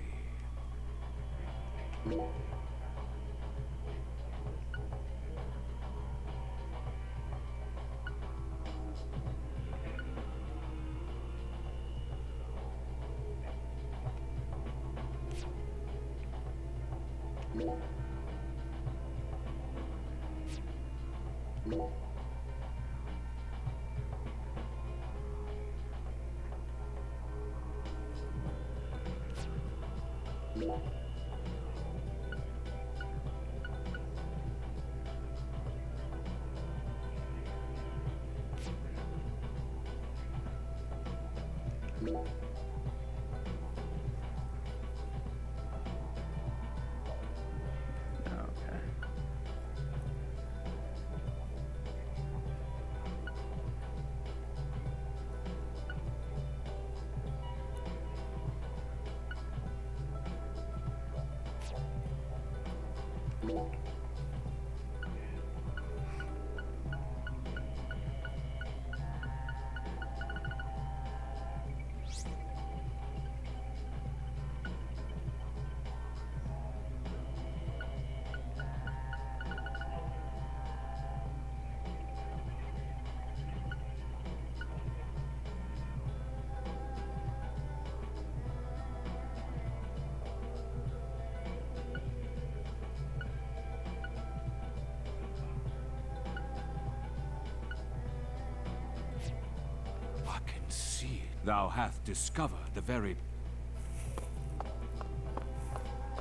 I can see it. Thou hast discovered the very...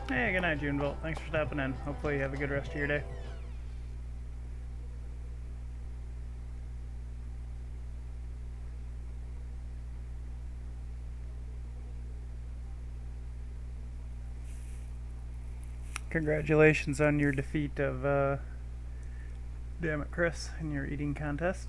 Hey, good night, Juneville. Thanks for stopping in. Hopefully you have a good rest of your day. Congratulations on your defeat of, damn it, Chris, in your eating contest.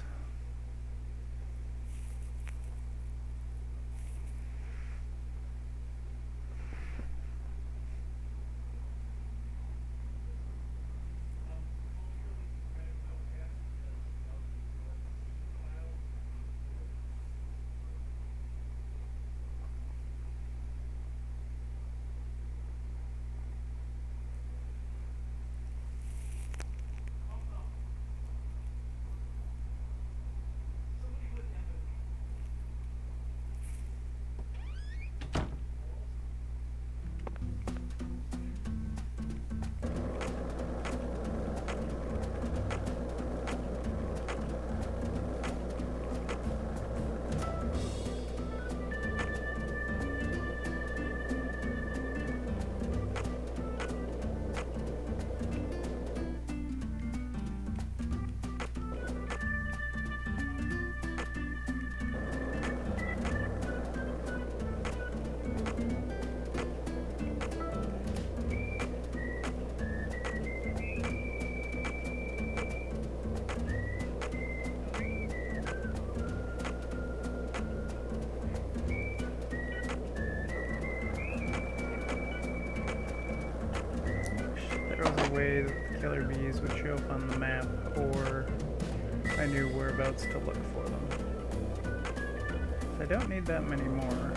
There was a way that the killer bees would show up on the map, or I knew whereabouts to look for them. I don't need that many more.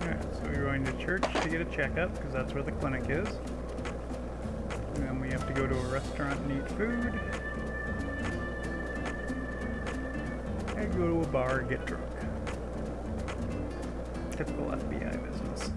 Alright, so we're going to church to get a checkup, because that's where the clinic is. And then we have to go to a restaurant and eat food. And go to a bar and get drunk. Typical FBI business.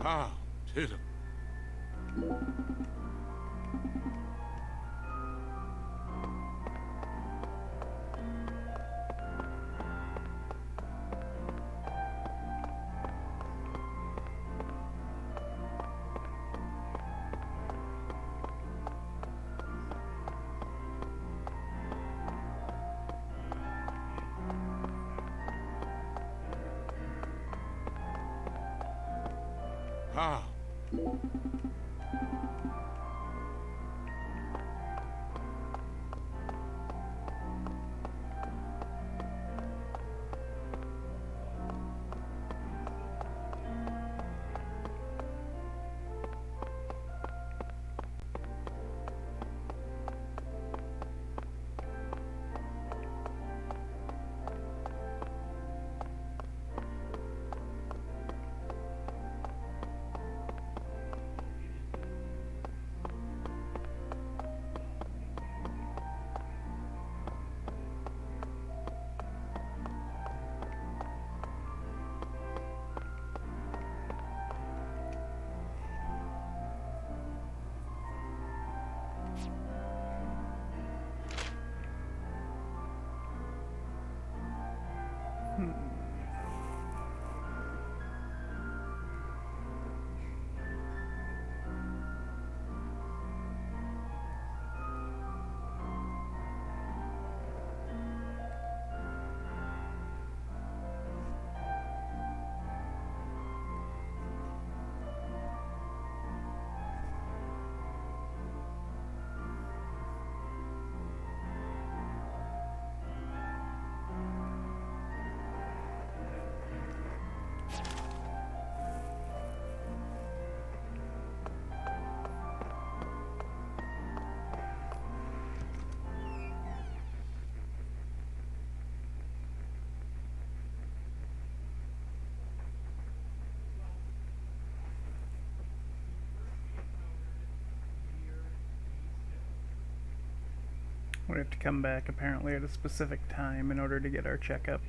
How did it? How? We have to come back apparently at a specific time in order to get our checkup.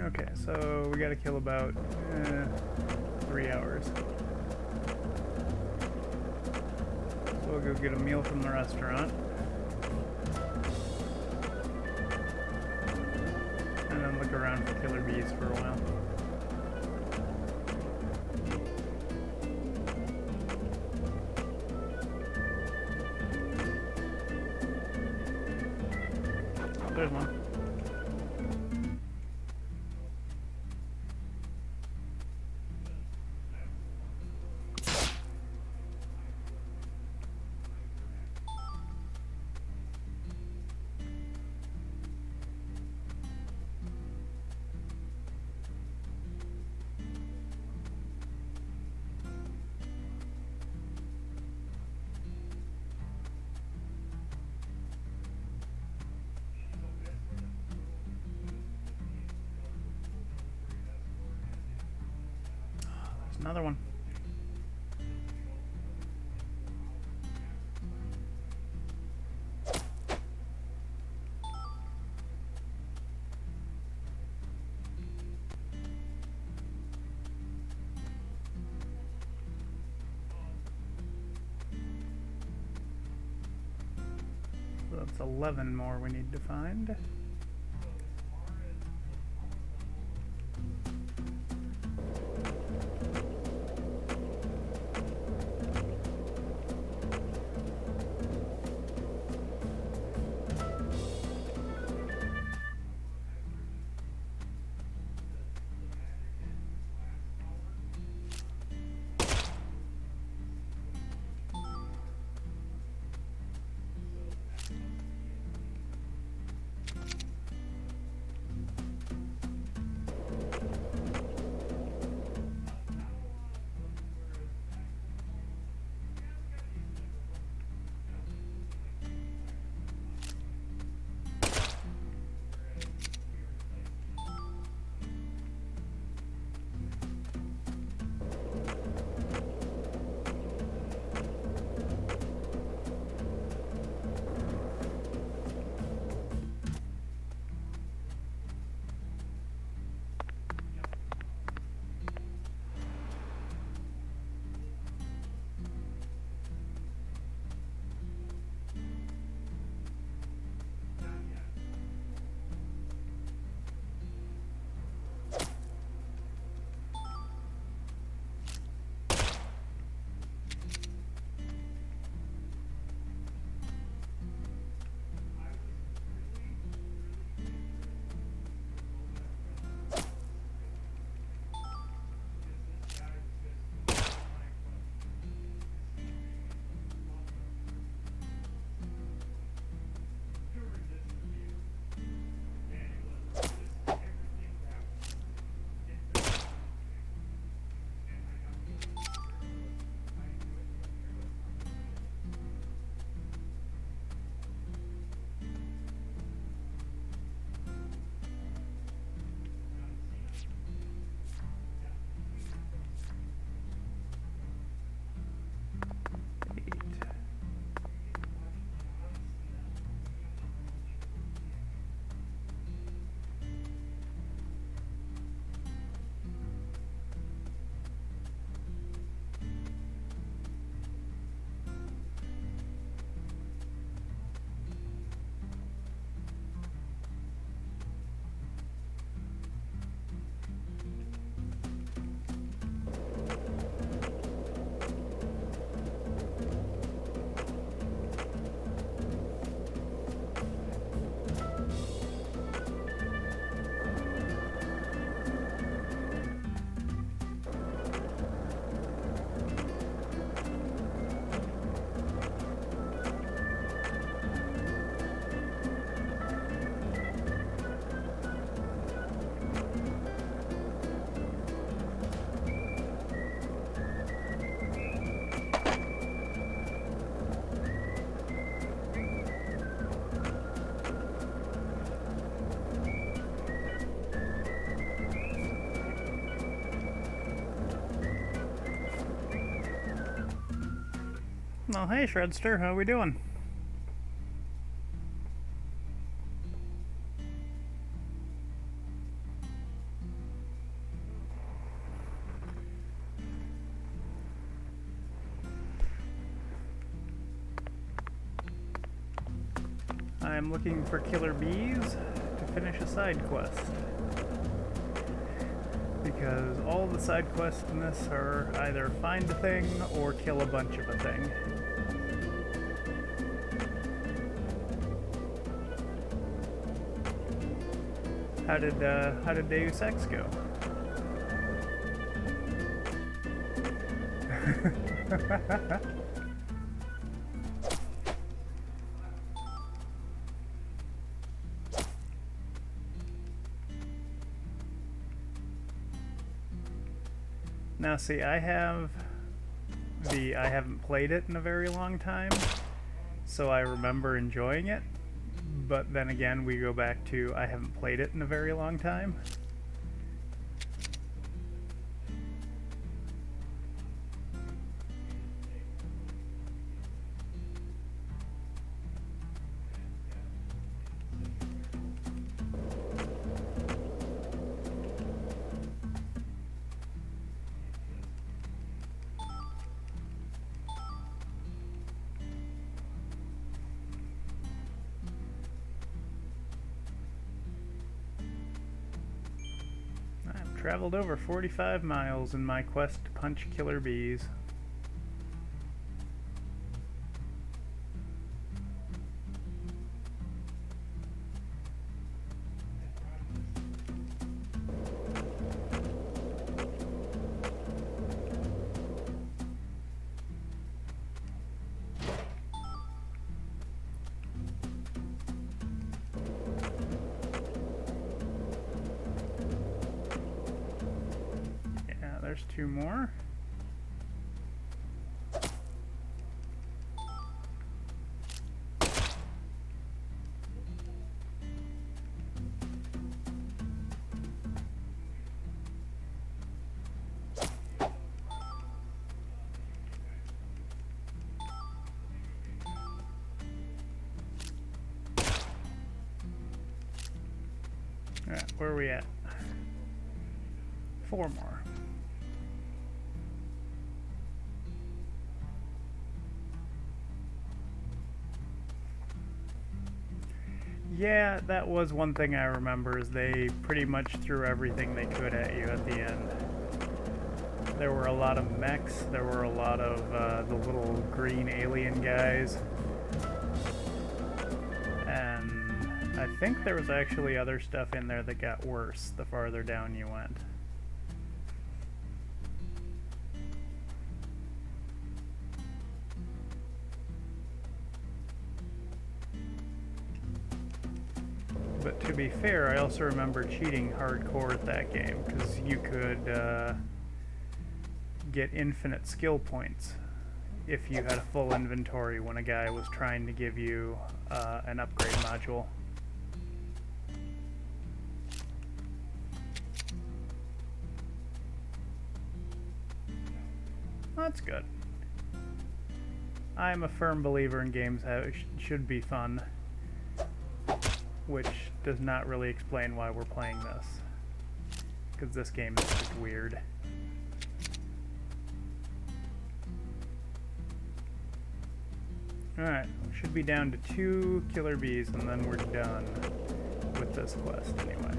Okay, so we gotta kill about 3 hours. So we'll go get a meal from the restaurant. And then look around for killer bees for a while. There's one. Another one. So that's 11 more we need to find. Well, hey, Shredster, how we doing? I'm looking for killer bees to finish a side quest. Because all the side quests in this are either find a thing or kill a bunch of a thing. How did Deus Ex go? Now see, I haven't played it in a very long time, so I remember enjoying it, but then again we go back to I haven't played it in a very long time. Traveled over 45 miles in my quest to punch killer bees. There's two more. Alright, where are we at? 4 more. Yeah, that was one thing I remember, is they pretty much threw everything they could at you at the end. There were a lot of mechs, there were a lot of the little green alien guys. And I think there was actually other stuff in there that got worse the farther down you went. But to be fair, I also remember cheating hardcore at that game, because you could get infinite skill points if you had a full inventory when a guy was trying to give you an upgrade module. That's good. I'm a firm believer in games that should be fun, which does not really explain why we're playing this, because this game is just weird. Alright, we should be down to 2 killer bees and then we're done with this quest anyway.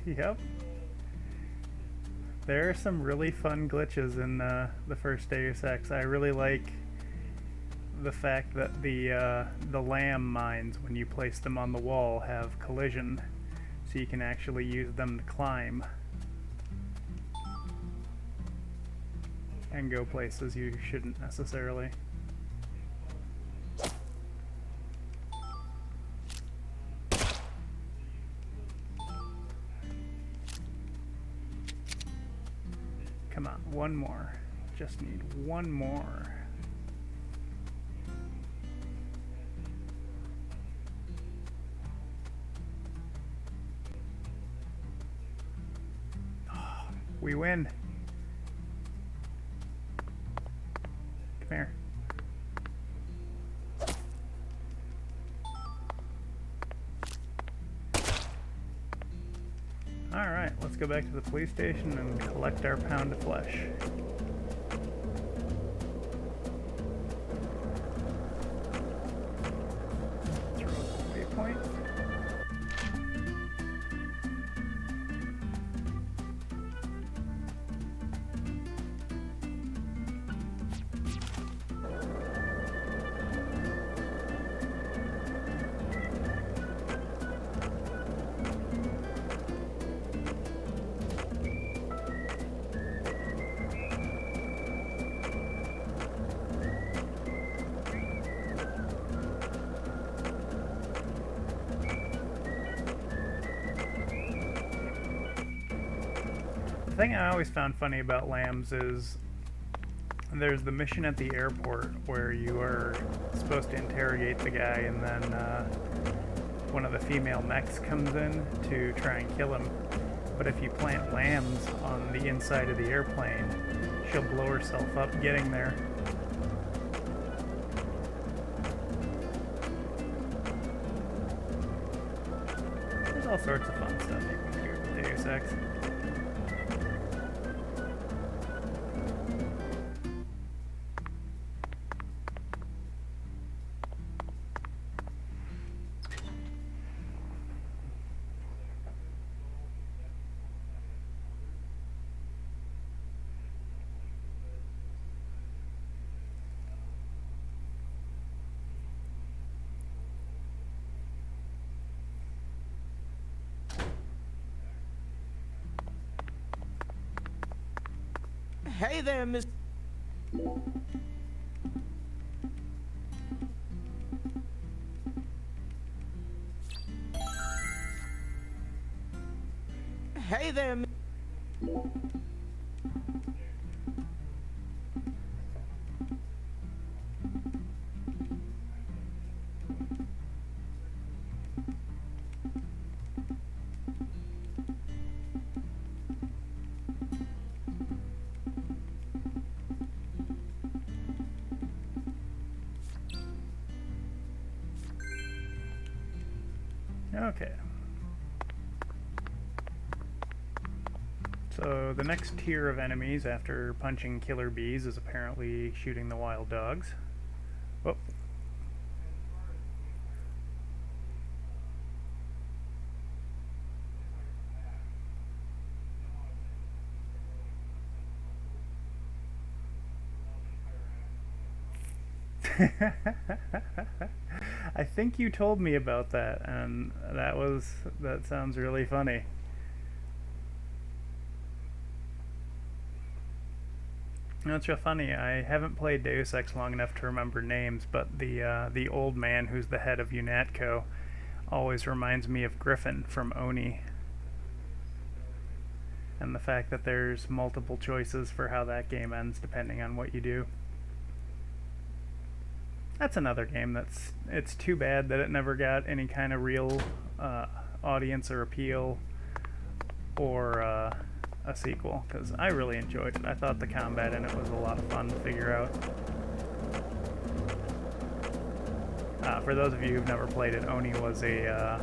Yep. There are some really fun glitches in the first Deus Ex. I really like the fact that the lamb mines, when you place them on the wall, have collision, so you can actually use them to climb and go places you shouldn't necessarily. Come on, one more. Just need one more. We win. Come here. Alright, let's go back to the police station and collect our pound of flesh. Throw the waypoint. The thing I always found funny about Lambs is there's the mission at the airport where you are supposed to interrogate the guy, and then one of the female mechs comes in to try and kill him. But if you plant lambs on the inside of the airplane, she'll blow herself up getting there. There's all sorts of fun stuff you can do with Deus Ex. Hey there, Miss. Hey there, Miss. Okay. So the next tier of enemies after punching killer bees is apparently shooting the wild dogs. Oh. I think you told me about that, and that sounds really funny. You know, it's real funny. I haven't played Deus Ex long enough to remember names, but the old man who's the head of UNATCO always reminds me of Griffin from Oni. And the fact that there's multiple choices for how that game ends depending on what you do. That's another game it's too bad that it never got any kind of real audience or appeal or a sequel, because I really enjoyed it. I thought the combat in it was a lot of fun to figure out. For those of you who've never played it, Oni was a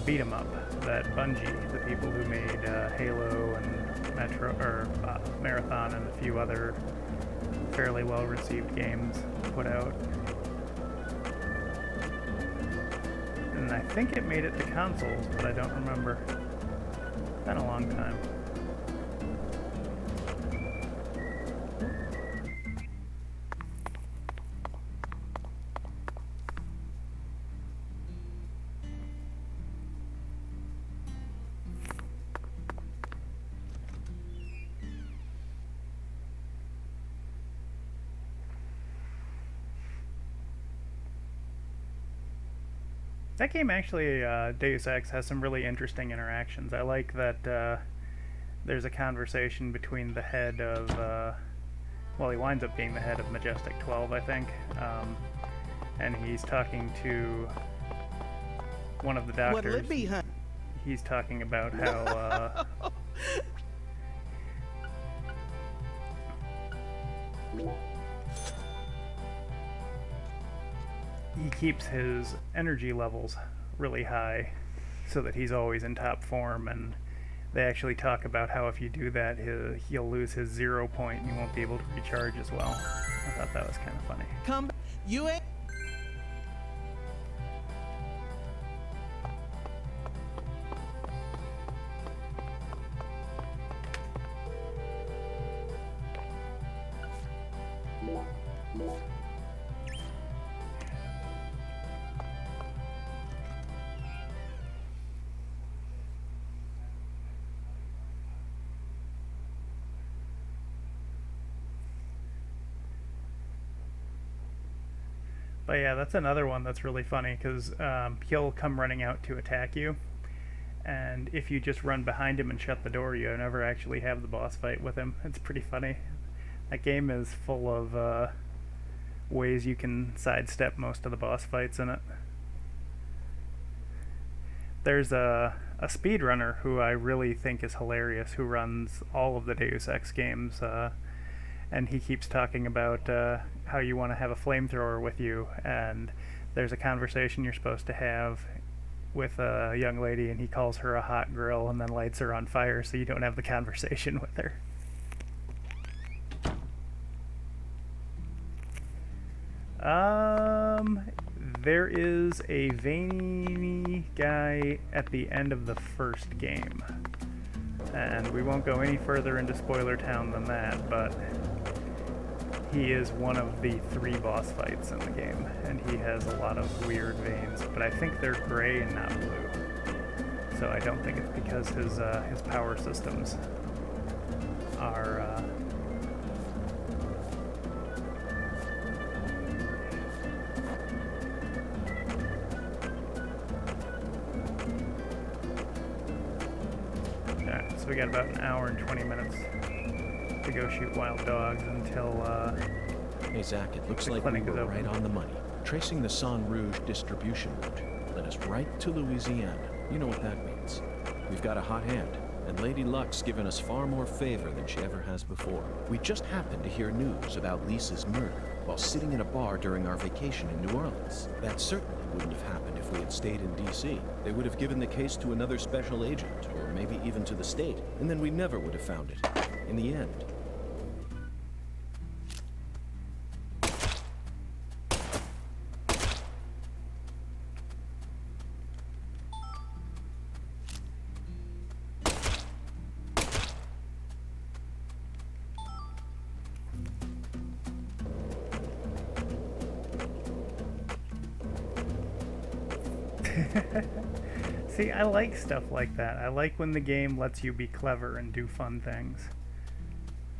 beat 'em up that Bungie, the people who made Halo and Marathon and a few other fairly well-received games, put out. And I think it made it to consoles, but I don't remember. It's been a long time. That game actually, Deus Ex, has some really interesting interactions. I like that there's a conversation between the head of, well, he winds up being the head of Majestic 12, I think, and he's talking to one of the doctors. What'll it be, huh? He's talking about how he keeps his energy levels really high so that he's always in top form, and they actually talk about how if you do that, he'll lose his 0 point and he won't be able to recharge as well. I thought that was kind of funny. Come, you ain't. But yeah, that's another one that's really funny, because he'll come running out to attack you, and if you just run behind him and shut the door, you never actually have the boss fight with him. It's pretty funny. That game is full of ways you can sidestep most of the boss fights in it. There's a speedrunner who I really think is hilarious, who runs all of the Deus Ex games, and he keeps talking about how you want to have a flamethrower with you, and there's a conversation you're supposed to have with a young lady, and he calls her a hot girl and then lights her on fire so you don't have the conversation with her. There is a veiny guy at the end of the first game, and we won't go any further into Spoiler Town than that, but he is one of the 3 boss fights in the game, and he has a lot of weird veins, but I think they're gray and not blue. So I don't think it's because his power systems are Alright, so we got about an hour and 20 minutes to go shoot wild dogs until Hey Zach, it looks the like we clinic is were open. right on the money. Tracing the San Rouge distribution route led us right to Louisiana. You know what that means. We've got a hot hand, and Lady Luck's given us far more favor than she ever has before. We just happened to hear news about Lisa's murder while sitting in a bar during our vacation in New Orleans. That certainly wouldn't have happened if we had stayed in D.C. They would have given the case to another special agent, or maybe even to the state, and then we never would have found it. In the end. See, I like stuff like that. I like when the game lets you be clever and do fun things.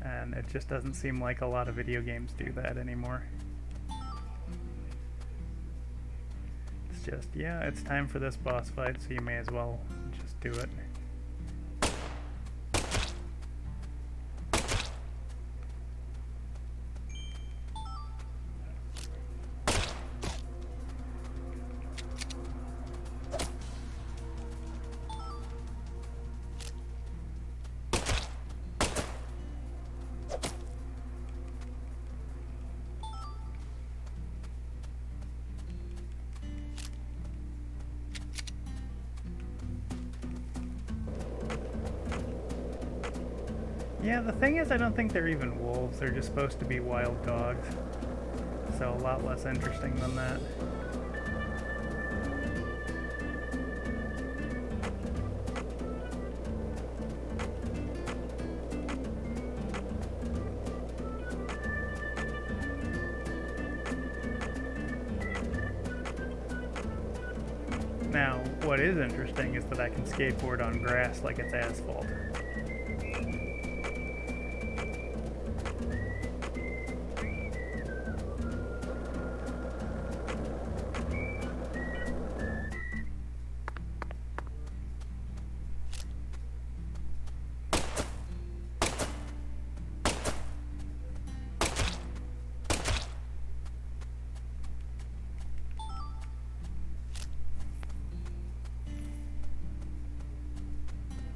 And it just doesn't seem like a lot of video games do that anymore. It's just, yeah, it's time for this boss fight, so you may as well just do it. Yeah, the thing is, I don't think they're even wolves. They're just supposed to be wild dogs. So a lot less interesting than that. Now, what is interesting is that I can skateboard on grass like it's asphalt.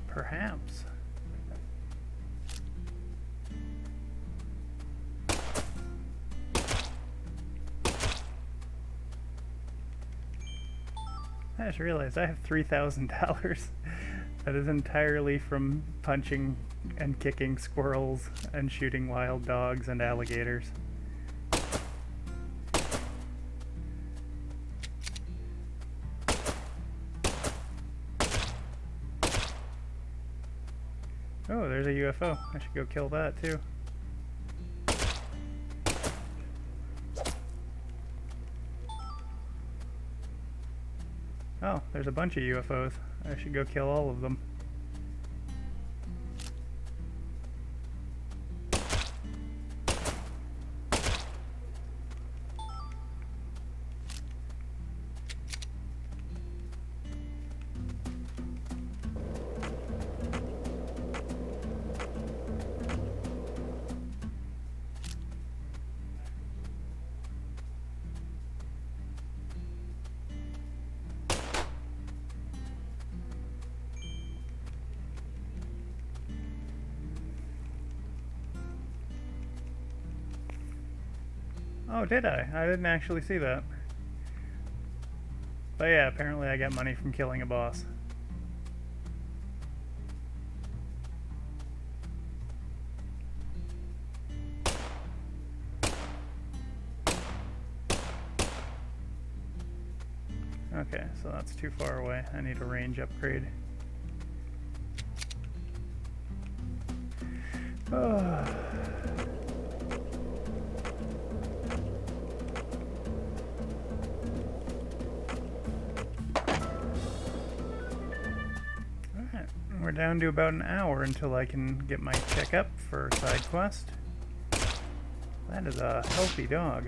Perhaps. I just realized I have $3,000. That is entirely from punching and kicking squirrels and shooting wild dogs and alligators. Oh, there's a UFO. I should go kill that too. Oh, there's a bunch of UFOs. I should go kill all of them. Oh, did I? I didn't actually see that. But yeah, apparently I got money from killing a boss. Okay, so that's too far away. I need a range upgrade. Oh. We're down to about an hour until I can get my checkup for side quest. That is a healthy dog.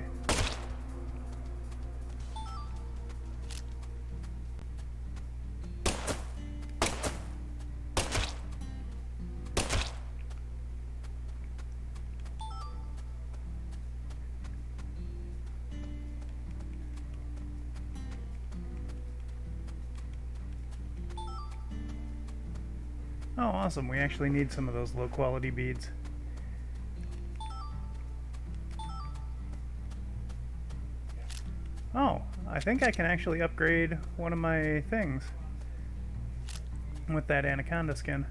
Oh, awesome. We actually need some of those low-quality beads. Oh, I think I can actually upgrade one of my things with that anaconda skin.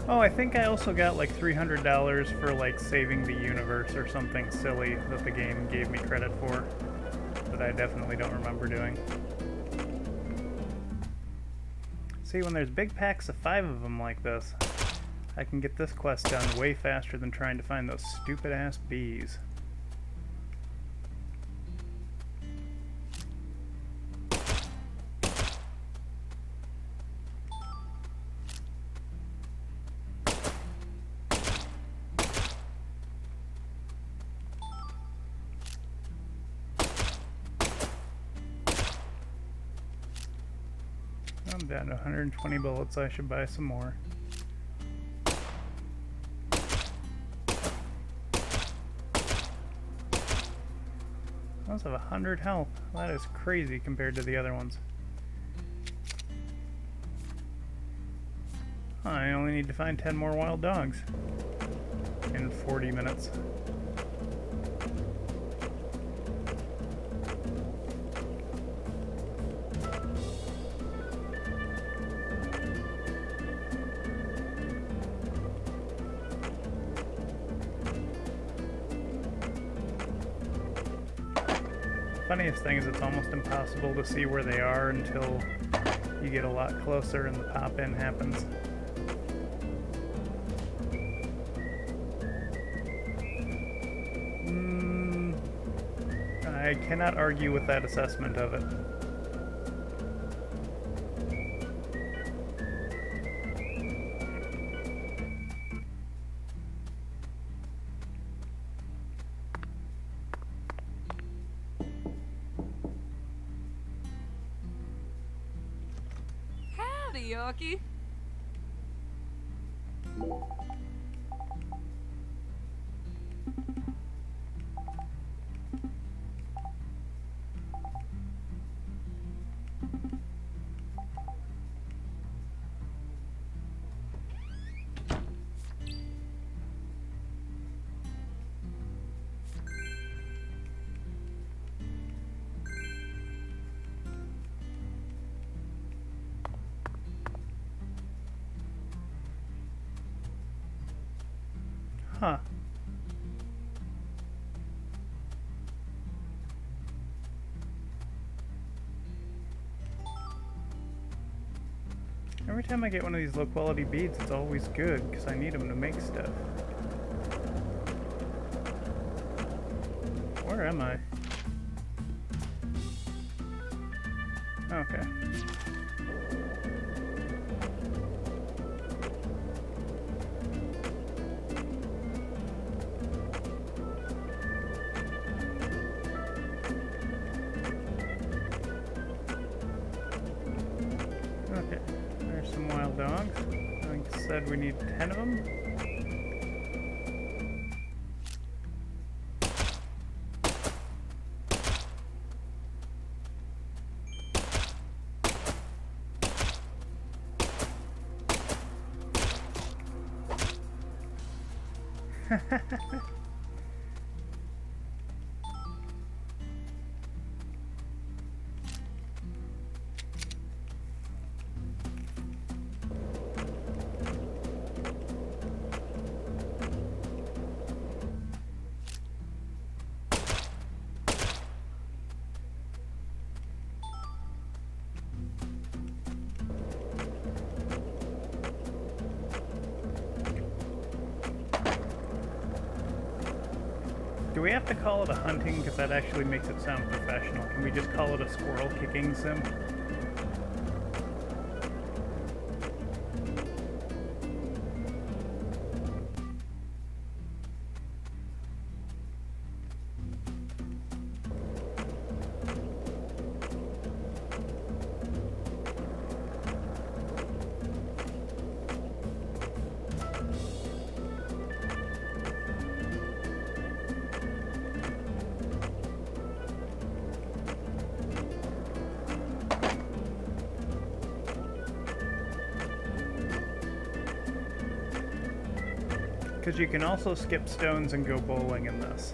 Oh, I think I also got like $300 for like saving the universe or something silly that the game gave me credit for, that I definitely don't remember doing. See, when there's big packs of 5 of them like this, I can get this quest done way faster than trying to find those stupid-ass bees. I'm down to 120 bullets. I should buy some more. Those have 100 health. That is crazy compared to the other ones. I only need to find 10 more wild dogs in 40 minutes. Funniest thing is it's almost impossible to see where they are until you get a lot closer and the pop-in happens. I cannot argue with that assessment of it. Howdy, Yorkie. Huh. Every time I get one of these low quality beads, it's always good, because I need them to make stuff. Where am I? Okay. Okay, there's some wild dogs. Like I said, we need 10 of them. Do we have to call it a hunting? Because that actually makes it sound professional. Can we just call it a squirrel kicking sim? Because you can also skip stones and go bowling in this.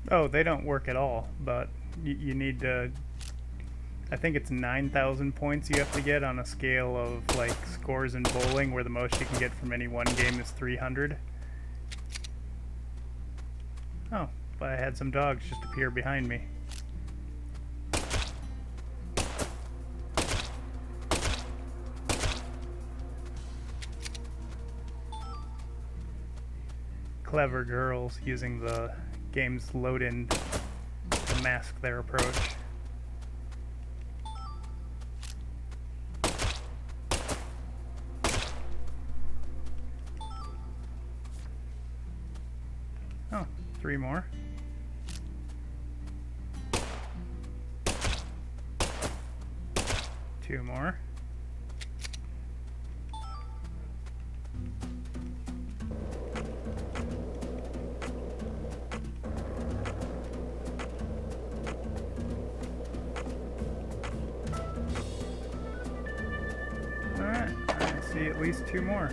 Oh, they don't work at all, but you need to... I think it's 9,000 points you have to get on a scale of, like, scores in bowling, where the most you can get from any one game is 300. Oh, but I had some dogs just appear behind me. Clever girls using the game's load-in to mask their approach. Oh, 3 more. Two more. Alright, I see at least 2 more.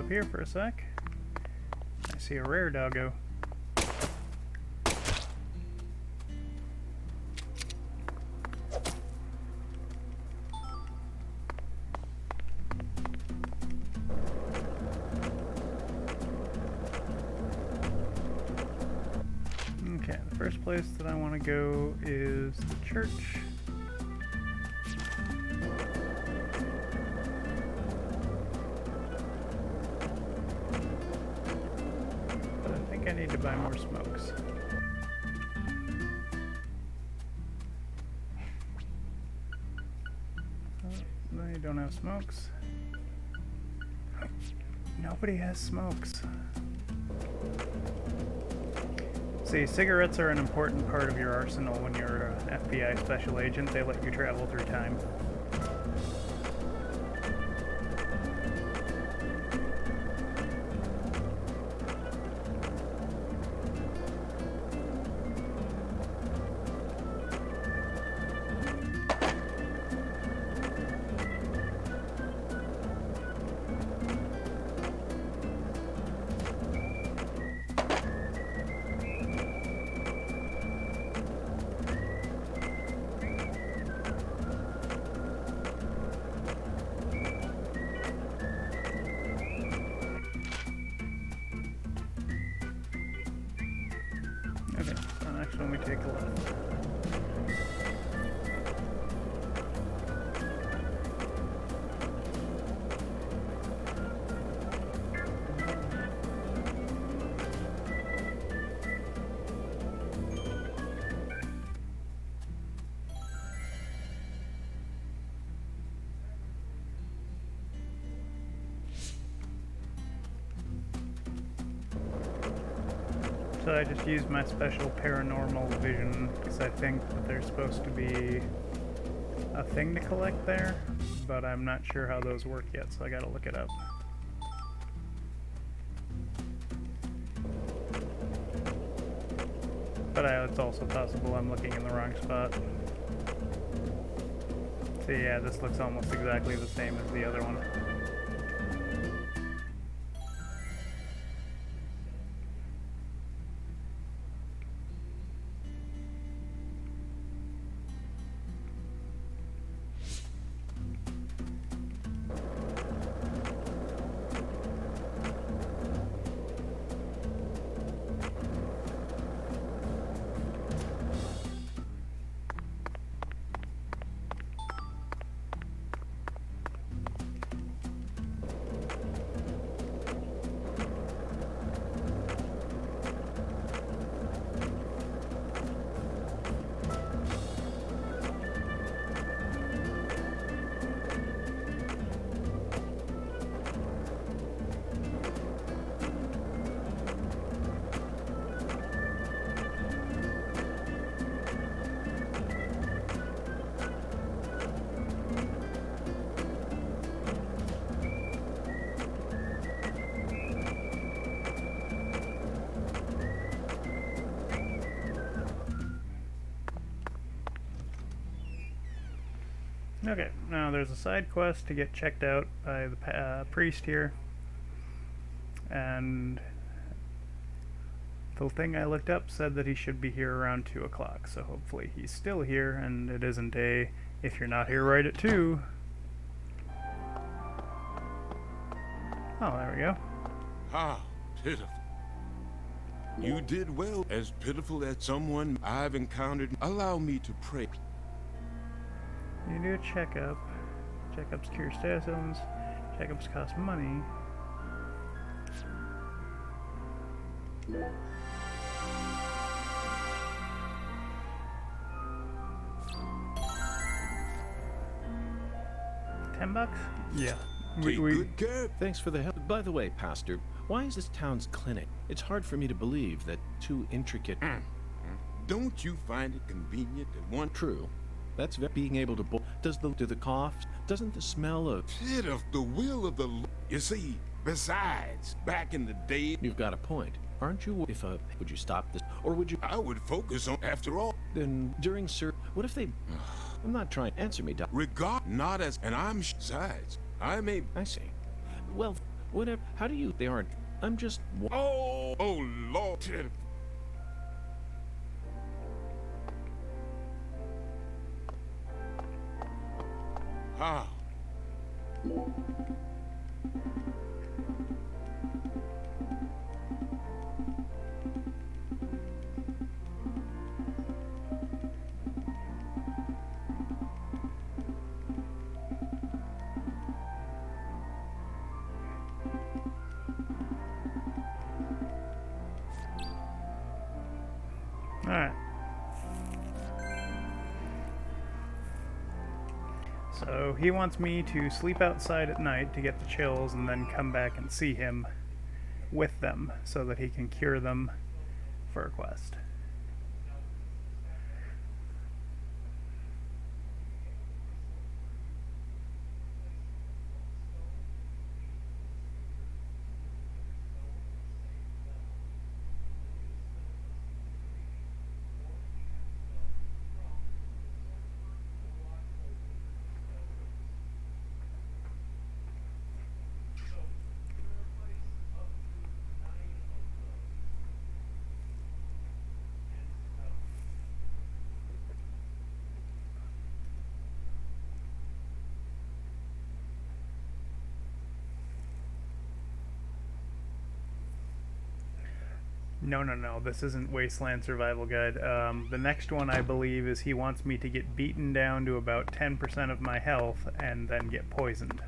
here for a sec. I see a rare doggo. Okay, the first place that I want to go is the church. But I think I need to buy more smokes. Oh, they don't have smokes. Nobody has smokes. See, cigarettes are an important part of your arsenal when you're an FBI special agent. They let you travel through time. Okay, so next one we take a left. So I just used my special paranormal vision because I think that there's supposed to be a thing to collect there, but I'm not sure how those work yet, so I gotta look it up. But it's also possible I'm looking in the wrong spot. So yeah, this looks almost exactly the same as the other one. Okay, now there's a side quest to get checked out by the priest here, and the thing I looked up said that he should be here around 2 o'clock, so hopefully he's still here, and it isn't a, if you're not here right at 2. Oh, there we go. How pitiful. You did well, as pitiful as someone I've encountered. Allow me to pray. You do a checkup. Checkups cure status ailments. Checkups cost money. $10? Yeah. Take good care. Thanks for the help. By the way, Pastor, why is this town's clinic? It's hard for me to believe that two intricate... Don't you find it convenient that one... True. That's being able to... Do the coughs? Doesn't the smell of... Pit of the will of the... You see, besides, back in the day... You've got a point. Aren't you? If, would you stop this? Or would you... I would focus on... After all... Then, during what if they... I'm not trying... Answer me, Doc. Regard not as... And I'm... Besides, I may... I see. Well, Whatever. How do you... They aren't... I'm just... Oh, Lord. How? Alright. So he wants me to sleep outside at night to get the chills and then come back and see him with them so that he can cure them for a quest. No, this isn't Wasteland Survival Guide. The next one, I believe, is he wants me to get beaten down to about 10% of my health and then get poisoned.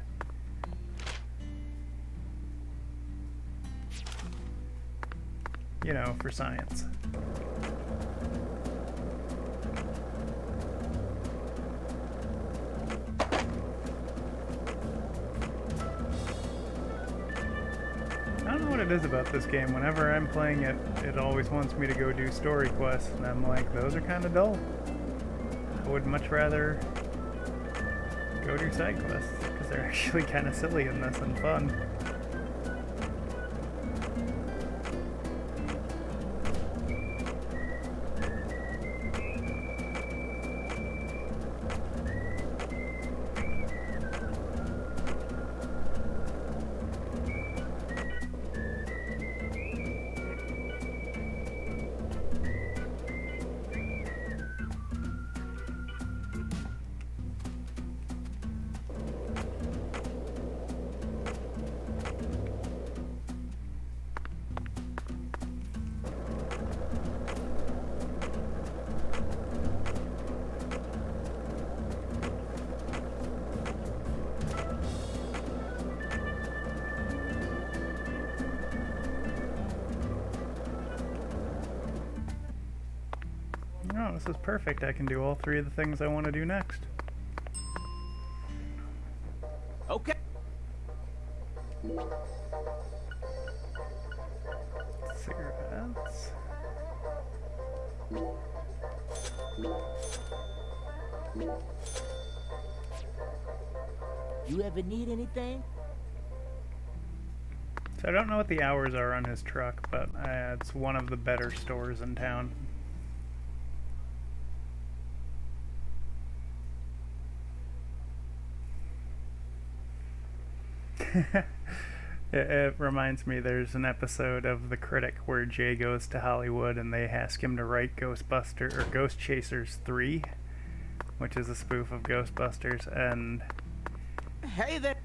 You know, for science. I don't know what it is about this game. Whenever I'm playing it, it always wants me to go do story quests, and I'm like, those are kind of dull. I would much rather go do side quests, because they're actually kind of silly in this and fun. Oh, this is perfect. I can do all three of the things I want to do next. Okay. Cigarettes. You ever need anything? So I don't know what the hours are on his truck, but it's one of the better stores in town. It reminds me, there's an episode of The Critic where Jay goes to Hollywood and they ask him to write Ghost Chasers 3, which is a spoof of Ghostbusters, and Hey there.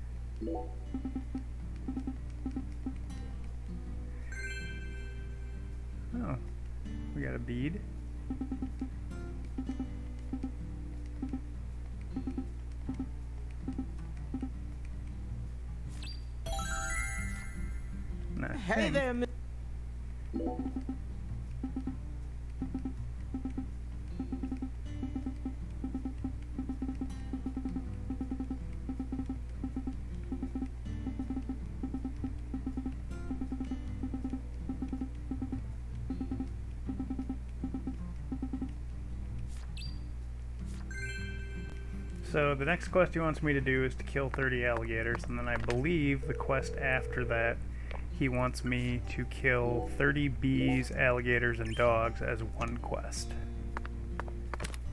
oh, we got a bead. Hey there, So the next quest he wants me to do is to kill 30 alligators, and then I believe the quest after that he wants me to kill 30 bees, alligators, and dogs as one quest.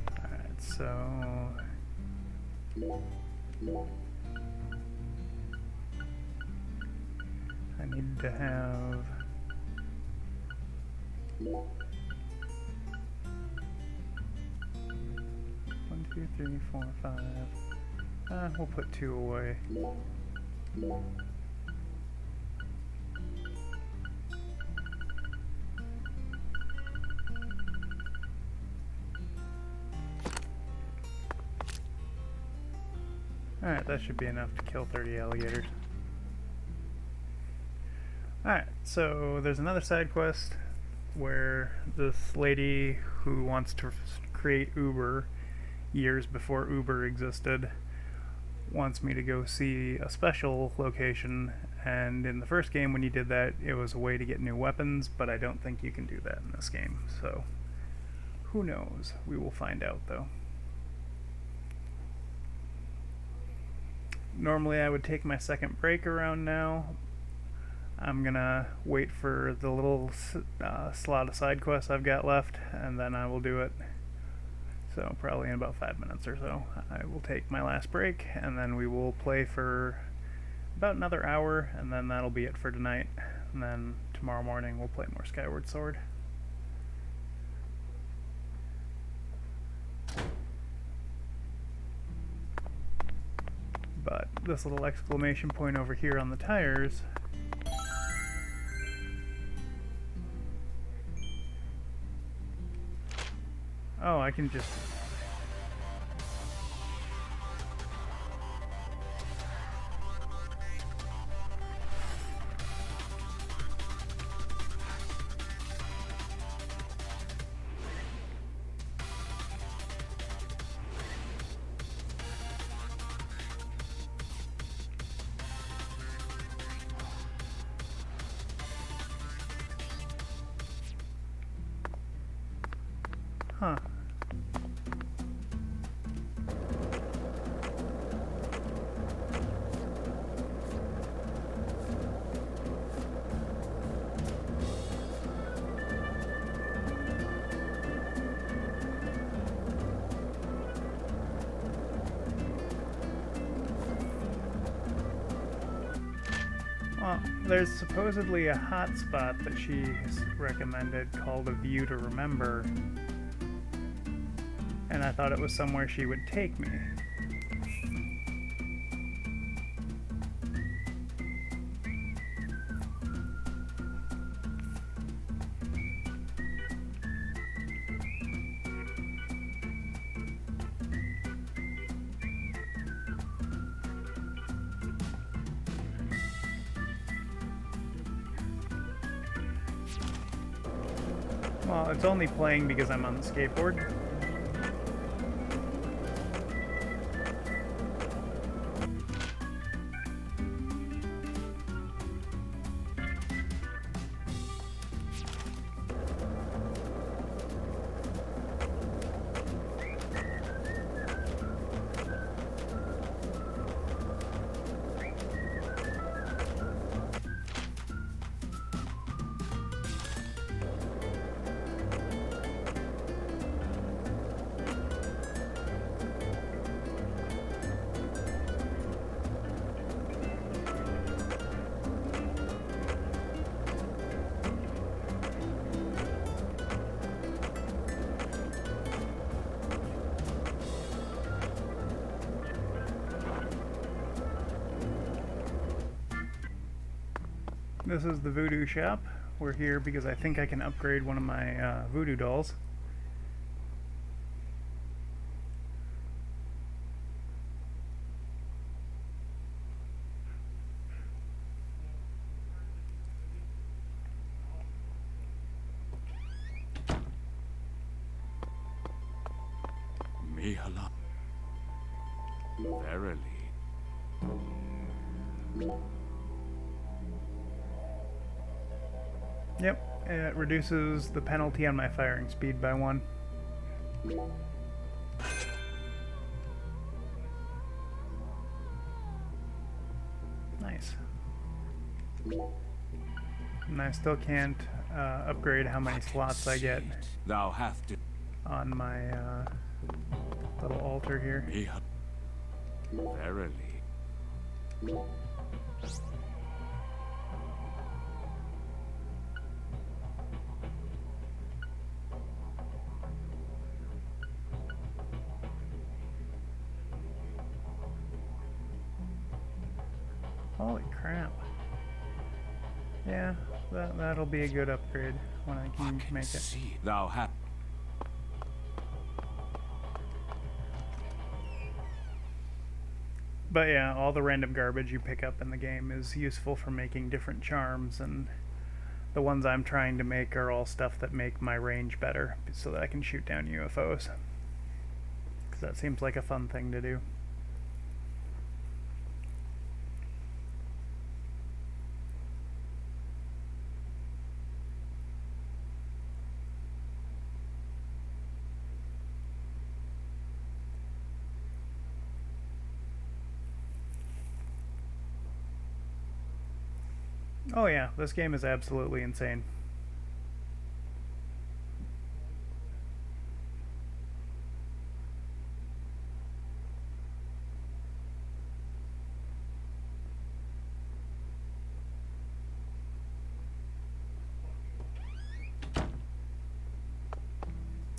Alright, so... I need to have... 1, 2, 3, 4, 5. We'll put 2 away. Alright, that should be enough to kill 30 alligators. Alright, so there's another side quest where this lady who wants to create Uber years before Uber existed wants me to go see a special location, and in the first game when you did that it was a way to get new weapons, but I don't think you can do that in this game, so who knows. We will find out though. Normally I would take my second break around now. I'm gonna wait for the little slot of side quests I've got left, and then I will do it. So probably in about 5 minutes or so I will take my last break, and then we will play for about another hour, and then that'll be it for tonight. And then tomorrow morning we'll play more Skyward Sword. But this little exclamation point over here on the tires oh, I can just... Huh. Well, there's supposedly a hotspot that she's recommended called A View to Remember, and I thought it was somewhere she would take me. Well, it's only playing because I'm on the skateboard. This is the voodoo shop. We're here because I think I can upgrade one of my voodoo dolls. Mihala. Verily. Yep, it reduces the penalty on my firing speed by 1. Nice. And I still can't upgrade how many slots I get Thou have to on my little altar here. Verily. Holy crap. Yeah, that'll be a good upgrade when I can make it. See, Thou hast. But yeah, all the random garbage you pick up in the game is useful for making different charms, and the ones I'm trying to make are all stuff that make my range better so that I can shoot down UFOs. Because that seems like a fun thing to do. Oh yeah, this game is absolutely insane.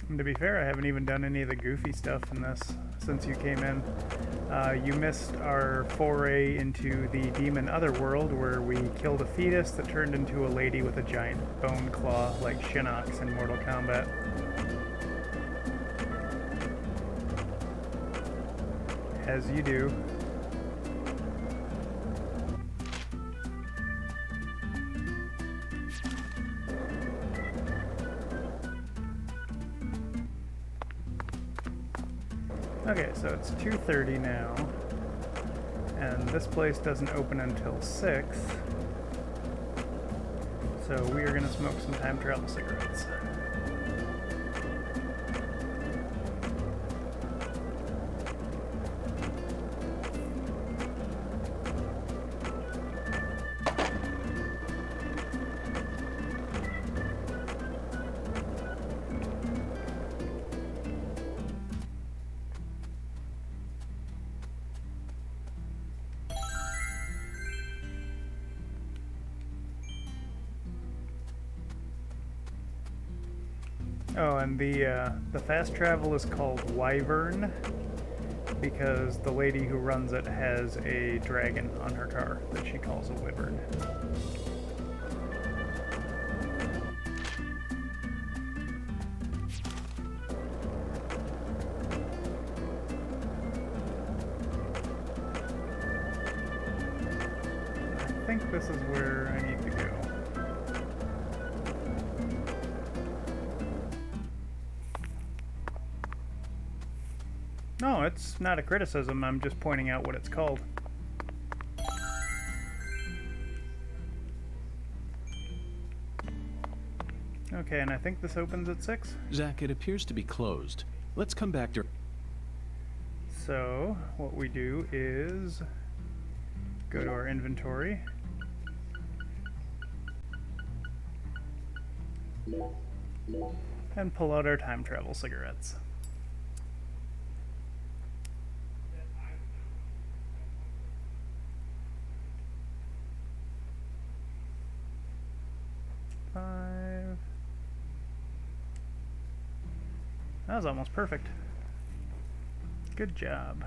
And to be fair, I haven't even done any of the goofy stuff in this since you came in. You missed our foray into the demon otherworld, where we killed a fetus that turned into a lady with a giant bone claw like Shinnok's in Mortal Kombat. As you do. Okay, so it's 2:30 now, and this place doesn't open until 6, so we are going to smoke some time travel cigarettes. Oh, and the fast travel is called Wyvern because the lady who runs it has a dragon on her car that she calls a wyvern. I think this is where I need to go. No, it's not a criticism, I'm just pointing out what it's called. Okay, and I think this opens at 6? Zach, it appears to be closed. Let's come back to... So, what we do is go to our inventory. And pull out our time travel cigarettes. That was almost perfect. Good job.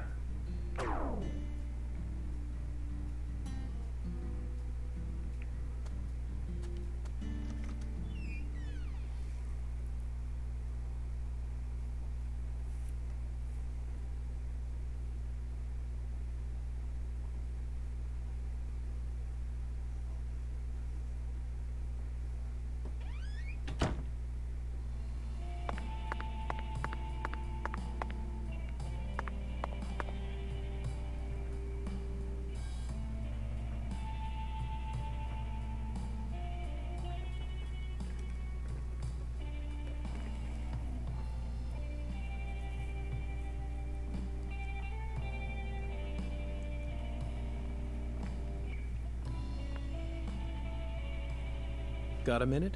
Got a minute?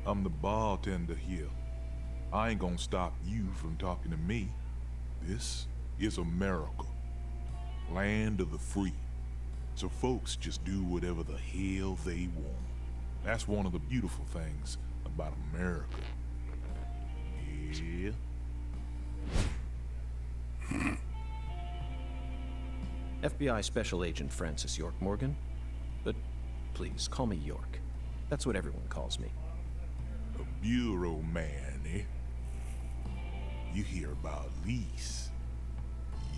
I'm the bartender here. I ain't gonna stop you from talking to me. This is America, land of the free. So folks just do whatever the hell they want. That's one of the beautiful things about America. Yeah. FBI Special Agent Francis York Morgan. But please, call me York. That's what everyone calls me. A bureau man, eh? You hear about Lise?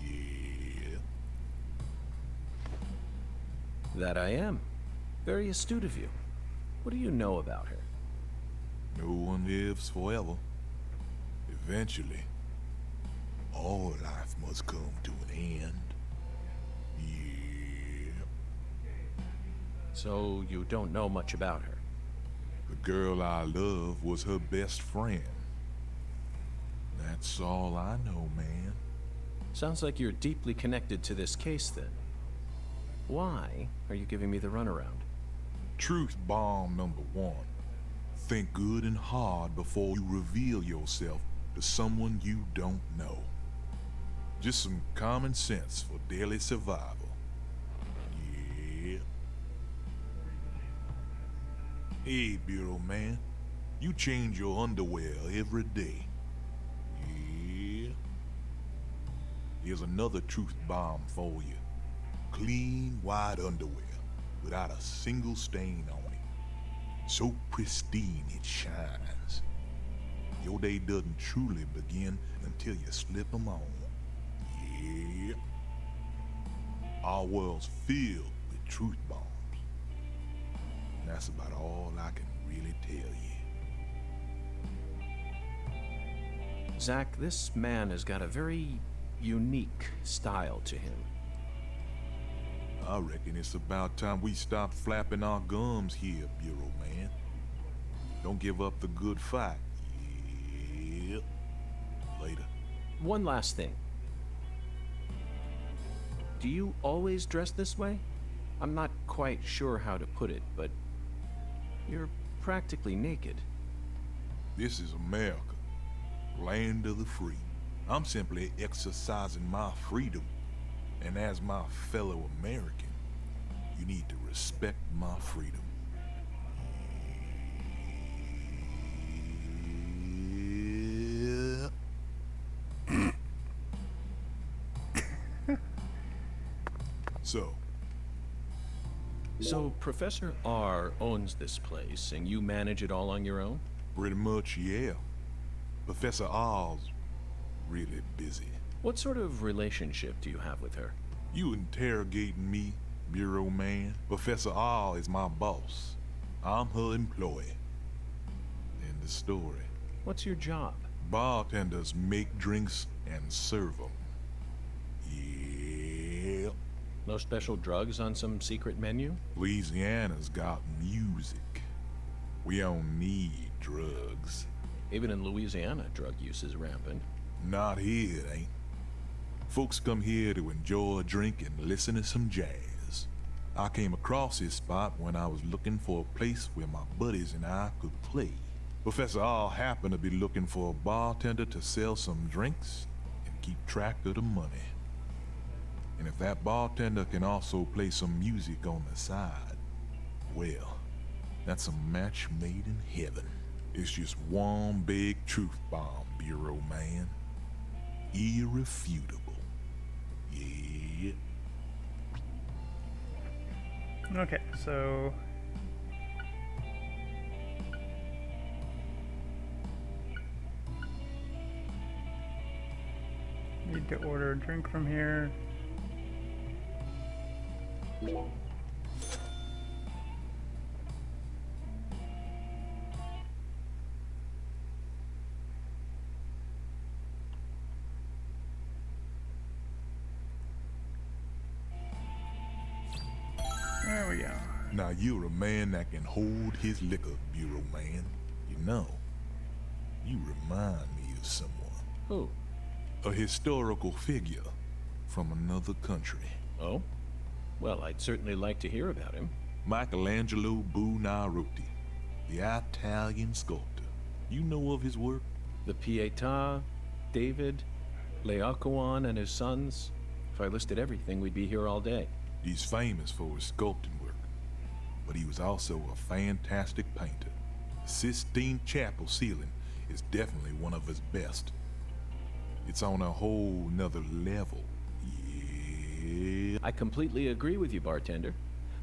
Yeah. That I am. Very astute of you. What do you know about her? No one lives forever. Eventually, all life must come to an end. Yeah. So you don't know much about her? The girl I love was her best friend. That's all I know, man. Sounds like you're deeply connected to this case, then. Why are you giving me the runaround? Truth bomb number 1. Think good and hard before you reveal yourself to someone you don't know. Just some common sense for daily survival. Yeah. Hey, Bureau man. You change your underwear every day. Yeah. Here's another truth bomb for you. Clean, white underwear without a single stain on it. So pristine it shines. Your day doesn't truly begin until you slip them on. Yeah. Our world's filled with truth bombs. And that's about all I can really tell you. Zach, this man has got a very unique style to him. I reckon it's about time we stop flapping our gums here, Bureau man. Don't give up the good fight. Yeah. Later. One last thing. Do you always dress this way? I'm not quite sure how to put it, but you're practically naked. This is America, land of the free. I'm simply exercising my freedom. And as my fellow American, you need to respect my freedom. Yeah. So Professor R owns this place, and you manage it all on your own? Pretty much, yeah. Professor R's really busy. What sort of relationship do you have with her? You interrogating me, Bureau man? Professor R is my boss. I'm her employee. End of story. What's your job? Bartenders make drinks and serve them. Yeah. No special drugs on some secret menu? Louisiana's got music. We don't need drugs. Even in Louisiana, drug use is rampant. Not here, it ain't. Folks come here to enjoy a drink and listen to some jazz. I came across this spot when I was looking for a place where my buddies and I could play. Professor R happened to be looking for a bartender to sell some drinks and keep track of the money. And if that bartender can also play some music on the side, well, that's a match made in heaven. It's just one big truth bomb, Bureau man. Irrefutable. Yeah. Okay, so need to order a drink from here. There we go. Now you're a man that can hold his liquor, Bureau man. You know, you remind me of someone. Who? A historical figure from another country. Oh? Well, I'd certainly like to hear about him. Michelangelo Buonarroti, the Italian sculptor. You know of his work? The Pietà, David, Laocoon and his sons. If I listed everything, we'd be here all day. He's famous for his sculpting work, but he was also a fantastic painter. The Sistine Chapel ceiling is definitely one of his best. It's on a whole nother level. Yeah. I completely agree with you, bartender.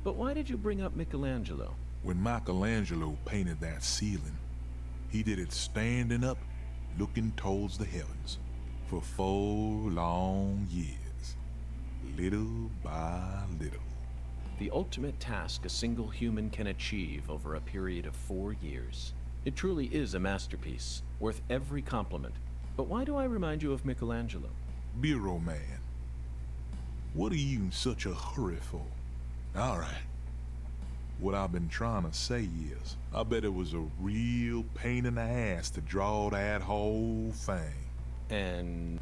But why did you bring up Michelangelo? When Michelangelo painted that ceiling, he did it standing up, looking towards the heavens, for 4 long years, little by little. The ultimate task a single human can achieve over a period of 4 years. It truly is a masterpiece, worth every compliment. But why do I remind you of Michelangelo? Bureau man, what are you in such a hurry for? All right. What I've been trying to say is, I bet it was a real pain in the ass to draw that whole thing. And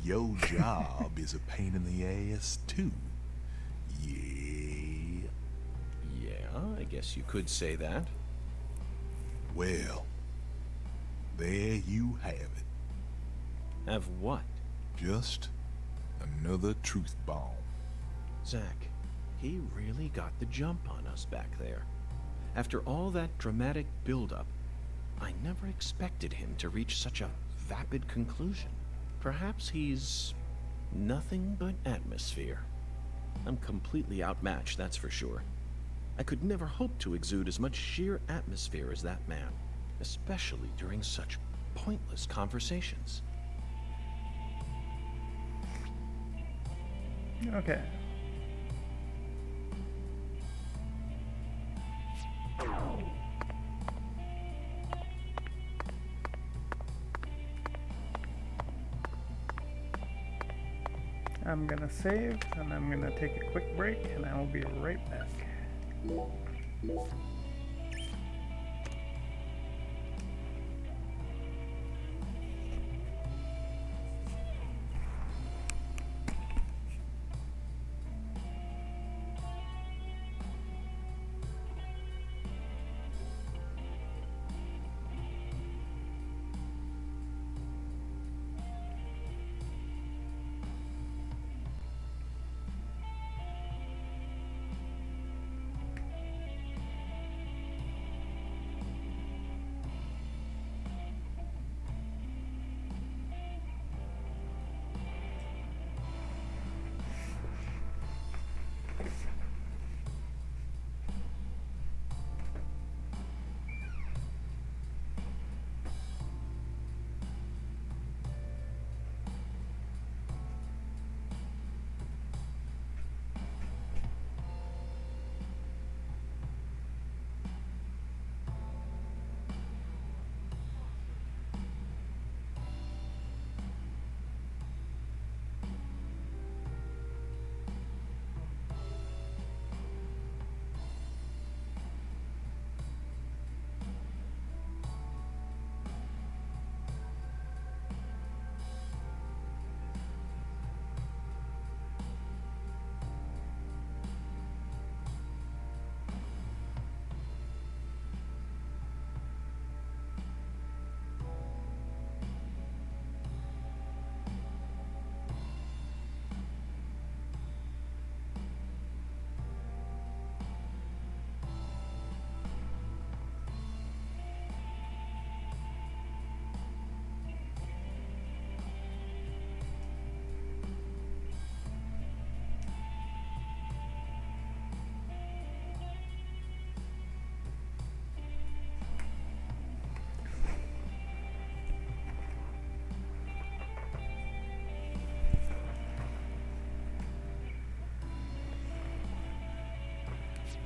your job is a pain in the ass too. Yeah. Yeah, I guess you could say that. Well, there you have it. Have what? Just another truth bomb. Zach, he really got the jump on us back there. After all that dramatic build-up, I never expected him to reach such a vapid conclusion. Perhaps he's nothing but atmosphere. I'm completely outmatched, that's for sure. I could never hope to exude as much sheer atmosphere as that man, especially during such pointless conversations. Okay. I'm gonna save, and I'm gonna take a quick break, and I will be right back.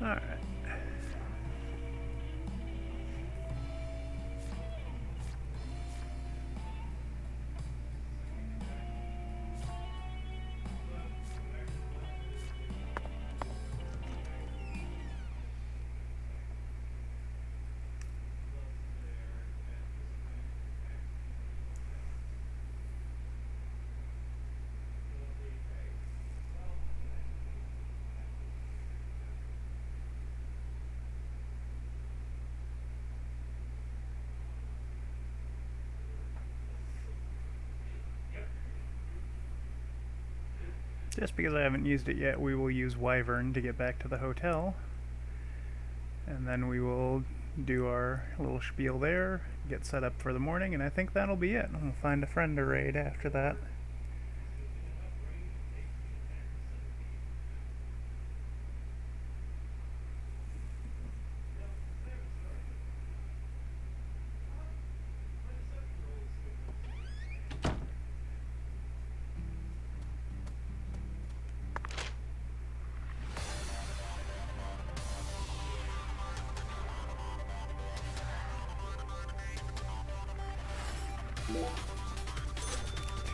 Alright. Just because I haven't used it yet, we will use Wyvern to get back to the hotel. And then we will do our little spiel there, get set up for the morning, and I think that'll be it. We'll find a friend to raid after that.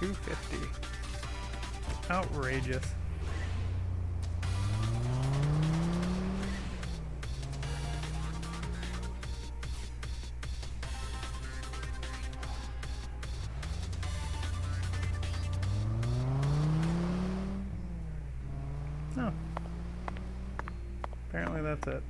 $250. Outrageous. Oh. Apparently that's it.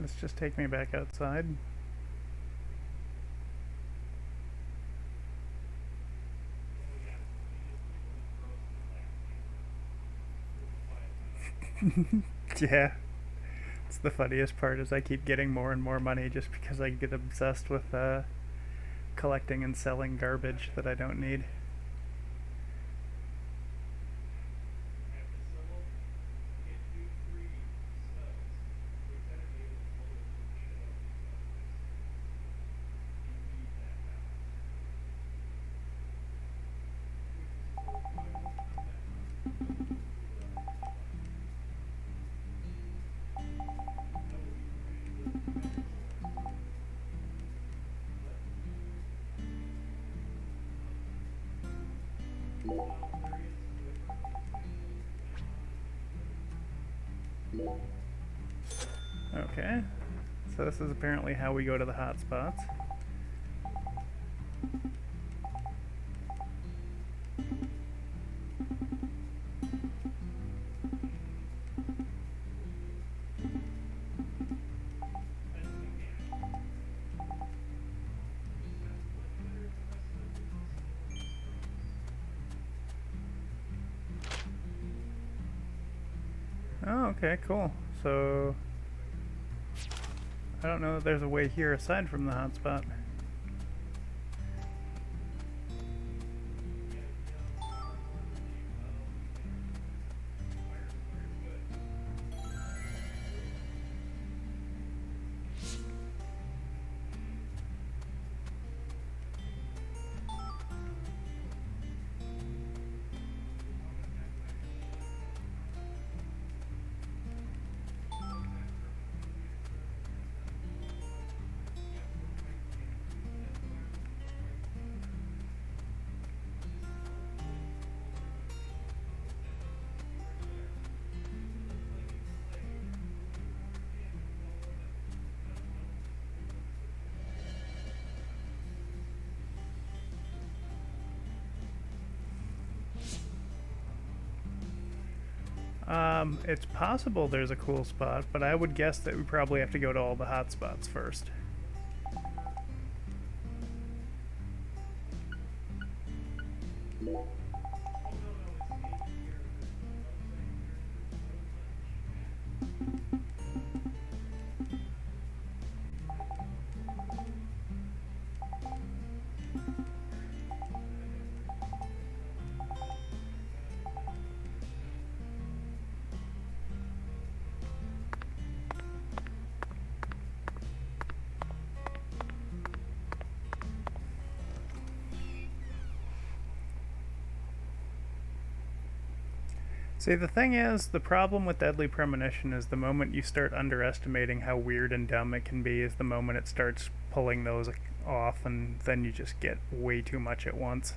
Let's just take me back outside. Yeah. It's the funniest part is I keep getting more and more money just because I get obsessed with collecting and selling garbage that I don't need. Okay, so this is apparently how we go to the hotspots. Oh, okay, cool. So I don't know that there's a way here aside from the hotspot. It's possible there's a cool spot, but I would guess that we probably have to go to all the hotspots first. See, the thing is, the problem with Deadly Premonition is the moment you start underestimating how weird and dumb it can be is the moment it starts pulling those off, and then you just get way too much at once.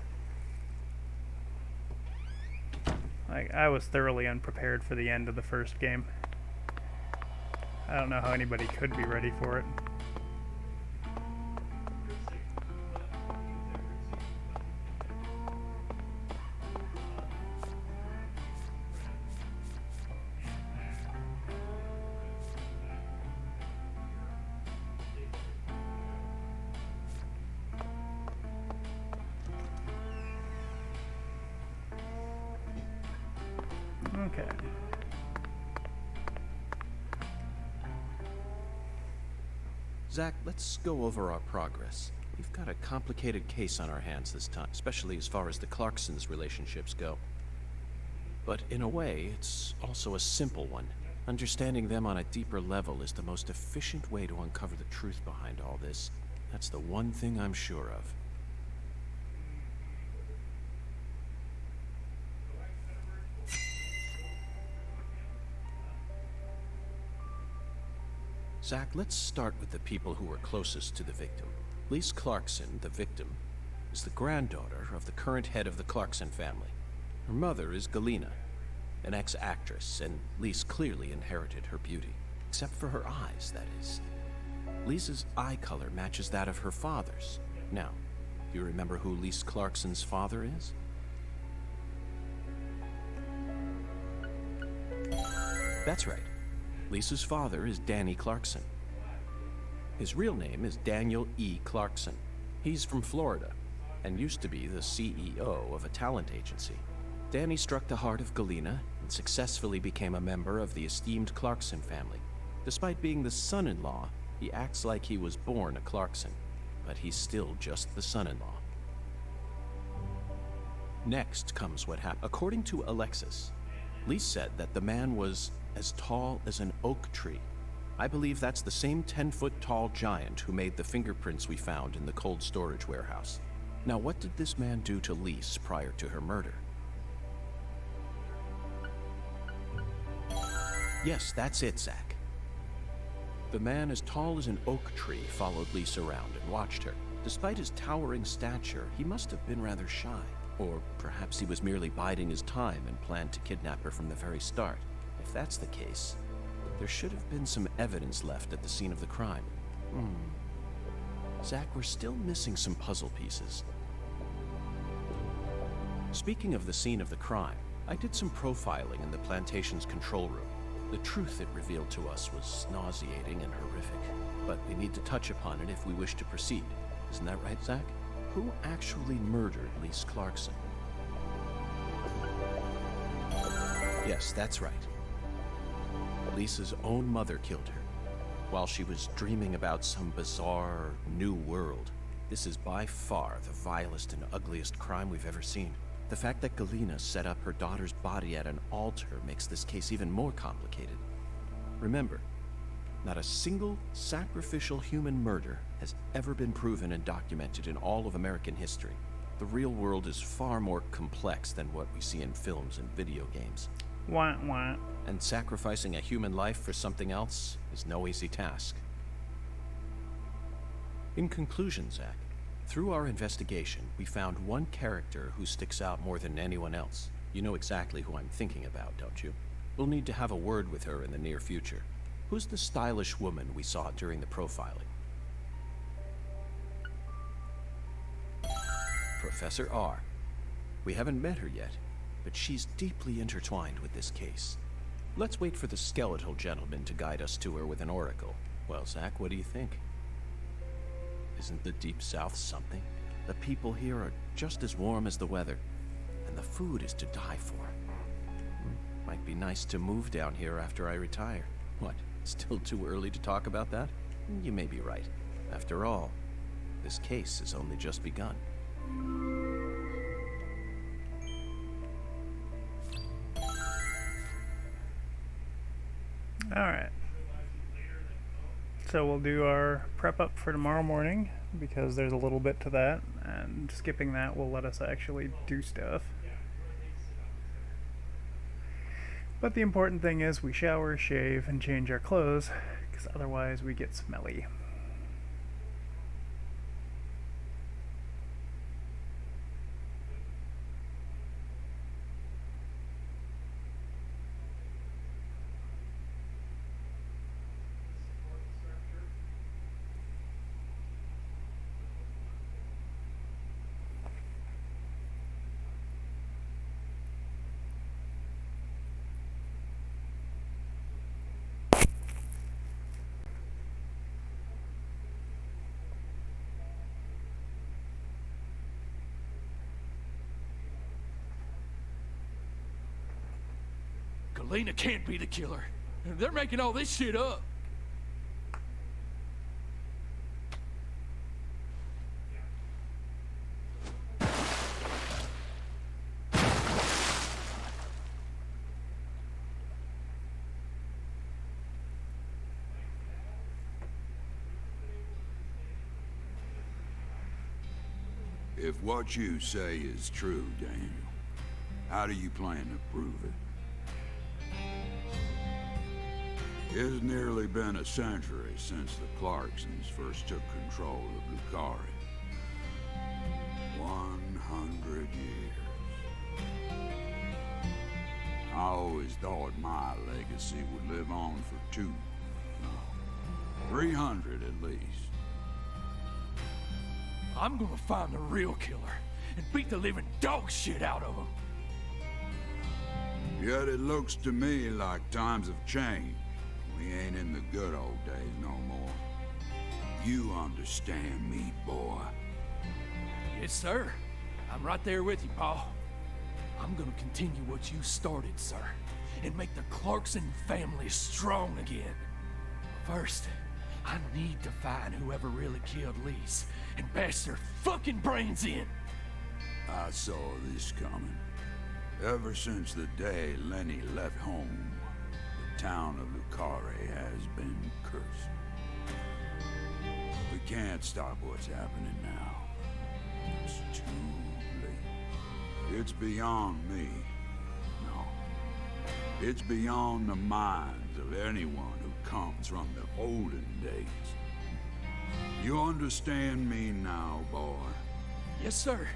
Like, I was thoroughly unprepared for the end of the first game. I don't know how anybody could be ready for it. Okay. Zach, let's go over our progress. We've got a complicated case on our hands this time, especially as far as the Clarksons' relationships go. But in a way, it's also a simple one. Understanding them on a deeper level is the most efficient way to uncover the truth behind all this. That's the one thing I'm sure of. Zach, let's start with the people who were closest to the victim. Lise Clarkson, the victim, is the granddaughter of the current head of the Clarkson family. Her mother is Galena, an ex-actress, and Lise clearly inherited her beauty. Except for her eyes, that is. Lisa's eye color matches that of her father's. Now, do you remember who Lise Clarkson's father is? That's right. Lisa's father is Danny Clarkson. His real name is Daniel E. Clarkson. He's from Florida and used to be the CEO of a talent agency. Danny struck the heart of Galena and successfully became a member of the esteemed Clarkson family. Despite being the son-in-law, he acts like he was born a Clarkson, but he's still just the son-in-law. Next comes what happened. According to Alexis, Lise said that the man was as tall as an oak tree. I believe that's the same 10-foot tall giant who made the fingerprints we found in the cold storage warehouse. Now, what did this man do to Lise prior to her murder? Yes, that's it, Zach. The man as tall as an oak tree followed Lise around and watched her. Despite his towering stature, he must have been rather shy. Or perhaps he was merely biding his time and planned to kidnap her from the very start. If that's the case, there should have been some evidence left at the scene of the crime. Zach, we're still missing some puzzle pieces. Speaking of the scene of the crime, I did some profiling in the plantation's control room. The truth it revealed to us was nauseating and horrific, but we need to touch upon it if we wish to proceed. Isn't that right, Zach? Who actually murdered Lise Clarkson? Yes, that's right. Lisa's own mother killed her, while she was dreaming about some bizarre new world. This is by far the vilest and ugliest crime we've ever seen. The fact that Galena set up her daughter's body at an altar makes this case even more complicated. Remember, not a single sacrificial human murder has ever been proven and documented in all of American history. The real world is far more complex than what we see in films and video games. Wah, wah. And sacrificing a human life for something else is no easy task. In conclusion, Zach, through our investigation, we found one character who sticks out more than anyone else. You know exactly who I'm thinking about, don't you? We'll need to have a word with her in the near future. Who's the stylish woman we saw during the profiling? Professor R. We haven't met her yet, but she's deeply intertwined with this case. Let's wait for the skeletal gentleman to guide us to her with an oracle. Well, Zach, what do you think? Isn't the Deep South something? The people here are just as warm as the weather, and the food is to die for. Might be nice to move down here after I retire. What, still too early to talk about that? You may be right. After all, this case has only just begun. Alright. So we'll do our prep up for tomorrow morning, because there's a little bit to that, and skipping that will let us actually do stuff. But the important thing is we shower, shave, and change our clothes, because otherwise we get smelly. Galena can't be the killer. They're making all this shit up. If what you say is true, Daniel, how do you plan to prove it? It's nearly been a century since the Clarksons first took control of Lucari. 100 years. I always thought my legacy would live on for 300 at least. I'm gonna find the real killer and beat the living dog shit out of him. Yet it looks to me like times have changed. We ain't in the good old days no more. You understand me, boy? Yes, sir. I'm right there with you, Pa. I'm gonna continue what you started, sir, and make the Clarkson family strong again. First, I need to find whoever really killed Lise and bash their fucking brains in. I saw this coming. Ever since the day Lenny left home, the town of Lucari has been cursed. We can't stop what's happening now. It's too late. It's beyond me. No. It's beyond the minds of anyone who comes from the olden days. You understand me now, boy? Yes, sir.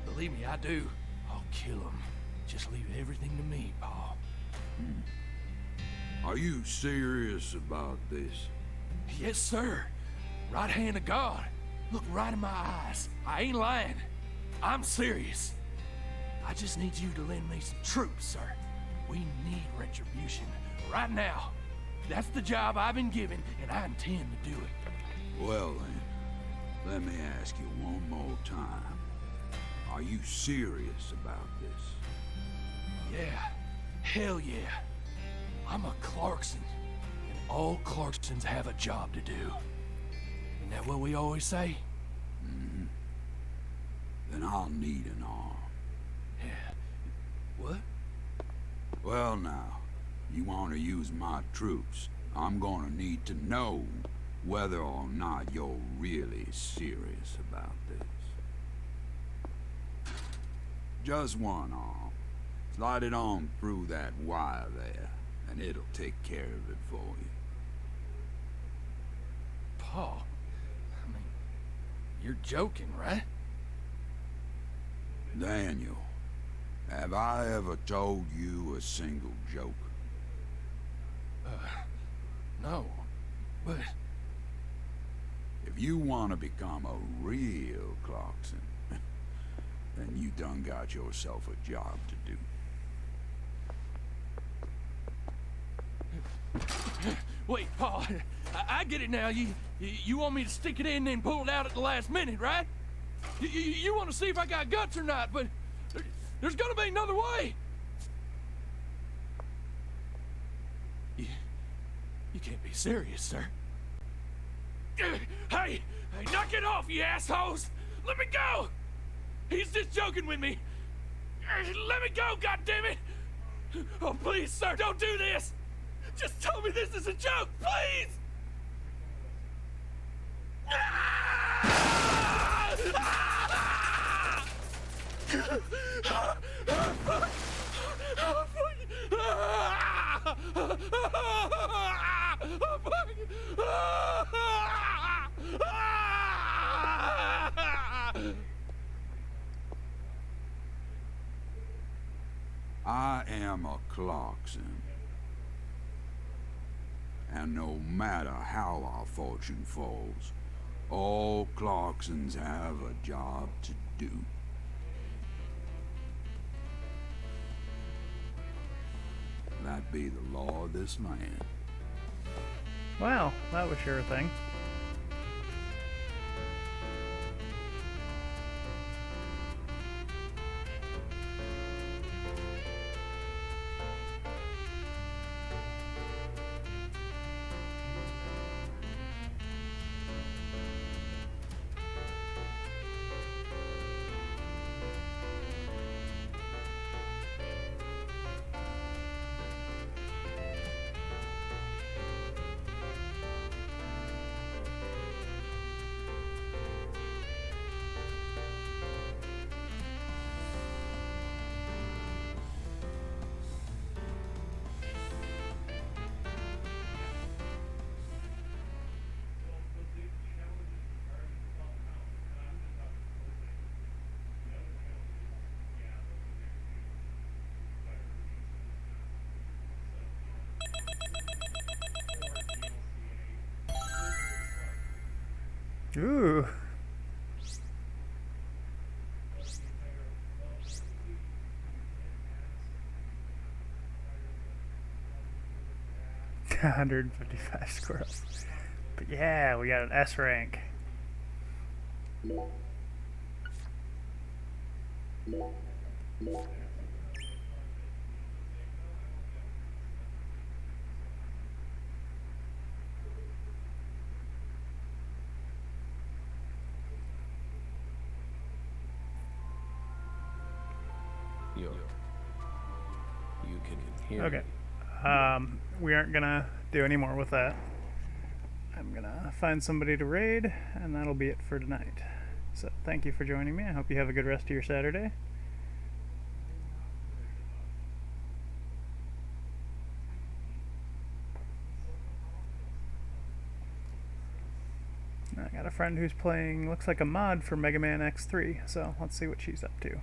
Believe me, I do. I'll kill him. Just leave everything to me, Pa. Are you serious about this? Yes, sir. Right hand of God. Look right in my eyes. I ain't lying. I'm serious. I just need you to lend me some troops, sir. We need retribution right now. That's the job I've been given, and I intend to do it. Well then, let me ask you one more time. Are you serious about this? Yeah. Hell yeah. I'm a Clarkson, and all Clarksons have a job to do. Isn't that what we always say? Mm-hmm. Then I'll need an arm. Yeah. What? Well now, you want to use my troops, I'm gonna need to know whether or not you're really serious about this. Just one arm. Slide it on through that wire there, and it'll take care of it for you. Paul, I mean, you're joking, right? Daniel, have I ever told you a single joke? No, but... If you want to become a real Clarkson, then you done got yourself a job to do. Wait, Paul, I get it now. You want me to stick it in and then pull it out at the last minute, right? You want to see if I got guts or not, but there's gonna be another way. You can't be serious, sir. Hey, knock it off, you assholes! Let me go! He's just joking with me. Let me go, goddammit! Oh, please, sir, don't do this! Just tell me this is a joke, please! I am a Clarkson. And no matter how our fortune falls, all Clarksons have a job to do. That be the law of this land. Wow, that was sure a thing. Ooh. $155 squirrels. But yeah, we got an S rank. You can hear Okay. me. We aren't gonna do any more with that. I'm gonna find somebody to raid, and that'll be it for tonight. So thank you for joining me. I hope you have a good rest of your Saturday. I got a friend who's playing, looks like a mod for Mega Man X3, so let's see what she's up to.